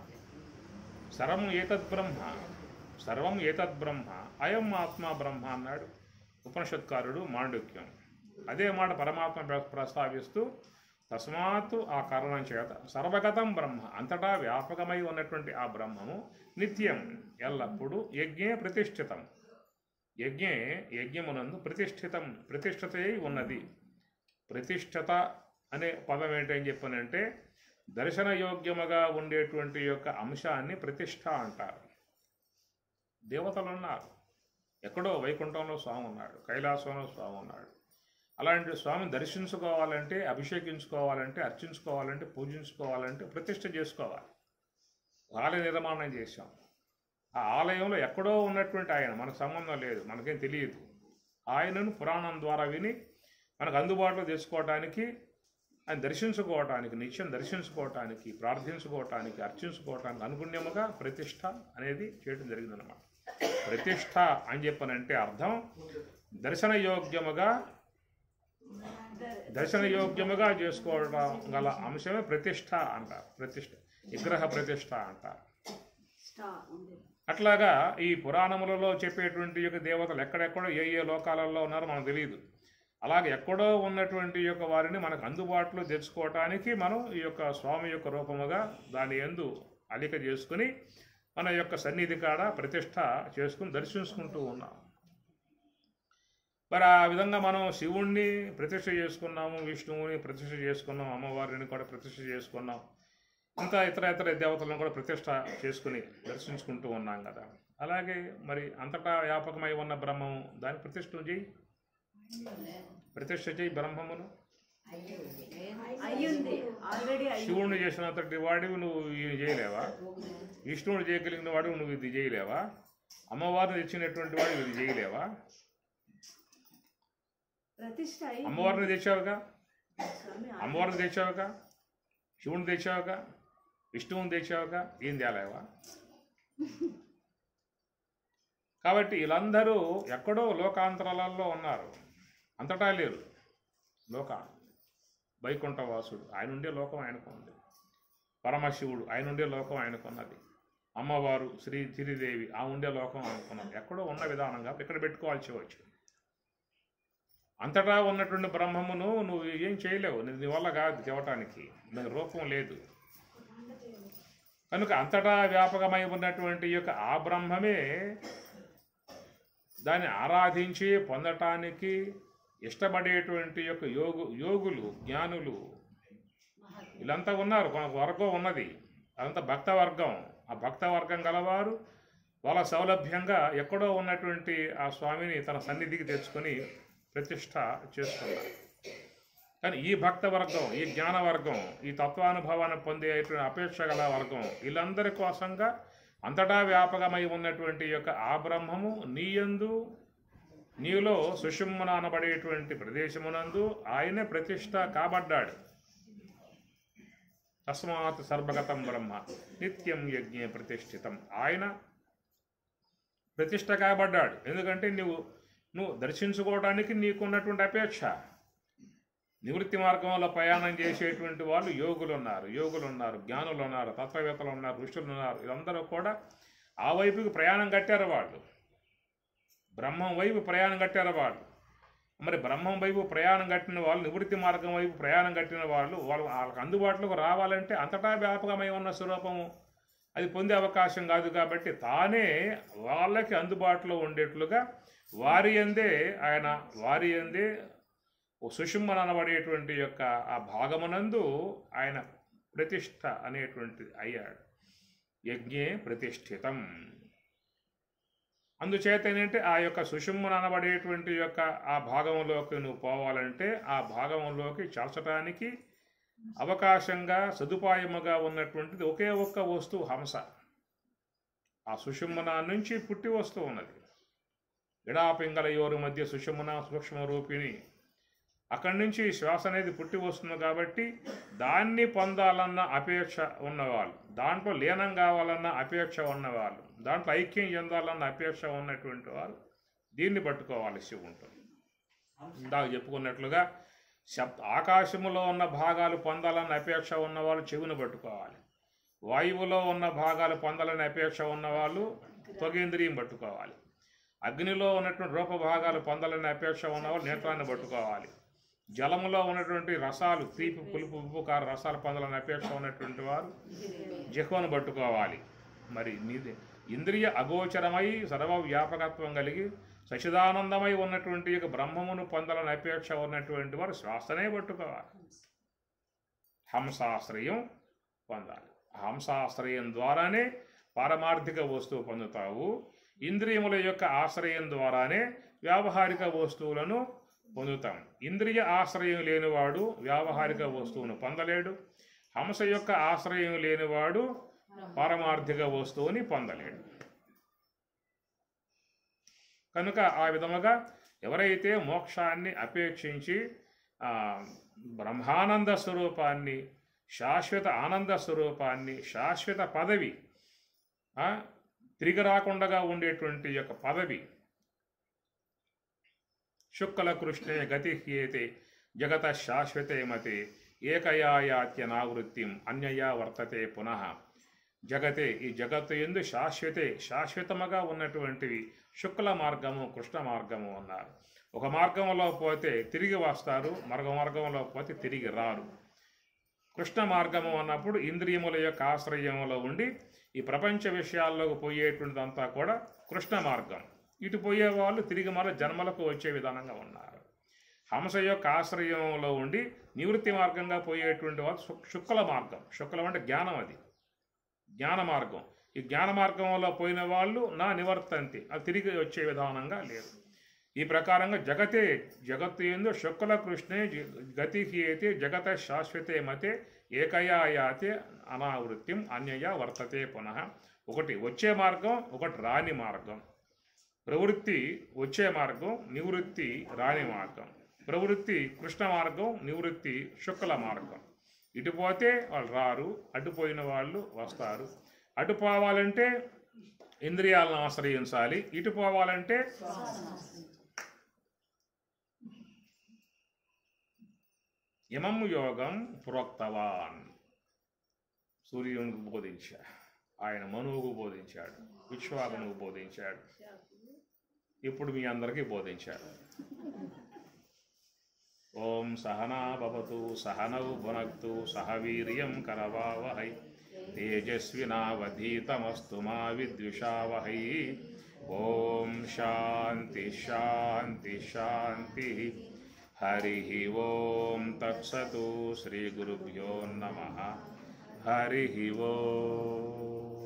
సర్వం ఏతద్ బ్రహ్మ, సర్వం ఏతద్ బ్రహ్మ, అయం ఆత్మ బ్రహ్మ అన్నాడు ఉపనిషత్కారుడు మాండుక్యం. అదే మాట పరమాత్మ ప్రస్తావిస్తూ తస్మాత్ ఆ కారణం చేత సర్వగతం బ్రహ్మ, అంతటా వ్యాపకమై ఉన్నటువంటి ఆ బ్రహ్మము నిత్యం ఎల్లప్పుడూ యజ్ఞే ప్రతిష్ఠితం, యజ్ఞమునందు ప్రతిష్ఠితై ఉన్నది. ప్రతిష్ఠత అనే పదం ఏంటని చెప్పానంటే దర్శనయోగ్యముగా ఉండేటువంటి యొక్క అంశాన్ని ప్రతిష్ఠ అంటారు. దేవతలు ఉన్నారు, ఎక్కడో వైకుంఠంలో స్వామి ఉన్నాడు, కైలాసంలో స్వామి ఉన్నాడు. అలాంటి స్వామిని దర్శించుకోవాలంటే, అభిషేకించుకోవాలంటే, అర్చించుకోవాలంటే, పూజించుకోవాలంటే ప్రతిష్ఠ చేసుకోవాలి. ఆలయ నిర్మాణం చేశాం, ఆ ఆలయంలో ఎక్కడో ఉన్నటువంటి ఆయన, మనకు సంబంధం లేదు, మనకేం తెలియదు. ఆయనను పురాణం ద్వారా విని మనకు అందుబాటులో తెచ్చుకోవటానికి, ఆయన దర్శించుకోవటానికి, నిత్యం దర్శించుకోవటానికి, ప్రార్థించుకోవటానికి, అర్చించుకోవటానికి అనుగుణ్యముగా ప్రతిష్ఠ అనేది చేయడం జరిగిందనమాట. ప్రతిష్ఠ అని చెప్పనంటే అర్థం దర్శనయోగ్యముగా చేసుకోవడం గల అంశమే ప్రతిష్ఠ అంటారు. ప్రతిష్ఠ, విగ్రహ ప్రతిష్ఠ అంటారు. అట్లాగా ఈ పురాణములలో చెప్పేటువంటి యొక్క దేవతలు ఎక్కడెక్కడో ఏ లోకాలలో ఉన్నారో మనకు తెలియదు. అలాగే ఎక్కడో ఉన్నటువంటి యొక్క వారిని మనకు అందుబాటులో తెచ్చుకోవటానికి మనం ఈ యొక్క స్వామి యొక్క రూపముగా దాని యందు అలిక చేసుకుని మన యొక్క సన్నిధి కాడ ప్రతిష్ఠ చేసుకుని దర్శించుకుంటూ ఉన్నాం. మరి ఆ విధంగా మనం శివుణ్ణి ప్రతిష్ఠ చేసుకున్నాము, విష్ణువుని ప్రతిష్ఠ చేసుకున్నాం, అమ్మవారిని కూడా ప్రతిష్ఠ చేసుకున్నాం, ఇంకా ఇతర దేవతలను కూడా ప్రతిష్ఠ చేసుకుని దర్శించుకుంటూ ఉన్నాం కదా. అలాగే మరి అంతటా వ్యాపకమై ఉన్న బ్రహ్మము, దాని ప్రతిష్ఠ చేయి బ్రహ్మమును. శివుణ్ణి చేసినంతటి వాడివి నువ్వు ఇది చేయలేవా? విష్ణువుని చేయగలిగిన వాడు నువ్వు ఇది చేయలేవా? అమ్మవారిని తెచ్చినటువంటి వాడు ఇది చేయలేవా? అమ్మవారిని తెచ్చావుగా, శివుని తెచ్చావుగా, విష్ణువుని తెచ్చావుగా, ఏం తేలేవా? కాబట్టి వీళ్ళందరూ ఎక్కడో లోకాంతరాలలో ఉన్నారు, అంతటా లేరు. వైకుంఠవాసుడు ఆయన ఉండే లోకం ఆయనకు ఉంది, పరమశివుడు ఆయన ఉండే లోకం ఆయనకున్నది, అమ్మవారు శ్రీదేవి ఆ ఉండే లోకం అనుకున్నది. ఎక్కడో ఉన్న విధానంగా ఇక్కడ పెట్టుకోవాల్సి వచ్చు. అంతటా ఉన్నటువంటి బ్రహ్మమును నువ్వు ఏం చేయలేవు, నీ వల్ల కాదు తేవటానికి, దాని రూపం లేదు. కనుక అంతటా వ్యాపకమై ఉన్నటువంటి యొక్క ఆ బ్రహ్మమే దాన్ని ఆరాధించి పొందటానికి ఇష్టపడేటువంటి యొక్క యోగులు, జ్ఞానులు వీళ్ళంతా ఉన్నారు. ఒక వర్గం ఉన్నది, అదంతా భక్త వర్గం. ఆ భక్త వర్గం గలవారు వాళ్ళ సౌలభ్యంగా ఎక్కడో ఉన్నటువంటి ఆ స్వామిని తన సన్నిధికి తెచ్చుకొని ప్రతిష్ఠ చేసుకున్నారు. కానీ ఈ భక్త వర్గం, ఈ జ్ఞాన వర్గం, ఈ తత్వానుభవాన్ని పొందేటువంటి అపేక్ష గల వర్గం, వీళ్ళందరి కోసంగా అంతటా వ్యాపకమై ఉన్నటువంటి యొక్క ఆ బ్రహ్మము నీలో సుషుమ్న అనబడేటువంటి ప్రదేశమునందు ఆయనే ప్రతిష్ఠ కాబడ్డాడు. తస్మాత్ సర్వగతం బ్రహ్మ నిత్యం యజ్ఞే ప్రతిష్ఠితం, ఆయన ప్రతిష్ఠ కాబడ్డాడు. ఎందుకంటే నువ్వు దర్శించుకోవడానికి నీకున్నటువంటి అపేక్ష. నివృత్తి మార్గంలో ప్రయాణం చేసేటువంటి వాళ్ళు యోగులు ఉన్నారు, జ్ఞానులు ఉన్నారు, తత్వవేత్తలు ఉన్నారు, ఋషులు ఉన్నారు. వీళ్ళందరూ కూడా ఆ వైపుకి ప్రయాణం కట్టారు. వాళ్ళు బ్రహ్మం వైపు ప్రయాణం కట్టారు. మరి బ్రహ్మం వైపు ప్రయాణం కట్టిన వాళ్ళు, నివృత్తి మార్గం వైపు ప్రయాణం కట్టిన వాళ్ళకి అందుబాటులోకి రావాలంటే అంతటా వ్యాపకమై ఉన్న స్వరూపము అది పొందే అవకాశం కాదు. కాబట్టి తానే వాళ్ళకి అందుబాటులో ఉండేట్లుగా వారి యందే సుషుమ్న అనబడేటువంటి యొక్క ఆ భాగమునందు ఆయన ప్రతిష్ఠ అనేటువంటిది అయ్యాడు. యజ్ఞే ప్రతిష్ఠితం. అందుచేత ఏంటంటే ఆ యొక్క సుషుమ్న అనబడేటువంటి యొక్క ఆ భాగంలోకి నువ్వు పోవాలంటే ఆ భాగంలోకి చేర్చడానికి అవకాశంగా సదుపాయముగా ఉన్నటువంటిది ఒకే ఒక్క వస్తువు, హంస. ఆ సుషుమ్న నుంచి పుట్టి వస్తూ ఉన్నది. ఇడాపింగళయోరు మధ్య సుషుమ్న సూక్ష్మ రూపిణి, అక్కడి నుంచి శ్వాస అనేది పుట్టి వస్తుంది. కాబట్టి దాన్ని పొందాలన్న అపేక్ష ఉన్నవాళ్ళు, దాంట్లో లీనం కావాలన్న అపేక్ష ఉన్నవాళ్ళు, దాంట్లో ఐక్యం చెందాలన్న అపేక్ష ఉన్నటువంటి వారు దీన్ని పట్టుకోవాలి. శివుంటుంది ఇందాక చెప్పుకున్నట్లుగా ఆకాశములో ఉన్న భాగాలు పొందాలన్న అపేక్ష ఉన్నవాళ్ళు చెవిని పట్టుకోవాలి. వాయువులో ఉన్న భాగాలు పొందాలని అపేక్ష ఉన్నవాళ్ళు త్వగేంద్రియం పట్టుకోవాలి. అగ్నిలో ఉన్నటువంటి రూప భాగాలు పొందాలని అపేక్ష ఉన్నవాళ్ళు నేత్రాన్ని పట్టుకోవాలి. జలములో ఉన్నటువంటి రసాలు తీపి పులుపు ఉప్పు కార రసాలు పొందాలని అపేక్ష ఉన్నటువంటి వారు జిహ్వను పట్టుకోవాలి. మరి ఇంద్రియ అగోచరమై సర్వవ్యాపకత్వం కలిగి సచిదానందమై ఉన్నటువంటి యొక్క బ్రహ్మమును పొందాలని అపేక్ష ఉన్నటువంటి వారు శ్వాసనే పట్టుకోవాలి. హంసాశ్రయం పొందాలి. హంసాశ్రయం ద్వారానే పారమార్థిక వస్తువు పొందుతావు. ఇంద్రియముల యొక్క ఆశ్రయం ద్వారానే వ్యావహారిక వస్తువులను పొందుతాం. ఇంద్రియ ఆశ్రయం లేనివాడు వ్యావహారిక వస్తువును పొందలేడు. హంస యొక్క ఆశ్రయం లేనివాడు పారమార్థిక వస్తువుని పొందలేడు. కనుక ఆ విధముగా ఎవరైతే మోక్షాన్ని అపేక్షించి బ్రహ్మానంద స్వరూపాన్ని, శాశ్వత ఆనంద స్వరూపాన్ని, శాశ్వత పదవి, తిరిగి రాకుండా ఉండేటువంటి యొక్క పదవి, శుక్ల కృష్ణే గతిహ్యేతే జగత శాశ్వతే మతే ఏకయాయాత్యనావృత్తిం అన్యయా వర్తతే పునః. జగతే, ఈ జగత్తు యందు శాశ్వతముగా ఉన్నటువంటివి శుక్ల మార్గము, కృష్ణ మార్గము అన్నారు. ఒక మార్గంలో పోతే తిరిగి వస్తారు, మరొక మార్గంలో పోతే తిరిగి రారు. కృష్ణ మార్గము అన్నప్పుడు ఇంద్రియముల యొక్క ఆశ్రయంలో ఉండి ఈ ప్రపంచ విషయాల్లోకి పోయేటువంటిదంతా కూడా కృష్ణ మార్గం. ఇటు పోయే వాళ్ళు తిరిగి మరల జన్మలకు వచ్చే విధానంగా ఉన్నారు. హంస యొక్క ఆశ్రయంలో ఉండి నివృత్తి మార్గంగా పోయేటువంటి వాళ్ళు శుక్ల మార్గం. శుక్లం అంటే జ్ఞానం, అది జ్ఞాన మార్గం. ఈ జ్ఞాన మార్గంలో పోయిన వాళ్ళు నా నివర్తంతి, అది తిరిగి వచ్చే విధానంగా లేదు. ఈ ప్రకారంగా జగత్తు యందు శుక్ల కృష్ణే గతిహ్యేతే జగత శాశ్వతే మతే ఏకయాయాతే అనావృత్తిం అన్యయా వర్తతే పునః. ఒకటి వచ్చే మార్గం, ఒకటి రాని మార్గం. ప్రవృత్తి వచ్చే మార్గం, నివృత్తి రాని మార్గం. ప్రవృత్తి కృష్ణ మార్గం, నివృత్తి శుక్ల మార్గం. ఇటు పోతే వాళ్ళు రారు, అటుపోయిన వాళ్ళు వస్తారు. అటు పోవాలంటే ఇంద్రియాలను ఆశ్రయించాలి, ఇటు పోవాలంటే ఇమం యోగం ప్రోక్తవాన్. సూర్యునికి బోధించా, ఆయన మనువుకు బోధించాడు, విశ్వాకునికి బోధించాడు, ఇప్పుడు మీ అందరికీ బోధించాడు. ఓం సహనా భవతు సహనౌ భునక్తు సహ వీర్యం కరవావహై తేజస్వినావధీతమస్తు మా విద్విషావహై. ఓం శాంతి శాంతి శాంతి. హరి ఓం తత్సతు. శ్రీ గురుభ్యో నమః. హరి ఓం.